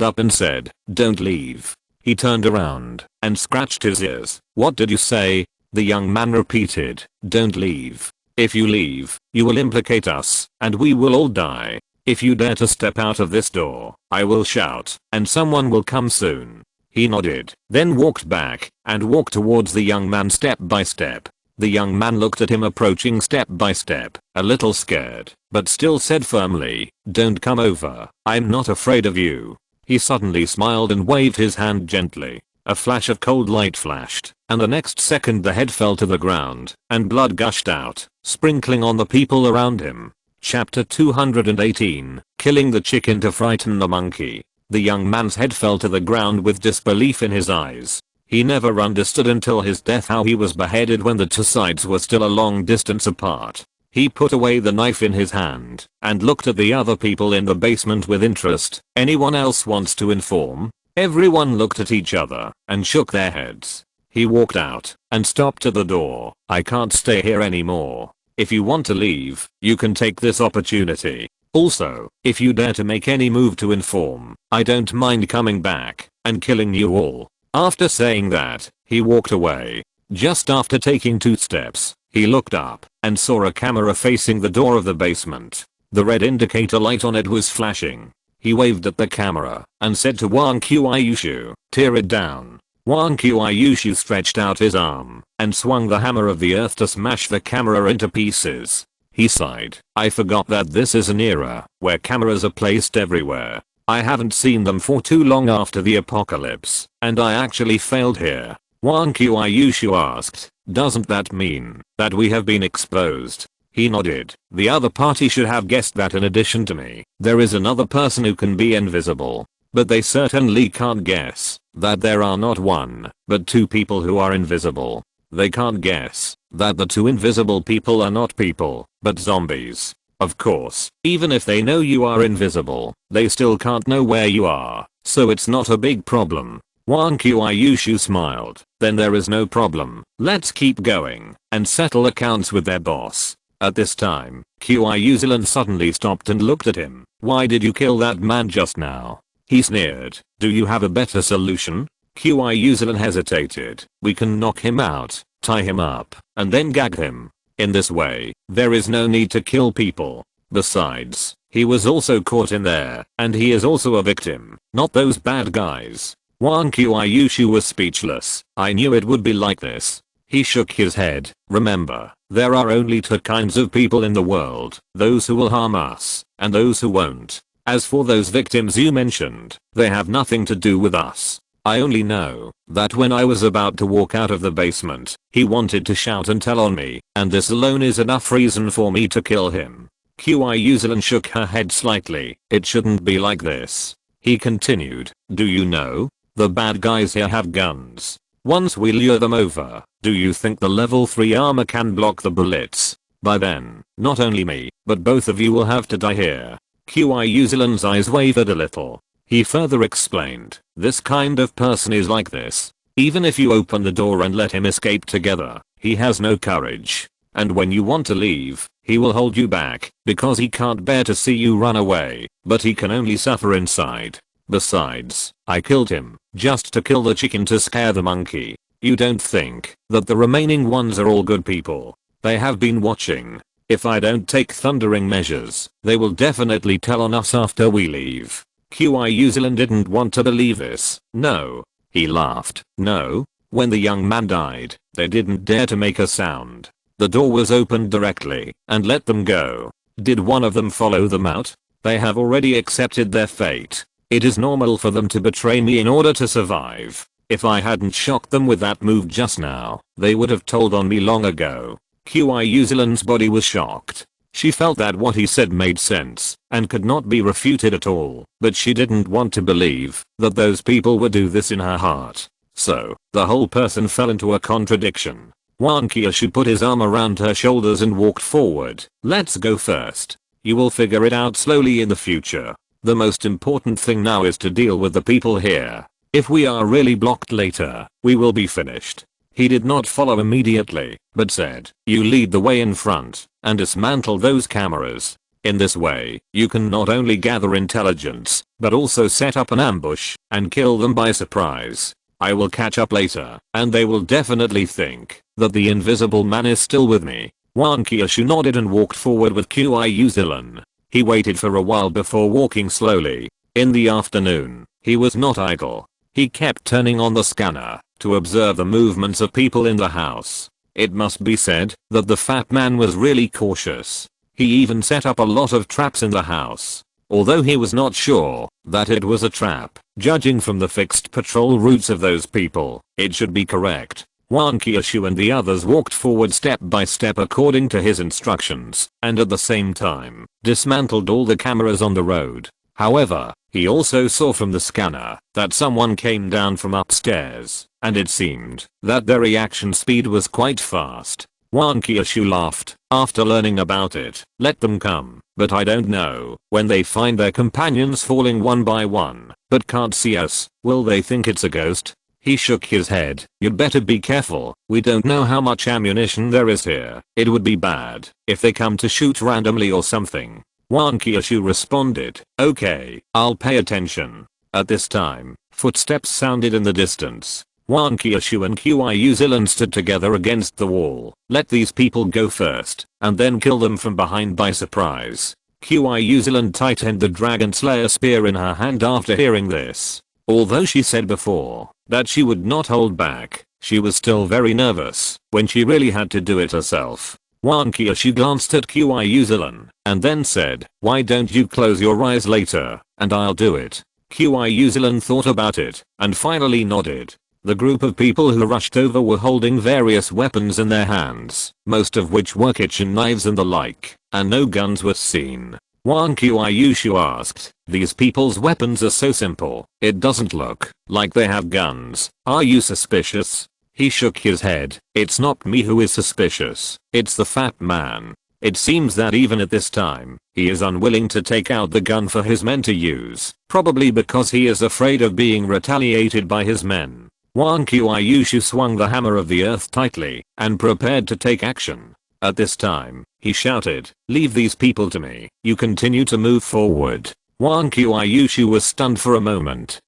up and said, "Don't leave." He turned around and scratched his ears. "What did you say?" The young man repeated, "Don't leave. If you leave, you will implicate us, and we will all die. If you dare to step out of this door, I will shout, and someone will come soon." He nodded, then walked back, and walked towards the young man step by step. The young man looked at him approaching step by step, a little scared, but still said firmly, "Don't come over, I'm not afraid of you." He suddenly smiled and waved his hand gently. A flash of cold light flashed, and the next second the head fell to the ground, and blood gushed out, sprinkling on the people around him. Chapter 218, Killing the Chicken to Frighten the Monkey. The young man's head fell to the ground with disbelief in his eyes. He never understood until his death how he was beheaded when the two sides were still a long distance apart. He put away the knife in his hand and looked at the other people in the basement with interest. "Anyone else wants to inform?" Everyone looked at each other and shook their heads. He walked out and stopped at the door. "I can't stay here anymore. If you want to leave, you can take this opportunity. Also, if you dare to make any move to inform, I don't mind coming back and killing you all." After saying that, he walked away. Just after taking 2 steps, he looked up and saw a camera facing the door of the basement. The red indicator light on it was flashing. He waved at the camera and said to Wang Qiushu, "Tear it down." Wang Qiushu stretched out his arm and swung the hammer of the earth to smash the camera into pieces. He sighed, "I forgot that this is an era where cameras are placed everywhere. I haven't seen them for too long after the apocalypse, and I actually failed here." Wang Qiushu asked, "Doesn't that mean that we have been exposed?" He nodded. "The other party should have guessed that in addition to me, there is another person who can be invisible. But they certainly can't guess that there are not 1, but 2 people who are invisible. They can't guess that the 2 invisible people are not people, but zombies. Of course, even if they know you are invisible, they still can't know where you are, so it's not a big problem." Wang Qiushu smiled. "Then there is no problem. Let's keep going and settle accounts with their boss." At this time, Qiushu suddenly stopped and looked at him. "Why did you kill that man just now?" He sneered. "Do you have a better solution?" Qiushu hesitated. "We can knock him out, tie him up, and then gag him. In this way, there is no need to kill people. Besides, he was also caught in there, and he is also a victim, not those bad guys." Wang Qiushu was speechless. "I knew it would be like this." He shook his head. "Remember, there are only 2 kinds of people in the world, those who will harm us, and those who won't. As for those victims you mentioned, they have nothing to do with us. I only know that when I was about to walk out of the basement, he wanted to shout and tell on me, and this alone is enough reason for me to kill him." Qiushu shook her head slightly. "It shouldn't be like this." He continued, "Do you know? The bad guys here have guns. Once we lure them over, do you think the level 3 armor can block the bullets? By then, not only me, but both of you will have to die here." Qiushu's eyes wavered a little. He further explained, "This kind of person is like this. Even if you open the door and let him escape together, he has no courage. And when you want to leave, he will hold you back, because he can't bear to see you run away, but he can only suffer inside. Besides, I killed him, just to kill the chicken to scare the monkey. You don't think that the remaining ones are all good people? They have been watching. If I don't take thundering measures, they will definitely tell on us after we leave." Qiushu didn't want to believe this. "No." He laughed. "No. When the young man died, they didn't dare to make a sound. The door was opened directly and let them go. Did one of them follow them out? They have already accepted their fate. It is normal for them to betray me in order to survive. If I hadn't shocked them with that move just now, they would have told on me long ago." Qiushu's body was shocked. She felt that what he said made sense and could not be refuted at all, but she didn't want to believe that those people would do this in her heart. So, the whole person fell into a contradiction. Wang Qiushu put his arm around her shoulders and walked forward. "Let's go first. You will figure it out slowly in the future. The most important thing now is to deal with the people here. If we are really blocked later, we will be finished." He did not follow immediately, but said, "You lead the way in front and dismantle those cameras. In this way, you can not only gather intelligence, but also set up an ambush and kill them by surprise. I will catch up later, and they will definitely think that the invisible man is still with me." Wang Qiushu nodded and walked forward with Qiu Zilan. He waited for a while before walking slowly. In the afternoon, he was not idle. He kept turning on the scanner to observe the movements of people in the house. It must be said that the fat man was really cautious. He even set up a lot of traps in the house. Although he was not sure that it was a trap, judging from the fixed patrol routes of those people, it should be correct. Wang Qiushu and the others walked forward step by step according to his instructions, and at the same time, dismantled all the cameras on the road. However, he also saw from the scanner that someone came down from upstairs, and it seemed that their reaction speed was quite fast. Wang Qiushu laughed after learning about it. "Let them come, but I don't know, when they find their companions falling one by one, but can't see us, will they think it's a ghost?" He shook his head. "You'd better be careful. We don't know how much ammunition there is here. It would be bad if they come to shoot randomly or something." Wang Qiushu responded, "Okay, I'll pay attention." At this time, footsteps sounded in the distance. Wang Qiushu and Qiu Zilan stood together against the wall. "Let these people go first, and then kill them from behind by surprise." Qiu Zilan tightened the Dragon Slayer spear in her hand after hearing this. Although she said before that she would not hold back, she was still very nervous when she really had to do it herself. Wang Qiushu glanced at Qiu Zilan and then said, "Why don't you close your eyes later, and I'll do it." Qiu Zilan thought about it and finally nodded. The group of people who rushed over were holding various weapons in their hands, most of which were kitchen knives and the like, and no guns were seen. Wang Qiushu asked, "These people's weapons are so simple, it doesn't look like they have guns. Are you suspicious?" He shook his head. "It's not me who is suspicious, it's the fat man. It seems that even at this time, he is unwilling to take out the gun for his men to use, probably because he is afraid of being retaliated by his men." Wang Qiushu swung the hammer of the earth tightly and prepared to take action. At this time, he shouted, "Leave these people to me." You continue to move forward. Wang Qiushu was stunned for a moment.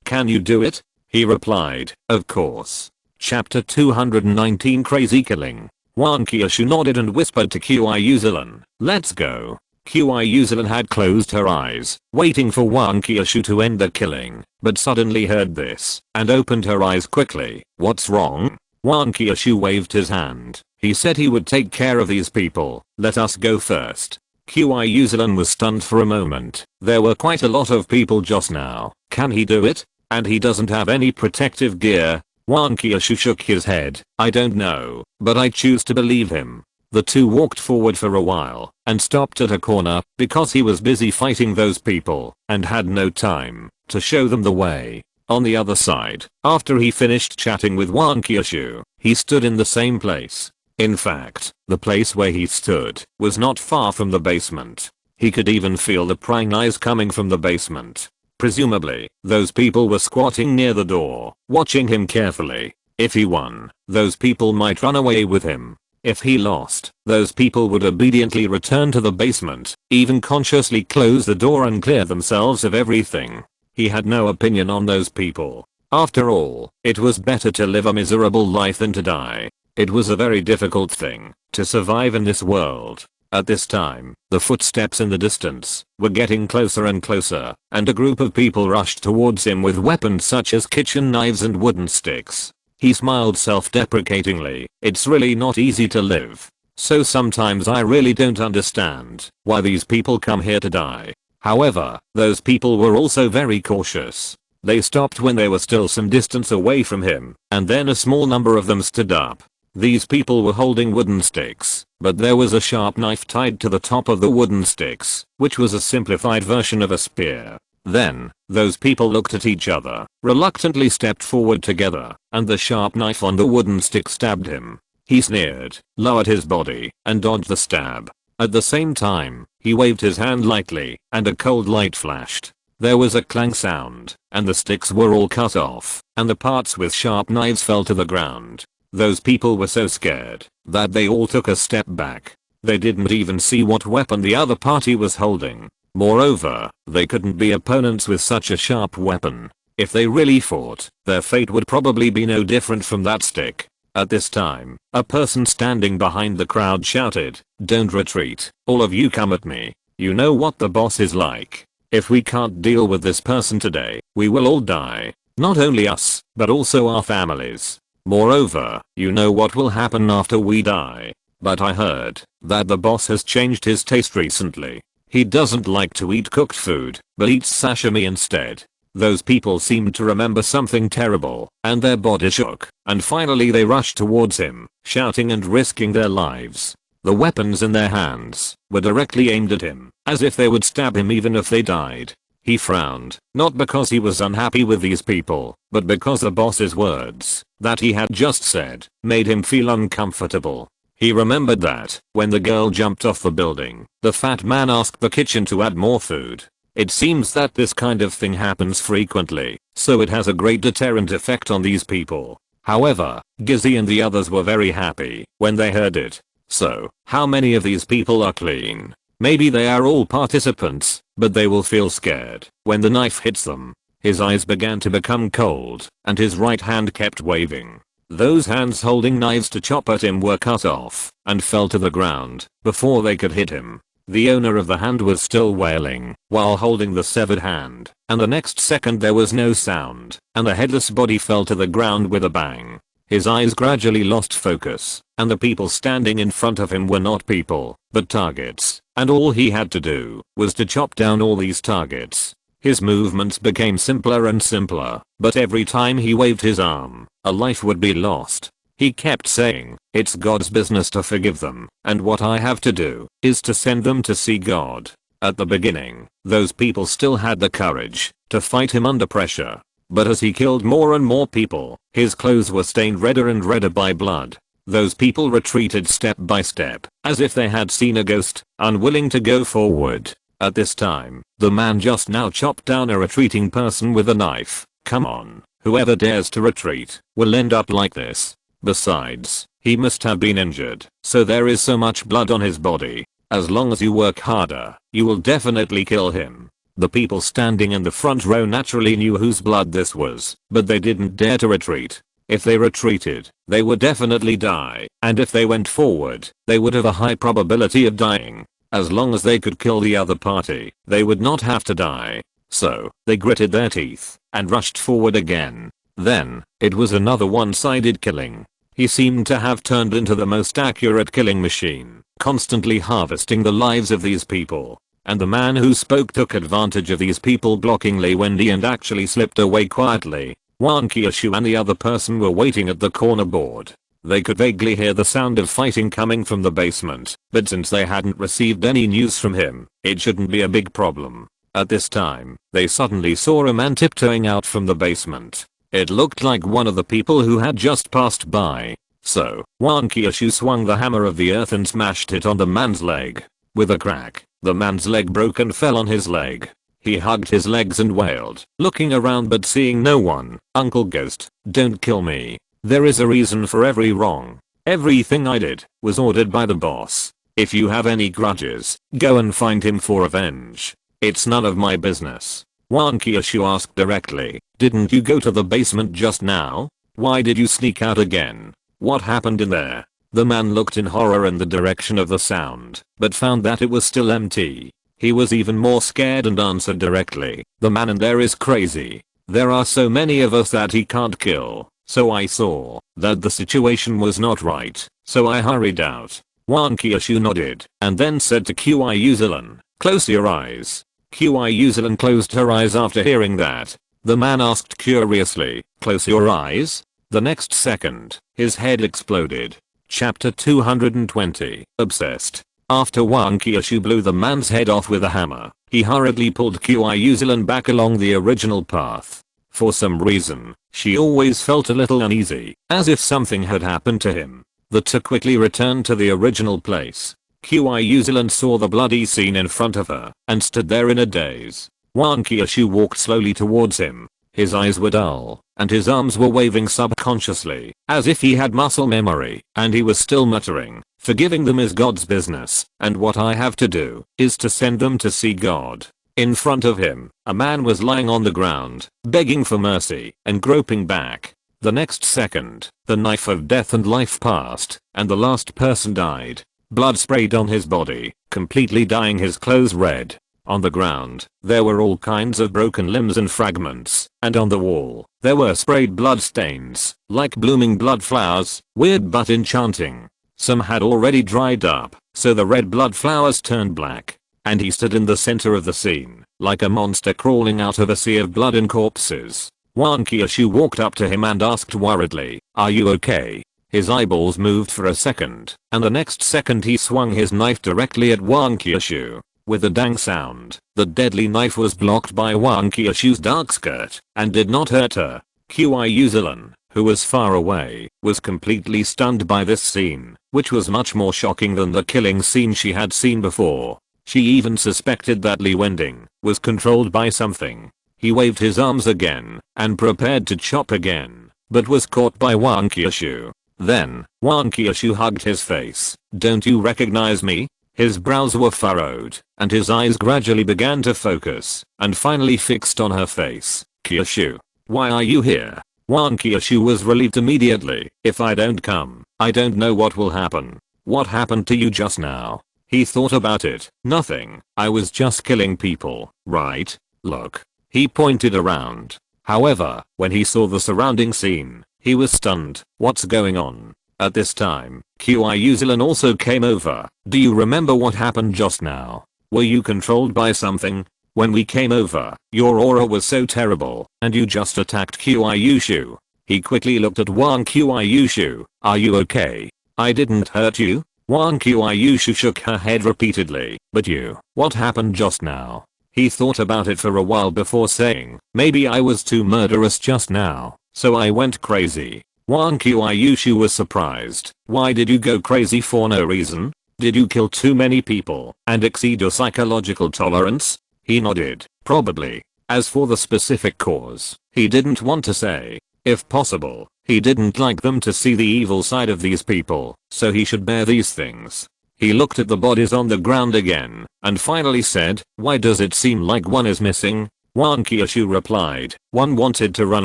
Can you do it?" He replied, "Of course." Chapter 219 Crazy Killing. Wang Qiushu nodded and whispered to Qiu Zilan, "Let's go." Qiu Zilan had closed her eyes, waiting for Wang Qiushu to end the killing, but suddenly heard this and opened her eyes quickly. "What's wrong?" Wang Qiushu waved his hand. He said he would take care of these people. "Let us go first." Qiu Zilan was stunned for a moment. There were quite a lot of people just now. Can he do it? And he doesn't have any protective gear. Wang Qiushu shook his head. "I don't know, but I choose to believe him." The two walked forward for a while and stopped at a corner because he was busy fighting those people and had no time to show them the way. On the other side, after he finished chatting with Wang Qiushu, he stood in the same place. In fact, the place where he stood was not far from the basement. He could even feel the prying eyes coming from the basement. Presumably, those people were squatting near the door, watching him carefully. If he won, those people might run away with him. If he lost, those people would obediently return to the basement, even consciously close the door and clear themselves of everything. He had no opinion on those people. After all, it was better to live a miserable life than to die. It was a very difficult thing to survive in this world. At this time, the footsteps in the distance were getting closer and closer, and a group of people rushed towards him with weapons such as kitchen knives and wooden sticks. He smiled self-deprecatingly. "It's really not easy to live. So sometimes I really don't understand why these people come here to die." However, those people were also very cautious. They stopped when they were still some distance away from him, and then a small number of them stood up. These people were holding wooden sticks, but there was a sharp knife tied to the top of the wooden sticks, which was a simplified version of a spear. Then, those people looked at each other, reluctantly stepped forward together, and the sharp knife on the wooden stick stabbed him. He sneered, lowered his body, and dodged the stab. At the same time, he waved his hand lightly, and a cold light flashed. There was a clang sound, and the sticks were all cut off, and the parts with sharp knives fell to the ground. Those people were so scared that they all took a step back. They didn't even see what weapon the other party was holding. Moreover, they couldn't be opponents with such a sharp weapon. If they really fought, their fate would probably be no different from that stick. At this time, a person standing behind the crowd shouted, "Don't retreat, all of you come at me. You know what the boss is like. If we can't deal with this person today, we will all die. Not only us, but also our families. Moreover, you know what will happen after we die. But I heard that the boss has changed his taste recently. He doesn't like to eat cooked food, but eats sashimi instead." Those people seemed to remember something terrible, and their bodies shook, and finally they rushed towards him, shouting and risking their lives. The weapons in their hands were directly aimed at him, as if they would stab him even if they died. He frowned, not because he was unhappy with these people, but because the boss's words that he had just said made him feel uncomfortable. He remembered that, when the girl jumped off the building, the fat man asked the kitchen to add more food. It seems that this kind of thing happens frequently, so it has a great deterrent effect on these people. However, Gizzy and the others were very happy when they heard it. So, how many of these people are clean? Maybe they are all participants, but they will feel scared when the knife hits them. His eyes began to become cold, and his right hand kept waving. Those hands holding knives to chop at him were cut off and fell to the ground before they could hit him. The owner of the hand was still wailing while holding the severed hand, and the next second there was no sound, and the headless body fell to the ground with a bang. His eyes gradually lost focus, and the people standing in front of him were not people, but targets, and all he had to do was to chop down all these targets. His movements became simpler and simpler, but every time he waved his arm, a life would be lost. He kept saying, "It's God's business to forgive them, and what I have to do is to send them to see God." At the beginning, those people still had the courage to fight him under pressure. But as he killed more and more people, his clothes were stained redder and redder by blood. Those people retreated step by step, as if they had seen a ghost, unwilling to go forward. At this time, the man just now chopped down a retreating person with a knife. Come on, whoever dares to retreat will end up like this. Besides, he must have been injured, so there is so much blood on his body. As long as you work harder, you will definitely kill him. The people standing in the front row naturally knew whose blood this was, but they didn't dare to retreat. If they retreated, they would definitely die, and if they went forward, they would have a high probability of dying. As long as they could kill the other party, they would not have to die. So, they gritted their teeth and rushed forward again. Then, it was another one-sided killing. He seemed to have turned into the most accurate killing machine, constantly harvesting the lives of these people. And the man who spoke took advantage of these people blocking Li Wending and actually slipped away quietly. Wan Qiushu and the other person were waiting at the corner board. They could vaguely hear the sound of fighting coming from the basement, but since they hadn't received any news from him, it shouldn't be a big problem. At this time, they suddenly saw a man tiptoeing out from the basement. It looked like one of the people who had just passed by. So, Wan Qiushu swung the hammer of the earth and smashed it on the man's leg. With a crack, the man's leg broke and fell on his leg. He hugged his legs and wailed, looking around but seeing no one. "Uncle Ghost, don't kill me. There is a reason for every wrong. Everything I did was ordered by the boss. If you have any grudges, go and find him for revenge. It's none of my business." Wan Qiushu asked directly, "Didn't you go to the basement just now? Why did you sneak out again? What happened in there?" The man looked in horror in the direction of the sound, but found that it was still empty. He was even more scared and answered directly, "The man in there is crazy. There are so many of us that he can't kill. So I saw that the situation was not right, so I hurried out." Wan Qiushu nodded, and then said to Qiuslan, "Close your eyes." Qiuslan closed her eyes after hearing that. The man asked curiously, "Close your eyes?" The next second, his head exploded. Chapter 220. Obsessed. After Wan Qiushu blew the man's head off with a hammer, he hurriedly pulled Qiuslan back along the original path. For some reason, she always felt a little uneasy, as if something had happened to him. The two quickly returned to the original place. Qiuslan saw the bloody scene in front of her, and stood there in a daze. Wan Qiushu walked slowly towards him. His eyes were dull, and his arms were waving subconsciously, as if he had muscle memory, and he was still muttering, "Forgiving them is God's business, and what I have to do is to send them to see God." In front of him, a man was lying on the ground, begging for mercy, and groping back. The next second, the knife of death and life passed, and the last person died. Blood sprayed on his body, completely dyeing his clothes red. On the ground, there were all kinds of broken limbs and fragments, and on the wall, there were sprayed blood stains, like blooming blood flowers, weird but enchanting. Some had already dried up, so the red blood flowers turned black. And he stood in the center of the scene, like a monster crawling out of a sea of blood and corpses. Wang Qiushu walked up to him and asked worriedly, "Are you okay?" His eyeballs moved for a second, and the next second he swung his knife directly at Wang Qiushu. With a dang sound, the deadly knife was blocked by Wang Qiushu's dark skirt, and did not hurt her. Qiu Zilan, who was far away, was completely stunned by this scene, which was much more shocking than the killing scene she had seen before. She even suspected that Li Wending was controlled by something. He waved his arms again, and prepared to chop again, but was caught by Wang Qiushu. Then, Wang Qiushu hugged his face. "Don't you recognize me?" His brows were furrowed, and his eyes gradually began to focus, and finally fixed on her face. "Qiushu, why are you here?" Wang Qiushu was relieved immediately. "If I don't come, I don't know what will happen." "What happened to you just now?" He thought about it. "Nothing. I was just killing people, right? Look." He pointed around. However, when he saw the surrounding scene, he was stunned. "What's going on?" At this time, Qiu Zilan also came over. "Do you remember what happened just now? Were you controlled by something? When we came over, your aura was so terrible, and you just attacked Qiu." He quickly looked at Wang Qiushu. "Are you okay? I didn't hurt you?" Wang Qiushu shook her head repeatedly. "But you, what happened just now?" He thought about it for a while before saying, "Maybe I was too murderous just now, so I went crazy." Wang Qiushu was surprised. "Why did you go crazy for no reason? Did you kill too many people and exceed your psychological tolerance?" He nodded. "Probably." As for the specific cause, he didn't want to say. If possible, he didn't like them to see the evil side of these people, so he should bear these things. He looked at the bodies on the ground again, and finally said, "Why does it seem like one is missing?" Wang Qiushu replied, "One wanted to run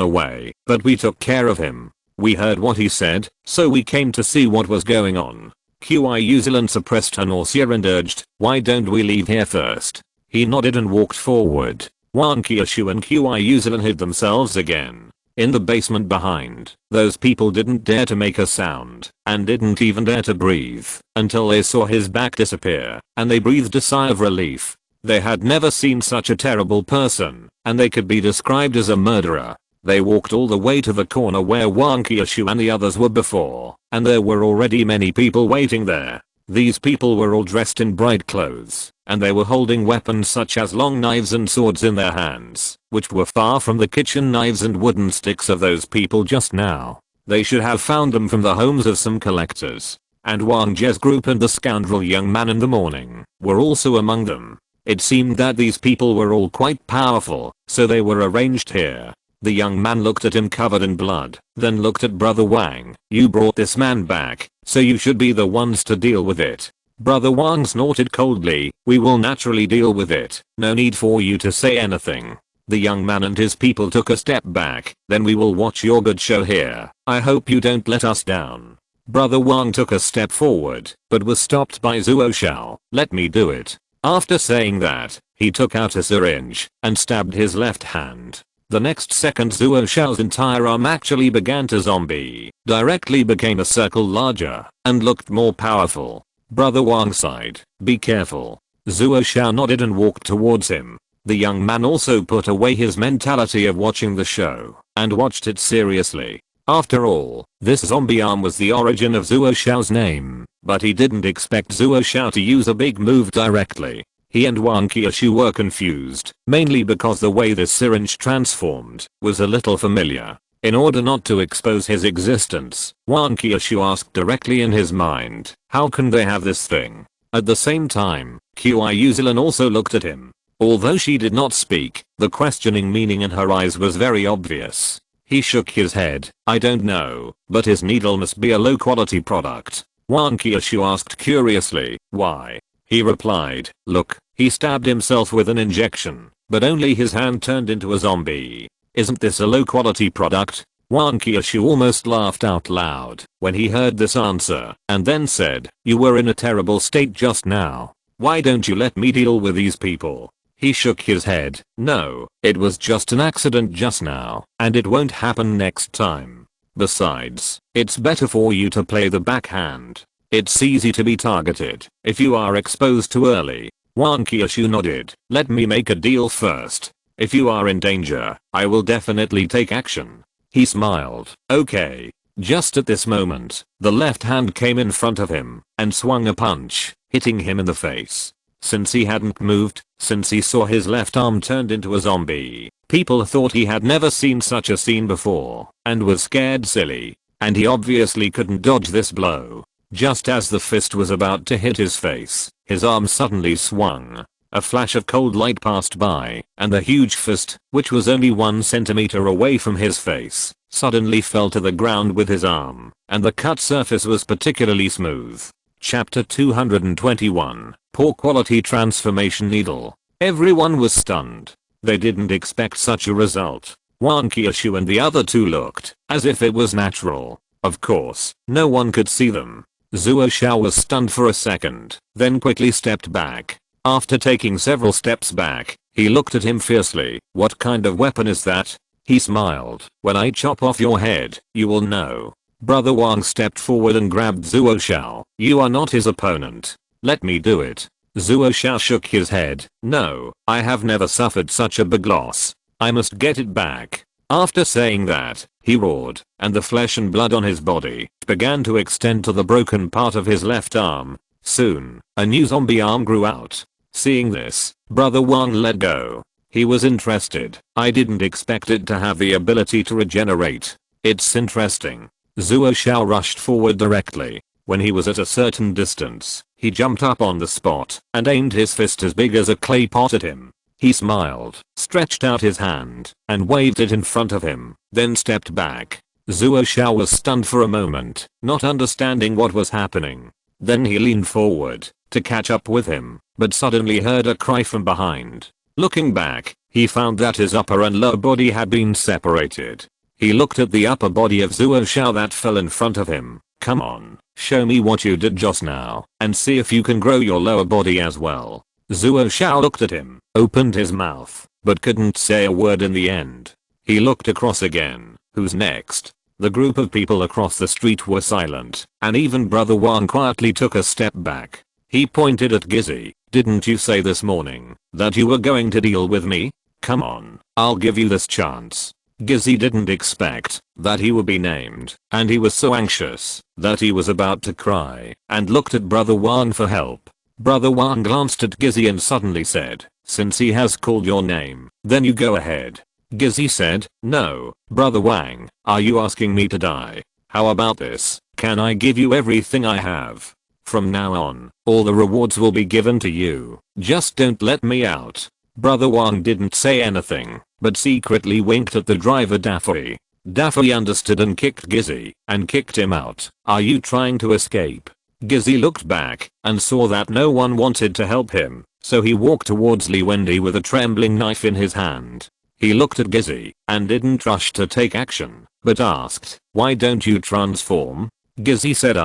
away, but we took care of him. We heard what he said, so we came to see what was going on." Qiu Zilan suppressed her nausea and urged, "Why don't we leave here first?" He nodded and walked forward. Wang Qiushu and Qiu Zilan hid themselves again in the basement behind. Those people didn't dare to make a sound, and didn't even dare to breathe, until they saw his back disappear, and they breathed a sigh of relief. They had never seen such a terrible person, and they could be described as a murderer. They walked all the way to the corner where Wang Qiushu and the others were before, and there were already many people waiting there. These people were all dressed in bright clothes, and they were holding weapons such as long knives and swords in their hands, which were far from the kitchen knives and wooden sticks of those people just now. They should have found them from the homes of some collectors. And Wang Jie's group and the scoundrel young man in the morning were also among them. It seemed that these people were all quite powerful, so they were arranged here. The young man looked at him covered in blood, then looked at Brother Wang. "You brought this man back, so you should be the ones to deal with it." Brother Wang snorted coldly. "We will naturally deal with it. No need for you to say anything." The young man and his people took a step back. "Then we will watch your good show here. I hope you don't let us down." Brother Wang took a step forward, but was stopped by Zuo Shao. "Let me do it." After saying that, he took out a syringe and stabbed his left hand. The next second Zuo Shao's entire arm actually began to zombie, directly became a circle larger, and looked more powerful. Brother Wang sighed. "Be careful." Zuo Shao nodded and walked towards him. The young man also put away his mentality of watching the show, and watched it seriously. After all, this zombie arm was the origin of Zuo Shao's name, but he didn't expect Zuo Shao to use a big move directly. He and Wang Qiushu were confused, mainly because the way this syringe transformed was a little familiar. In order not to expose his existence, Wang Qiushu asked directly in his mind, "How can they have this thing?" At the same time, Qiu Zilan also looked at him. Although she did not speak, the questioning meaning in her eyes was very obvious. He shook his head. I don't know, but his needle must be a low quality product. Wang Qiushu asked curiously, why? He replied, look, he stabbed himself with an injection, but only his hand turned into a zombie. Isn't this a low quality product? Wang Qiushu almost laughed out loud when he heard this answer and then said, you were in a terrible state just now. Why don't you let me deal with these people? He shook his head. No, it was just an accident just now, and it won't happen next time. Besides, it's better for you to play the backhand. It's easy to be targeted if you are exposed too early. Wang Qiushu nodded. Let me make a deal first. If you are in danger, I will definitely take action. He smiled. Okay. Just at this moment, the left hand came in front of him and swung a punch, hitting him in the face. Since he hadn't moved, since he saw his left arm turned into a zombie, people thought he had never seen such a scene before and was scared silly. And he obviously couldn't dodge this blow. Just as the fist was about to hit his face, his arm suddenly swung. A flash of cold light passed by, and the huge fist, which was only 1 centimeter away from his face, suddenly fell to the ground with his arm, and the cut surface was particularly smooth. Chapter 221, Poor Quality Transformation Needle. Everyone was stunned. They didn't expect such a result. Wang Qiushu and the other two looked as if it was natural. Of course, no one could see them. Zuo Xiao was stunned for a second, then quickly stepped back. After taking several steps back, he looked at him fiercely. What kind of weapon is that? He smiled. When I chop off your head, you will know. Brother Wang stepped forward and grabbed Zuo Xiao. You are not his opponent. Let me do it. Zuo Xiao shook his head. No, I have never suffered such a big loss. I must get it back. After saying that, he roared, and the flesh and blood on his body began to extend to the broken part of his left arm. Soon, a new zombie arm grew out. Seeing this, Brother Wang let go. He was interested. I didn't expect it to have the ability to regenerate. It's interesting. Zuo Xiao rushed forward directly. When he was at a certain distance, he jumped up on the spot and aimed his fist as big as a clay pot at him. He smiled, stretched out his hand, and waved it in front of him, then stepped back. Zuo Xiao was stunned for a moment, not understanding what was happening. Then he leaned forward to catch up with him, but suddenly heard a cry from behind. Looking back, he found that his upper and lower body had been separated. He looked at the upper body of Zuo Xiao that fell in front of him. Come on, show me what you did just now, and see if you can grow your lower body as well. Zuo Xiao looked at him, opened his mouth, but couldn't say a word in the end. He looked across again. Who's next? The group of people across the street were silent, and even Brother Wang quietly took a step back. He pointed at Gizzy. Didn't you say this morning that you were going to deal with me? Come on, I'll give you this chance. Gizzy didn't expect that he would be named, and he was so anxious that he was about to cry and looked at Brother Wang for help. Brother Wang glanced at Gizzy and suddenly said, since he has called your name, then you go ahead. Gizzy said, no, Brother Wang, are you asking me to die? How about this? Can I give you everything I have? From now on, all the rewards will be given to you. Just don't let me out. Brother Wang didn't say anything, but secretly winked at the driver Daffy. Daffy understood and kicked Gizzy and kicked him out. Are you trying to escape? Gizzy looked back and saw that no one wanted to help him, so he walked towards Li Wending with a trembling knife in his hand. He looked at Gizzy and didn't rush to take action, but asked, why don't you transform? Gizzy said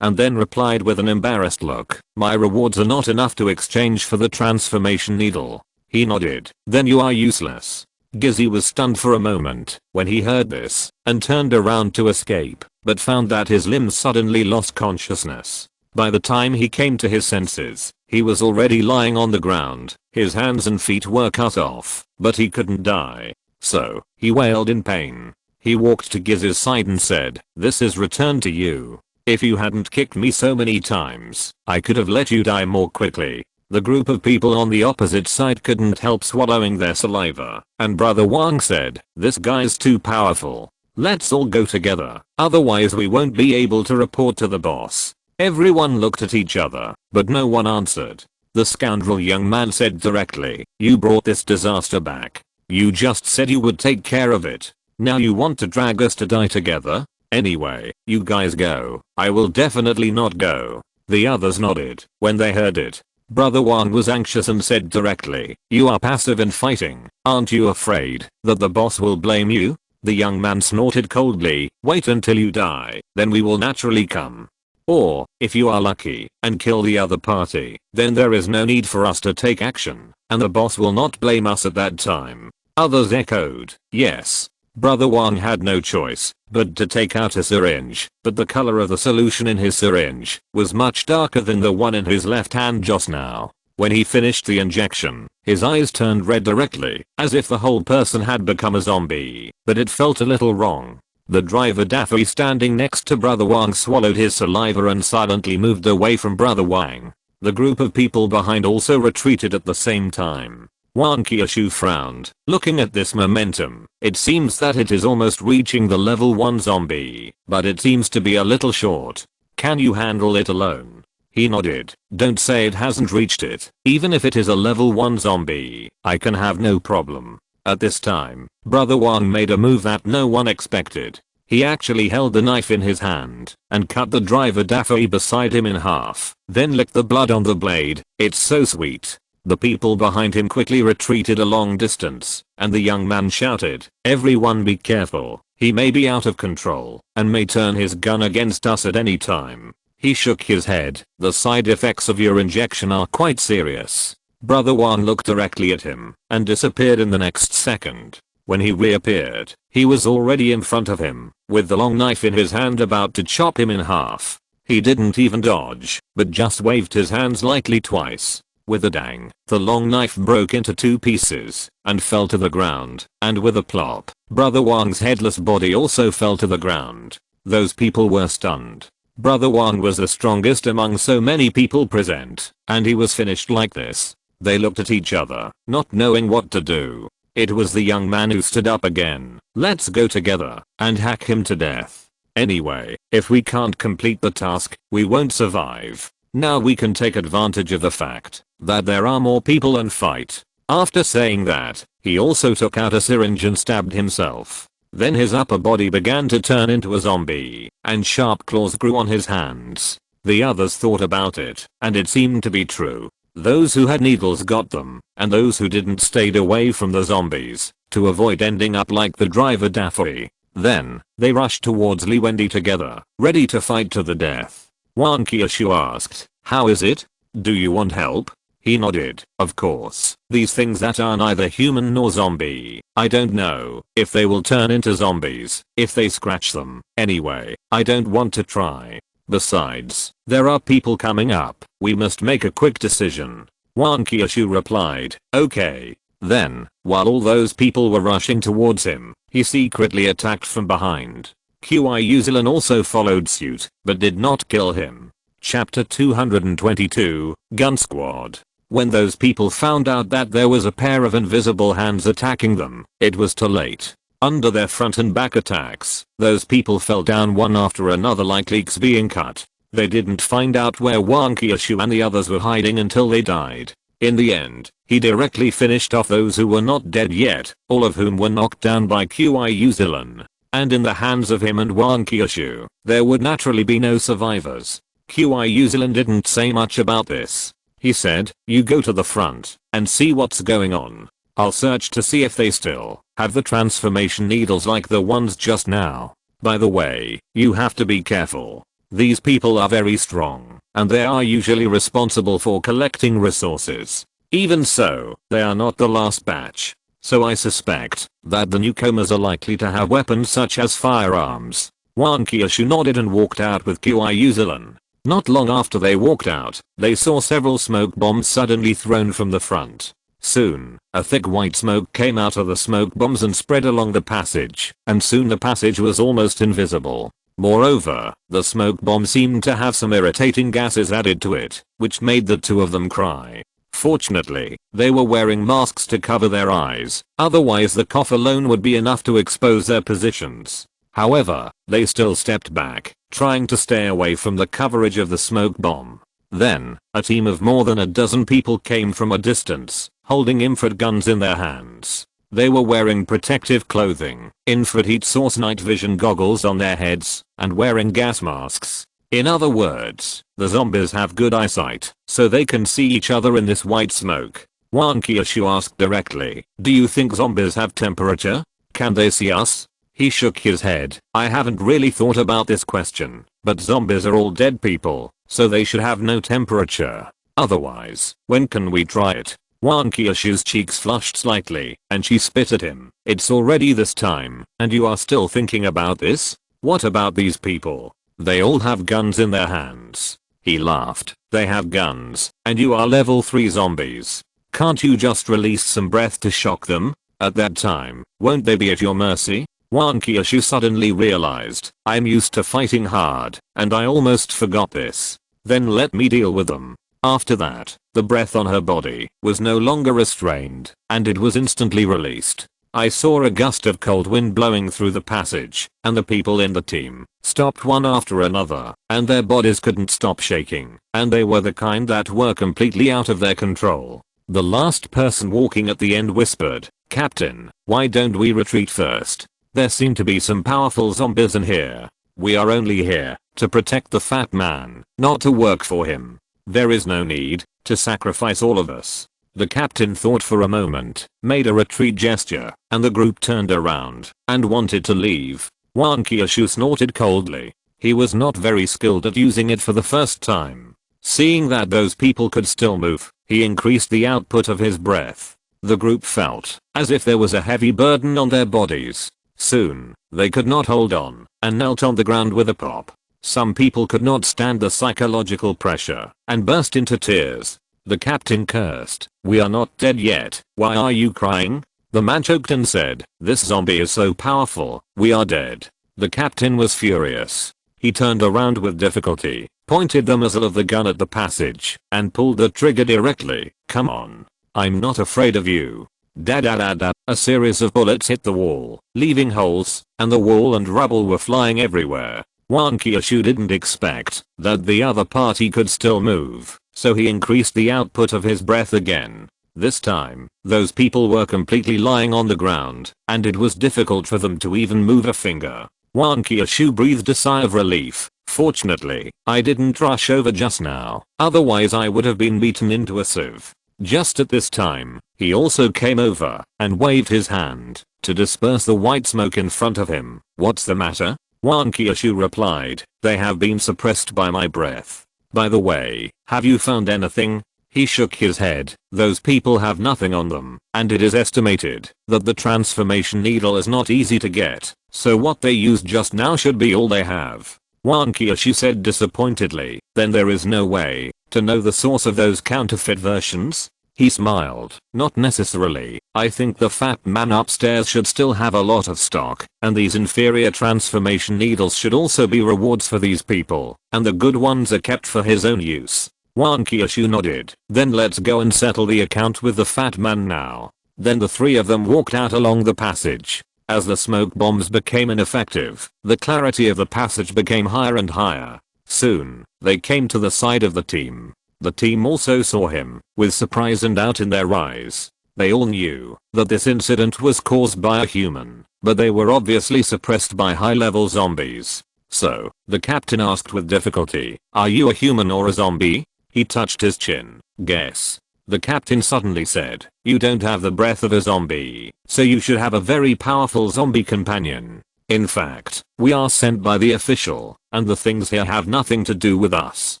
and then replied with an embarrassed look, my rewards are not enough to exchange for the transformation needle. He nodded. Then you are useless. Gizzy was stunned for a moment when he heard this and turned around to escape, but found that his limbs suddenly lost consciousness. By the time he came to his senses, he was already lying on the ground. His hands and feet were cut off, but he couldn't die. So, he wailed in pain. He walked to Gizzy's side and said, this is returned to you. If you hadn't kicked me so many times, I could have let you die more quickly. The group of people on the opposite side couldn't help swallowing their saliva, and Brother Wang said, this guy's too powerful. Let's all go together, otherwise we won't be able to report to the boss. Everyone looked at each other, but no one answered. the scoundrel young man said directly. You brought this disaster back. You just said you would take care of it. Now you want to drag us to die together? Anyway, you guys go. I will definitely not go. The others nodded when they heard it. Brother Wang was anxious and said directly, you are passive in fighting. Aren't you afraid that the boss will blame you? The young man snorted coldly, wait until you die, then we will naturally come. Or, if you are lucky and kill the other party, then there is no need for us to take action, and the boss will not blame us at that time. Others echoed, yes. Brother Wang had no choice but to take out a syringe, but the color of the solution in his syringe was much darker than the one in his left hand just now. When he finished the injection, his eyes turned red directly, as if the whole person had become a zombie, but it felt a little wrong. The driver Daffy standing next to Brother Wang swallowed his saliva and silently moved away from Brother Wang. The group of people behind also retreated at the same time. Wang Qiushu frowned, looking at this momentum. It seems that it is almost reaching the level 1 zombie, but it seems to be a little short. Can you handle it alone? He nodded. Don't say it hasn't reached it. Even if it is a level 1 zombie, I can have no problem. At this time, Brother Wang made a move that no one expected. He actually held the knife in his hand and cut the driver Daffy beside him in half, then licked the blood on the blade. It's so sweet. The people behind him quickly retreated a long distance, and the young man shouted, everyone be careful, he may be out of control, and may turn his gun against us at any time. He shook his head, the side effects of your injection are quite serious. Brother Wang looked directly at him, and disappeared in the next second. When he reappeared, he was already in front of him, with the long knife in his hand about to chop him in half. He didn't even dodge, but just waved his hands lightly twice. With a dang, the long knife broke into 2 pieces and fell to the ground, and with a plop, Brother Wang's headless body also fell to the ground. Those people were stunned. Brother Wang was the strongest among so many people present, and he was finished like this. They looked at each other, not knowing what to do. It was the young man who stood up again. Let's go together and hack him to death. Anyway, if we can't complete the task, we won't survive. Now we can take advantage of the fact that there are more people and fight. After saying that, he also took out a syringe and stabbed himself. Then his upper body began to turn into a zombie, and sharp claws grew on his hands. The others thought about it, and it seemed to be true. Those who had needles got them, and those who didn't stayed away from the zombies, to avoid ending up like the driver Daffy. Then, they rushed towards Li Wending together, ready to fight to the death. Wang Qiushu asked, how is it? Do you want help? He nodded. Of course. These things that are neither human nor zombie. I don't know if they will turn into zombies if they scratch them. Anyway, I don't want to try. Besides, there are people coming up. We must make a quick decision. Wang Qiushu replied. Okay. Then, while all those people were rushing towards him, he secretly attacked from behind. Qiushu also followed suit, but did not kill him. Chapter 222, Gun Squad. When those people found out that there was a pair of invisible hands attacking them, it was too late. Under their front and back attacks, those people fell down one after another like leeks being cut. They didn't find out where Wang Qiushu and the others were hiding until they died. In the end, he directly finished off those who were not dead yet, all of whom were knocked down by Qiushu. And in the hands of him and Wang Qiushu, there would naturally be no survivors. Qiushu didn't say much about this. He said, you go to the front and see what's going on. I'll search to see if they still have the transformation needles like the ones just now. By the way, you have to be careful. These people are very strong, and they are usually responsible for collecting resources. Even so, they are not the last batch. So I suspect that the newcomers are likely to have weapons such as firearms. Wang Qiushu nodded and walked out with Qiushu. Not long after they walked out, they saw several smoke bombs suddenly thrown from the front. Soon, a thick white smoke came out of the smoke bombs and spread along the passage, and soon the passage was almost invisible. Moreover, the smoke bomb seemed to have some irritating gases added to it, which made the two of them cry. Fortunately, they were wearing masks to cover their eyes, otherwise the cough alone would be enough to expose their positions. However, they still stepped back, trying to stay away from the coverage of the smoke bomb. Then, a team of more than a dozen people came from a distance, holding infrared guns in their hands. They were wearing protective clothing, infrared heat source night vision goggles on their heads, and wearing gas masks. In other words, the zombies have good eyesight, so they can see each other in this white smoke. Wan Kyushu asked directly, "Do you think zombies have temperature? Can they see us?" He shook his head. "I haven't really thought about this question, but zombies are all dead people, so they should have no temperature. Otherwise, when can we try it?" Wan Kyushu's cheeks flushed slightly, and she spit at him. "It's already this time, and you are still thinking about this? What about these people? They all have guns in their hands." He laughed. "They have guns, and you are level 3 zombies. Can't you just release some breath to shock them? At that time, won't they be at your mercy?" Wan Kyushu suddenly realized, "I'm used to fighting hard, and I almost forgot this. Then let me deal with them." After that, the breath on her body was no longer restrained, and it was instantly released. I saw a gust of cold wind blowing through the passage, and the people in the team stopped one after another, and their bodies couldn't stop shaking, and they were the kind that were completely out of their control. The last person walking at the end whispered, "Captain, why don't we retreat first? There seem to be some powerful zombies in here. We are only here to protect the fat man, not to work for him. There is no need to sacrifice all of us." The captain thought for a moment, made a retreat gesture, and the group turned around and wanted to leave. Wan Kyushu snorted coldly. He was not very skilled at using it for the first time. Seeing that those people could still move, he increased the output of his breath. The group felt as if there was a heavy burden on their bodies. Soon, they could not hold on and knelt on the ground with a pop. Some people could not stand the psychological pressure and burst into tears. The captain cursed, "We are not dead yet, why are you crying?" The man choked and said, "This zombie is so powerful, we are dead." The captain was furious. He turned around with difficulty, pointed the muzzle of the gun at the passage, and pulled the trigger directly. "Come on. I'm not afraid of you." Da-da-da-da. A series of bullets hit the wall, leaving holes, and the wall and rubble were flying everywhere. Wan Kyushu didn't expect that the other party could still move, so he increased the output of his breath again. This time, those people were completely lying on the ground, and it was difficult for them to even move a finger. Wan Kyushu breathed a sigh of relief. "Fortunately, I didn't rush over just now, otherwise I would have been beaten into a sieve." Just at this time, he also came over and waved his hand to disperse the white smoke in front of him. "What's the matter?" Wan Kyushu replied, "They have been suppressed by my breath. By the way, have you found anything?" He shook his head. "Those people have nothing on them, and it is estimated that the transformation needle is not easy to get, so what they used just now should be all they have." Wan Kyushu said disappointedly, "Then there is no way to know the source of those counterfeit versions?" He smiled. "Not necessarily. I think the fat man upstairs should still have a lot of stock, and these inferior transformation needles should also be rewards for these people, and the good ones are kept for his own use." Wan Kyushu nodded. "Then let's go and settle the account with the fat man now." Then the three of them walked out along the passage. As the smoke bombs became ineffective, the clarity of the passage became higher and higher. Soon, they came to the side of the team. The team also saw him, with surprise and doubt in their eyes. They all knew that this incident was caused by a human, but they were obviously suppressed by high-level zombies. So, the captain asked with difficulty, "Are you a human or a zombie?" He touched his chin. "Guess." The captain suddenly said, "You don't have the breath of a zombie, so you should have a very powerful zombie companion. In fact, we are sent by the official, and the things here have nothing to do with us.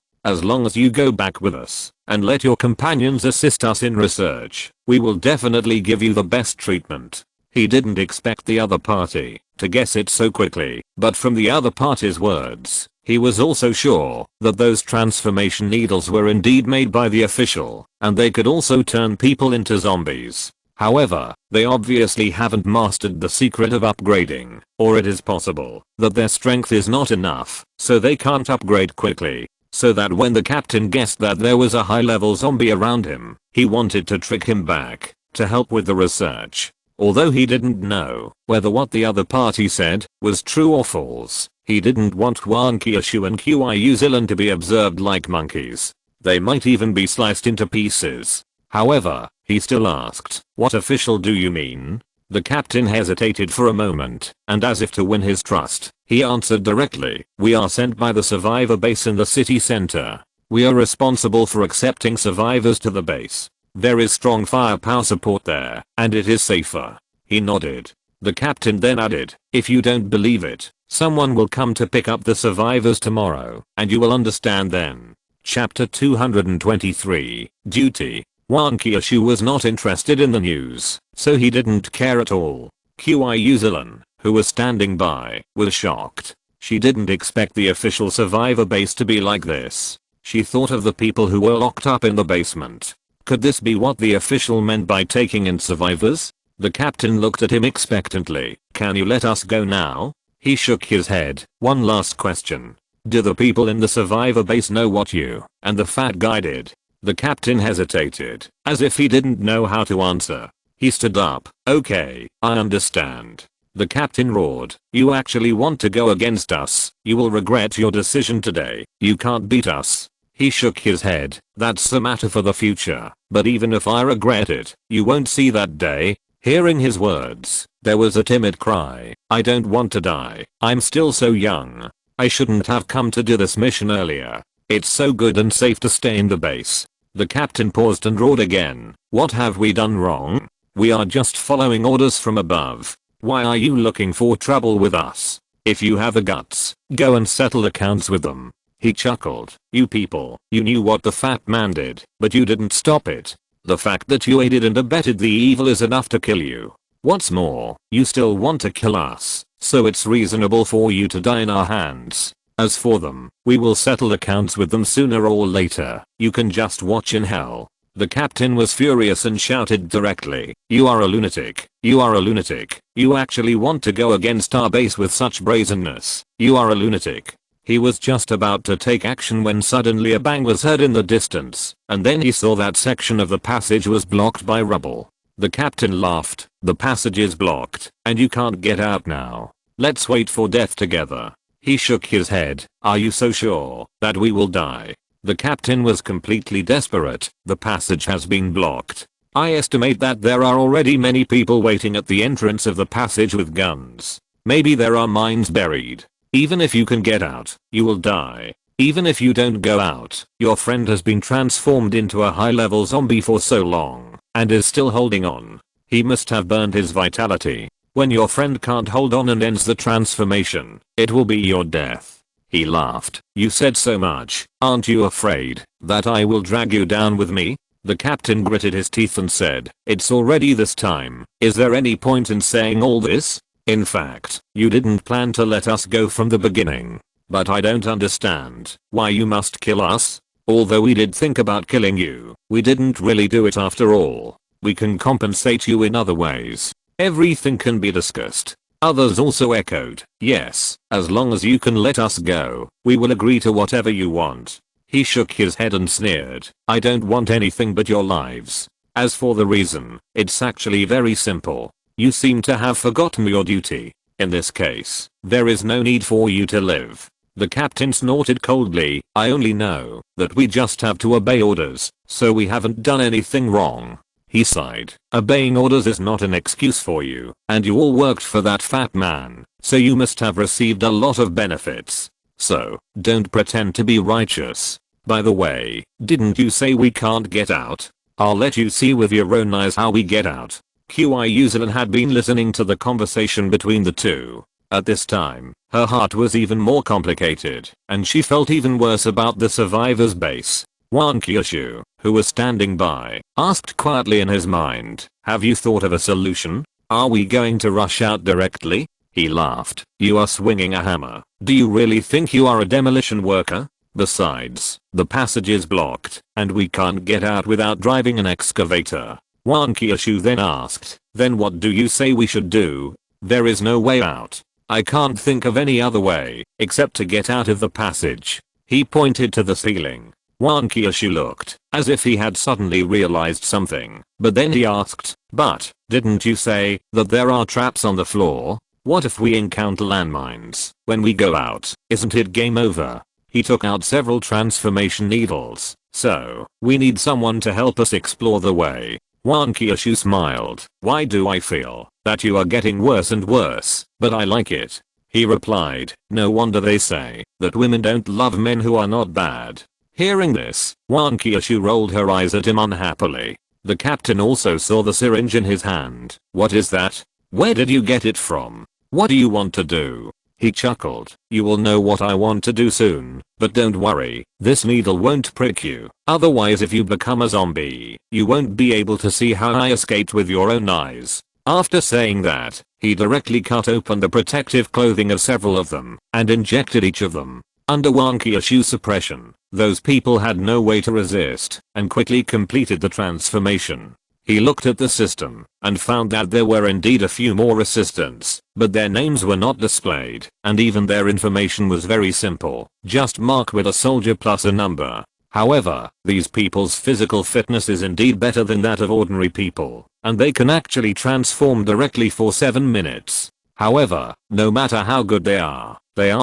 As long as you go back with us, and let your companions assist us in research, we will definitely give you the best treatment." He didn't expect the other party to guess it so quickly, but from the other party's words, he was also sure that those transformation needles were indeed made by the official, and they could also turn people into zombies. However, they obviously haven't mastered the secret of upgrading, or it is possible that their strength is not enough, so they can't upgrade quickly. So that when the captain guessed that there was a high-level zombie around him, he wanted to trick him back to help with the research. Although he didn't know whether what the other party said was true or false, he didn't want Wan Kyushu and Qiu Zilan to be observed like monkeys. They might even be sliced into pieces. However, he still asked, "What official do you mean?" The captain hesitated for a moment, and as if to win his trust, he answered directly, "We are sent by the survivor base in the city center. We are responsible for accepting survivors to the base. There is strong firepower support there, and it is safer." He nodded. The captain then added, "If you don't believe it, someone will come to pick up the survivors tomorrow, and you will understand then." Chapter 223, Duty. Wang Qiushu was not interested in the news, so he didn't care at all. Qiu Zilan, who was standing by, was shocked. She didn't expect the official survivor base to be like this. She thought of the people who were locked up in the basement. Could this be what the official meant by taking in survivors? The captain looked at him expectantly. "Can you let us go now?" He shook his head. "One last question. Do the people in the survivor base know what you and the fat guy did?" The captain hesitated, as if he didn't know how to answer. He stood up. "Okay, I understand." The captain roared, "You actually want to go against us? You will regret your decision today. You can't beat us." He shook his head. "That's a matter for the future, but even if I regret it, you won't see that day." Hearing his words, there was a timid cry. "I don't want to die. I'm still so young. I shouldn't have come to do this mission earlier. It's so good and safe to stay in the base." The captain paused and roared again, "What have we done wrong? We are just following orders from above. Why are you looking for trouble with us? If you have the guts, go and settle accounts with them." He chuckled. "You people, you knew what the fat man did, but you didn't stop it. The fact that you aided and abetted the evil is enough to kill you. What's more, you still want to kill us, so it's reasonable for you to die in our hands. As for them, we will settle accounts with them sooner or later. You can just watch in hell." The captain was furious and shouted directly, "You are a lunatic. You are a lunatic. You actually want to go against our base with such brazenness. You are a lunatic." He was just about to take action when suddenly a bang was heard in the distance, and then he saw that section of the passage was blocked by rubble. The captain laughed. "The passage is blocked, and you can't get out now. Let's wait for death together." He shook his head. "Are you so sure that we will die?" The captain was completely desperate. "The passage has been blocked. I estimate that there are already many people waiting at the entrance of the passage with guns. Maybe there are mines buried. Even if you can get out, you will die. Even if you don't go out, your friend has been transformed into a high-level zombie for so long, and is still holding on. He must have burned his vitality. When your friend can't hold on and ends the transformation, it will be your death." He laughed. "You said so much. Aren't you afraid that I will drag you down with me?" The captain gritted his teeth and said, "It's already this time. Is there any point in saying all this? In fact, you didn't plan to let us go from the beginning. But I don't understand why you must kill us. Although we did think about killing you, we didn't really do it after all. We can compensate you in other ways. Everything can be discussed." Others also echoed, "Yes, as long as you can let us go, we will agree to whatever you want." He shook his head and sneered, "I don't want anything but your lives. As for the reason, it's actually very simple. You seem to have forgotten your duty. In this case, there is no need for you to live." The captain snorted coldly, "I only know that we just have to obey orders, so we haven't done anything wrong." He sighed. "Obeying orders is not an excuse for you, and you all worked for that fat man, so you must have received a lot of benefits. So, don't pretend to be righteous. By the way, didn't you say we can't get out? I'll let you see with your own eyes how we get out." Qiu Zilan had been listening to the conversation between the two. At this time, her heart was even more complicated, and she felt even worse about the survivors' base. Wang Qiushu, who was standing by, asked quietly in his mind, "Have you thought of a solution? Are we going to rush out directly?" He laughed. "You are swinging a hammer. Do you really think you are a demolition worker? Besides, the passage is blocked, and we can't get out without driving an excavator." Wang Qiushu then asked, "Then what do you say we should do?" "There is no way out. I can't think of any other way, except to get out of the passage." He pointed to the ceiling. Wang Qiushu looked, as if he had suddenly realized something, but then he asked, "But, didn't you say that there are traps on the floor? What if we encounter landmines when we go out? Isn't it game over?" He took out several transformation needles. So, we need someone to help us explore the way. Wang Qiushu smiled. Why do I feel that you are getting worse and worse, but I like it? He replied, no wonder they say that women don't love men who are not bad. Hearing this, Wang Qiushu rolled her eyes at him unhappily. The captain also saw the syringe in his hand. What is that? Where did you get it from? What do you want to do? He chuckled. You will know what I want to do soon, but don't worry, this needle won't prick you. Otherwise if you become a zombie, you won't be able to see how I escaped with your own eyes. After saying that, he directly cut open the protective clothing of several of them and injected each of them. Under Wang Qiushu's suppression, those people had no way to resist and quickly completed the transformation. He looked at the system and found that there were indeed a few more assistants, but their names were not displayed and even their information was very simple, just mark with a soldier plus a number. However, these people's physical fitness is indeed better than that of ordinary people, and they can actually transform directly for 7 minutes. However, no matter how good they are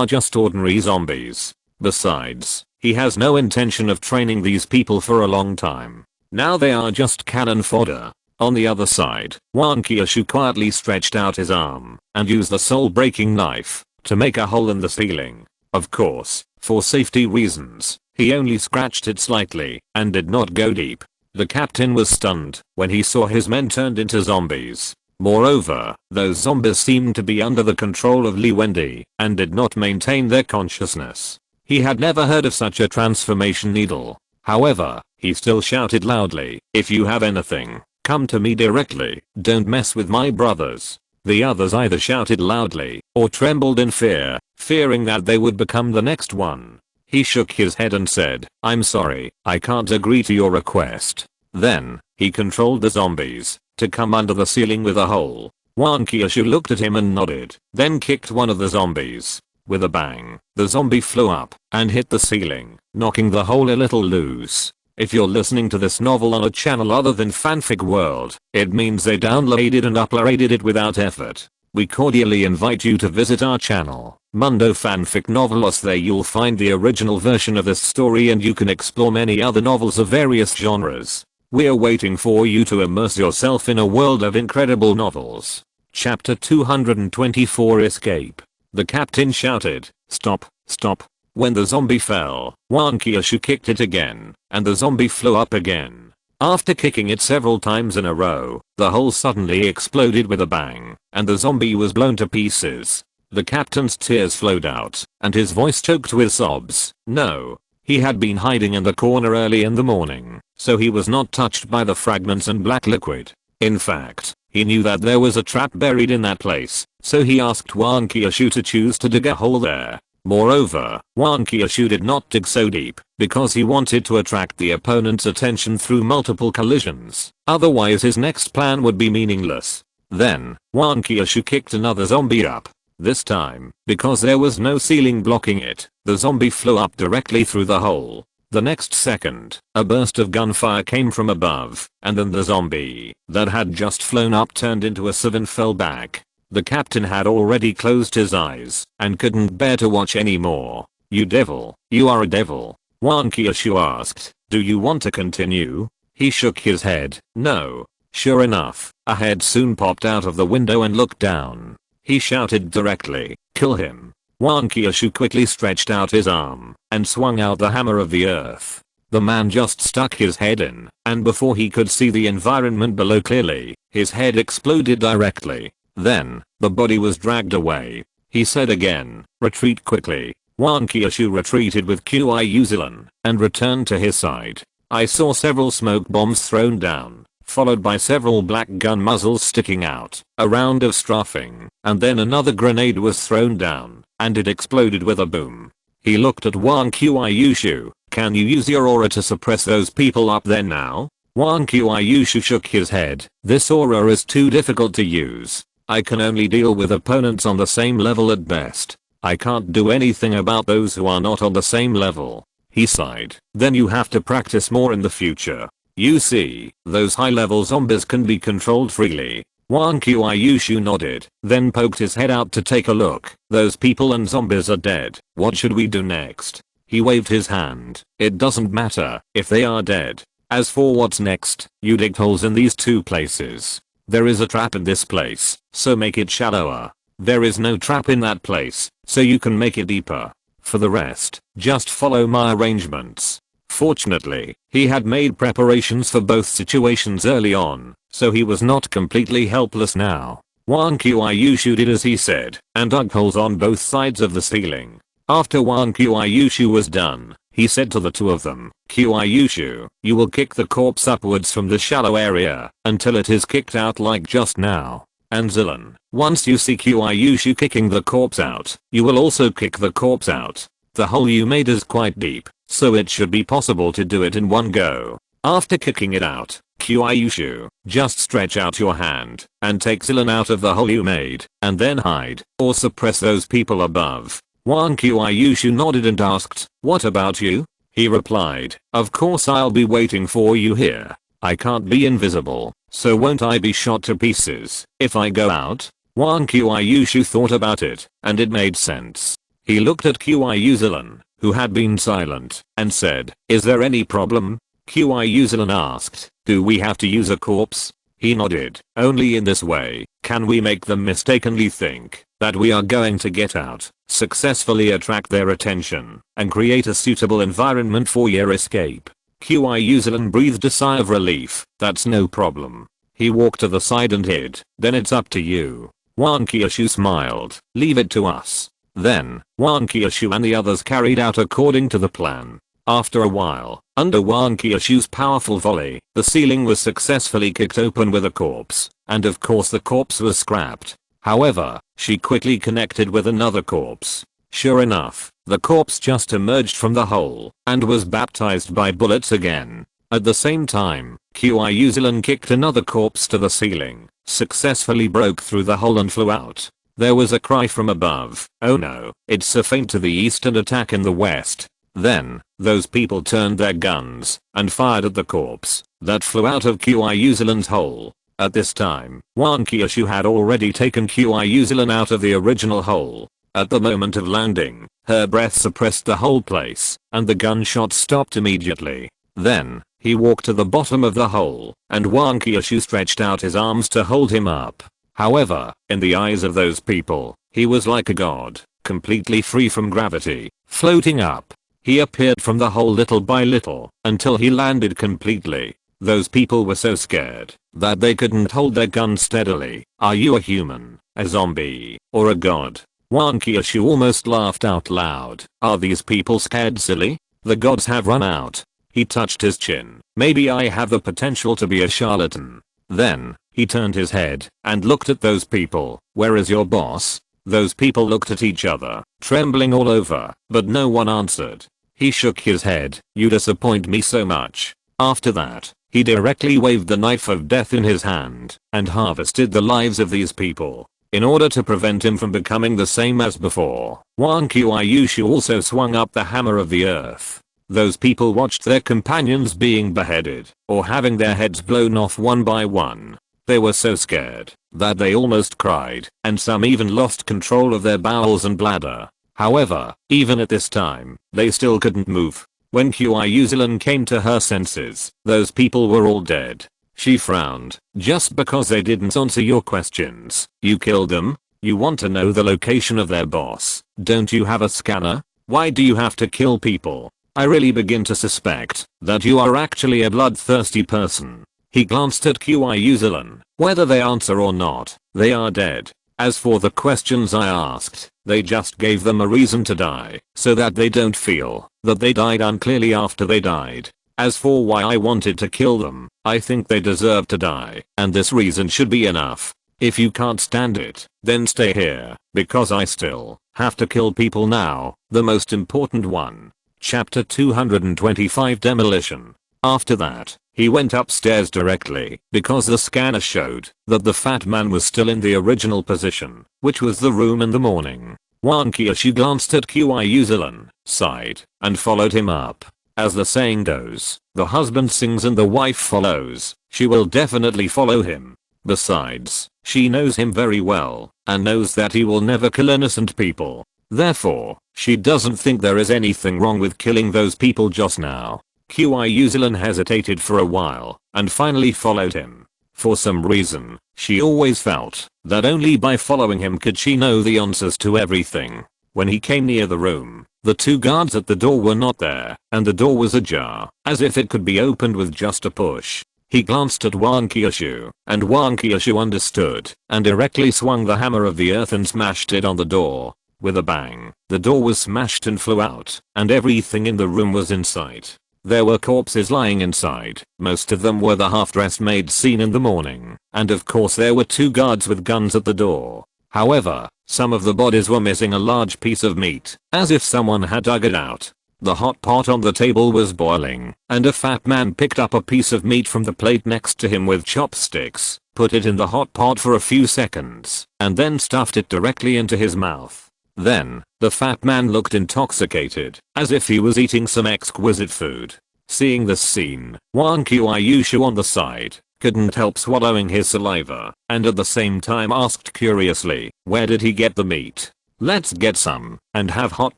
just ordinary zombies. Besides, he has no intention of training these people for a long time. Now they are just cannon fodder. On the other side, Wang Qiushu quietly stretched out his arm and used the soul-breaking knife to make a hole in the ceiling. Of course, for safety reasons, he only scratched it slightly and did not go deep. The captain was stunned when he saw his men turned into zombies. Moreover, those zombies seemed to be under the control of Li Wending and did not maintain their consciousness. He had never heard of such a transformation needle. However, he still shouted loudly, if you have anything, come to me directly, don't mess with my brothers. The others either shouted loudly or trembled in fear, fearing that they would become the next one. He shook his head and said, I'm sorry, I can't agree to your request. Then, he controlled the zombies to come under the ceiling with a hole. Wang Qiushu looked at him and nodded, then kicked one of the zombies. With a bang, the zombie flew up and hit the ceiling, knocking the hole a little loose. If you're listening to this novel on a channel other than Fanfic World, it means they downloaded and uploaded it without effort. We cordially invite you to visit our channel, Mundo Fanfic Novelos. There you'll find the original version of this story and you can explore many other novels of various genres. We're waiting for you to immerse yourself in a world of incredible novels. Chapter 224 Escape. The captain shouted, stop, stop. When the zombie fell, Wang Qiushu kicked it again, and the zombie flew up again. After kicking it several times in a row, the hole suddenly exploded with a bang, and the zombie was blown to pieces. The captain's tears flowed out, and his voice choked with sobs. No. He had been hiding in the corner early in the morning, so he was not touched by the fragments and black liquid. In fact, he knew that there was a trap buried in that place, so he asked Wang Qiushu to choose to dig a hole there. Moreover, Wang Qiushu did not dig so deep because he wanted to attract the opponent's attention through multiple collisions. Otherwise his next plan would be meaningless. Then, Wang Qiushu kicked another zombie up. This time, because there was no ceiling blocking it, the zombie flew up directly through the hole. The next second, a burst of gunfire came from above, and then the zombie that had just flown up turned into a sieve and fell back. The captain had already closed his eyes and couldn't bear to watch anymore. You devil, you are a devil. Wang Qiushu asked, do you want to continue? He shook his head, no. Sure enough, a head soon popped out of the window and looked down. He shouted directly, kill him. Wang Qiushu quickly stretched out his arm and swung out the hammer of the earth. The man just stuck his head in, and before he could see the environment below clearly, his head exploded directly. Then, the body was dragged away. He said again, retreat quickly. Wang Qiushu retreated with Qiuzilin and returned to his side. I saw several smoke bombs thrown down, followed by several black gun muzzles sticking out, a round of strafing, and then another grenade was thrown down, and it exploded with a boom. He looked at Wang Qiushu, can you use your aura to suppress those people up there now? Wang Qiushu shook his head, this aura is too difficult to use. I can only deal with opponents on the same level at best. I can't do anything about those who are not on the same level. He sighed, then you have to practice more in the future. You see, those high-level zombies can be controlled freely. Wang Qiushu nodded, then poked his head out to take a look. Those people and zombies are dead. What should we do next? He waved his hand. It doesn't matter if they are dead. As for what's next, you digged holes in these two places. There is a trap in this place, so make it shallower. There is no trap in that place, so you can make it deeper. For the rest, just follow my arrangements. Fortunately, he had made preparations for both situations early on, so he was not completely helpless now. Wang Qiuyushu did as he said, and dug holes on both sides of the ceiling. After Wang Qiuyushu was done, he said to the two of them, Qiuyushu, you will kick the corpse upwards from the shallow area until it is kicked out like just now. And Zilan, once you see Qiuyushu kicking the corpse out, you will also kick the corpse out. The hole you made is quite deep, so it should be possible to do it in one go. After kicking it out, Qiuyushu, just stretch out your hand and take Zilan out of the hole you made, and then hide or suppress those people above. Wang Qiuyushu nodded and asked, what about you? He replied, of course I'll be waiting for you here. I can't be invisible, so won't I be shot to pieces if I go out? Wang Qiuyushu thought about it, and it made sense. He looked at Qiuyuzilan, who had been silent, and said, is there any problem? Qiuyuzilan asked, do we have to use a corpse? He nodded, only in this way can we make them mistakenly think that we are going to get out, successfully attract their attention, and create a suitable environment for your escape. Qiuyuzilan breathed a sigh of relief. That's no problem. He walked to the side and hid. Then it's up to you. Wang Qiushu smiled. Leave it to us. Then, Wang Qiushu and the others carried out according to the plan. After a while, under Wang Qiushu's powerful volley, the ceiling was successfully kicked open with a corpse, and of course the corpse was scrapped. However, she quickly connected with another corpse. Sure enough, the corpse just emerged from the hole and was baptized by bullets again. At the same time, Qiuyuzilan kicked another corpse to the ceiling, successfully broke through the hole and flew out. There was a cry from above, oh no, it's a feint to the east and attack in the west. Then, those people turned their guns and fired at the corpse that flew out of Qiuyuzilan's hole. At this time, Wang Qiushu had already taken Qiuyuzilan out of the original hole. At the moment of landing, her breath suppressed the whole place, and the gunshot stopped immediately. Then, he walked to the bottom of the hole, and Wang Qiushu stretched out his arms to hold him up. However, in the eyes of those people, he was like a god, completely free from gravity, floating up. He appeared from the hole little by little, until he landed completely. Those people were so scared that they couldn't hold their guns steadily. Are you a human, a zombie, or a god? Wang Qiushu almost laughed out loud. Are these people scared silly? The gods have run out. He touched his chin. Maybe I have the potential to be a charlatan. Then, he turned his head and looked at those people. Where is your boss? Those people looked at each other, trembling all over, but no one answered. He shook his head. You disappoint me so much. After that, he directly waved the knife of death in his hand and harvested the lives of these people. In order to prevent him from becoming the same as before, Wang Qiuyushu also swung up the hammer of the earth. Those people watched their companions being beheaded or having their heads blown off one by one. They were so scared that they almost cried, and some even lost control of their bowels and bladder. However, even at this time, they still couldn't move. When Qiuyuzilan came to her senses, those people were all dead. She frowned. Just because they didn't answer your questions, you killed them? You want to know the location of their boss? Don't you have a scanner? Why do you have to kill people? I really begin to suspect that you are actually a bloodthirsty person. He glanced at Qiuyuzilan. Whether they answer or not, they are dead. As for the questions I asked, they just gave them a reason to die, so that they don't feel that they died unclearly after they died. As for why I wanted to kill them, I think they deserve to die, and this reason should be enough. If you can't stand it, then stay here, because I still have to kill people now, the most important one. Chapter 225 Demolition. After that, he went upstairs directly, because the scanner showed that the fat man was still in the original position, which was the room in the morning. Wang Qiushu glanced at Qiuyuzilan, sighed, and followed him up. As the saying goes, the husband sings and the wife follows. She will definitely follow him. Besides, she knows him very well, and knows that he will never kill innocent people. Therefore, she doesn't think there is anything wrong with killing those people just now. Zilan hesitated for a while and finally followed him. For some reason, she always felt that only by following him could she know the answers to everything. When he came near the room, the two guards at the door were not there, and the door was ajar, as if it could be opened with just a push. He glanced at Wang Qiushu, and Wang Qiushu understood, and directly swung the hammer of the earth and smashed it on the door. With a bang, the door was smashed and flew out, and everything in the room was in sight. There were corpses lying inside, most of them were the half-dressed maids seen in the morning, and of course there were two guards with guns at the door. However, some of the bodies were missing a large piece of meat, as if someone had dug it out. The hot pot on the table was boiling, and a fat man picked up a piece of meat from the plate next to him with chopsticks, put it in the hot pot for a few seconds, and then stuffed it directly into his mouth. Then, the fat man looked intoxicated, as if he was eating some exquisite food. Seeing this scene, Wang Qiushu on the side couldn't help swallowing his saliva, and at the same time asked curiously, where did he get the meat? Let's get some, and have hot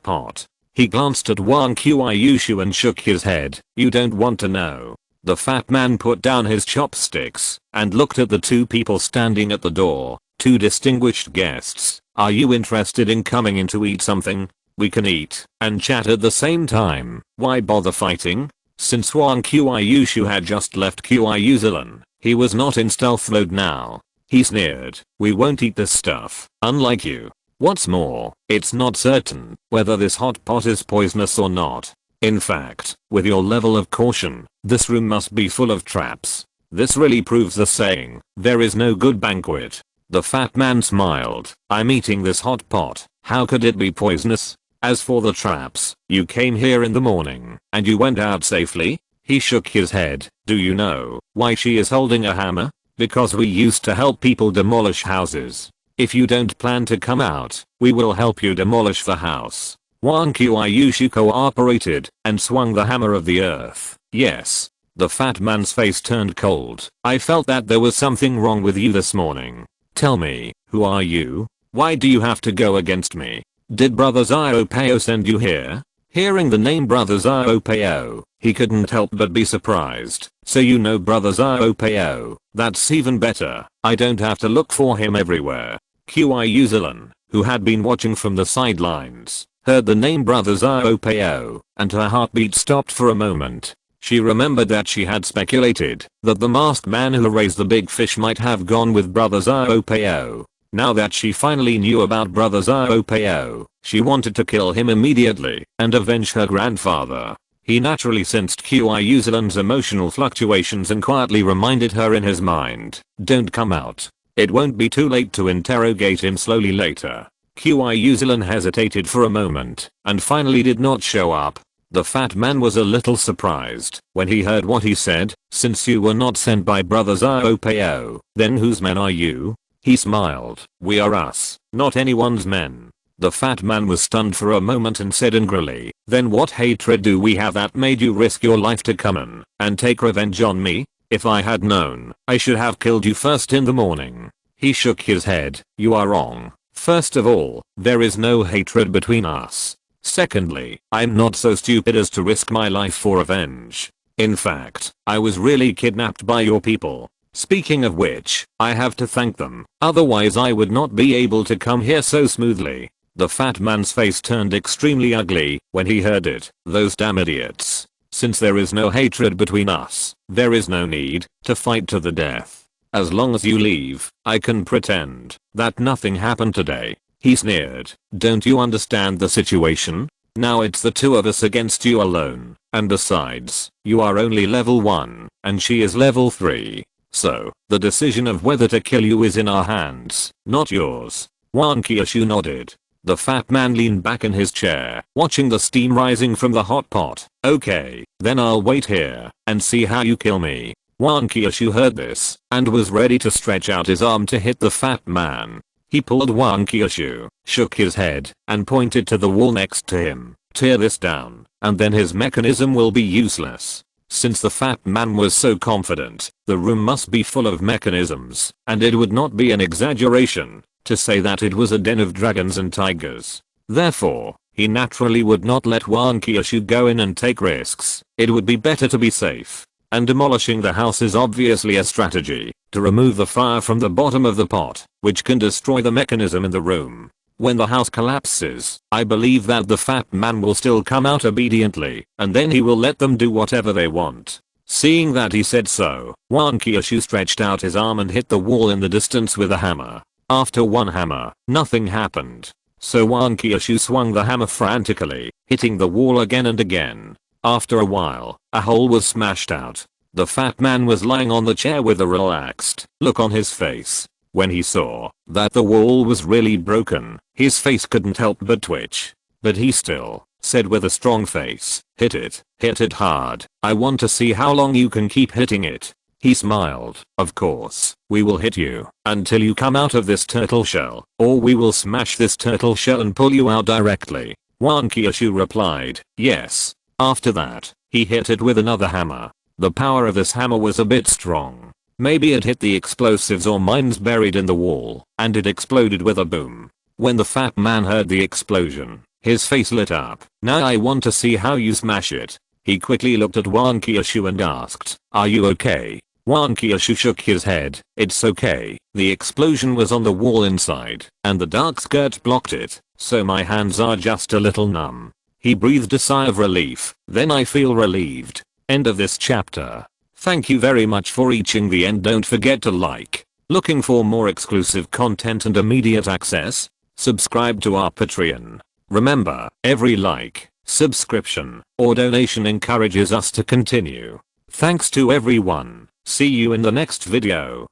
pot. He glanced at Wang Qiushu and shook his head. You don't want to know. The fat man put down his chopsticks and looked at the two people standing at the door. Two distinguished guests. Are you interested in coming in to eat something? We can eat and chat at the same time. Why bother fighting? Since Wang Qiushu had just left Zilan, he was not in stealth mode now. He sneered. We won't eat this stuff, unlike you. What's more, it's not certain whether this hot pot is poisonous or not. In fact, with your level of caution, this room must be full of traps. This really proves the saying, there is no good banquet. The fat man smiled. I'm eating this hot pot. How could it be poisonous? As for the traps, you came here in the morning, and you went out safely? He shook his head. Do you know why she is holding a hammer? Because we used to help people demolish houses. If you don't plan to come out, we will help you demolish the house. Wang Qiushu cooperated and swung the hammer of the earth. Yes. The fat man's face turned cold. I felt that there was something wrong with you this morning. Tell me, who are you? Why do you have to go against me? Did Brother Xiaopao send you here? Hearing the name Brother Xiaopao, he couldn't help but be surprised. So you know Brother Xiaopao. That's even better. I don't have to look for him everywhere. Zilan, who had been watching from the sidelines, heard the name Brother Xiaopao, and her heartbeat stopped for a moment. She remembered that she had speculated that the masked man who raised the big fish might have gone with Brother Xiaopao. Now that she finally knew about Brother Xiaopao, she wanted to kill him immediately and avenge her grandfather. He naturally sensed Zilan's emotional fluctuations and quietly reminded her in his mind, don't come out. It won't be too late to interrogate him slowly later. Zilan hesitated for a moment and finally did not show up. The fat man was a little surprised when he heard what he said. Since you were not sent by Brother Xiaopao, then whose men are you? He smiled. We are us, not anyone's men. The fat man was stunned for a moment and said angrily, then what hatred do we have that made you risk your life to come in and take revenge on me? If I had known, I should have killed you first in the morning. He shook his head. You are wrong. First of all, there is no hatred between us. Secondly, I'm not so stupid as to risk my life for revenge. In fact, I was really kidnapped by your people. Speaking of which, I have to thank them, otherwise I would not be able to come here so smoothly. The fat man's face turned extremely ugly when he heard it. Those damn idiots. Since there is no hatred between us, there is no need to fight to the death. As long as you leave, I can pretend that nothing happened today. He sneered. Don't you understand the situation? Now it's the two of us against you alone, and besides, you are only level 1, and she is level 3. So, the decision of whether to kill you is in our hands, not yours. Wang Qiushu nodded. The fat man leaned back in his chair, watching the steam rising from the hot pot. Okay, then I'll wait here and see how you kill me. Wang Qiushu heard this and was ready to stretch out his arm to hit the fat man. He pulled Wang Qiushu, shook his head, and pointed to the wall next to him. Tear this down, and then his mechanism will be useless. Since the fat man was so confident, the room must be full of mechanisms, and it would not be an exaggeration to say that it was a den of dragons and tigers. Therefore, he naturally would not let Wan Kyushu go in and take risks. It would be better to be safe. And demolishing the house is obviously a strategy to remove the fire from the bottom of the pot, which can destroy the mechanism in the room. When the house collapses, I believe that the fat man will still come out obediently, and then he will let them do whatever they want. Seeing that he said so, Wan Kyushu stretched out his arm and hit the wall in the distance with a hammer. After one hammer, nothing happened. So Wan Kyushu swung the hammer frantically, hitting the wall again and again. After a while, a hole was smashed out. The fat man was lying on the chair with a relaxed look on his face. When he saw that the wall was really broken, his face couldn't help but twitch. But he still said with a strong face, hit it hard. I want to see how long you can keep hitting it. He smiled. Of course, we will hit you until you come out of this turtle shell, or we will smash this turtle shell and pull you out directly. Wan Kyushu replied, yes. After that, he hit it with another hammer. The power of this hammer was a bit strong. Maybe it hit the explosives or mines buried in the wall, and it exploded with a boom. When the fat man heard the explosion, his face lit up. Now I want to see how you smash it. He quickly looked at Wan Kyushu and asked, are you okay? Wan Kyushu shook his head. It's okay. The explosion was on the wall inside, and the dark skirt blocked it, so my hands are just a little numb. He breathed a sigh of relief. Then I feel relieved. End of this chapter. Thank you very much for reaching the end. Don't forget to like. Looking for more exclusive content and immediate access? Subscribe to our Patreon. Remember, every like, subscription, or donation encourages us to continue. Thanks to everyone. See you in the next video.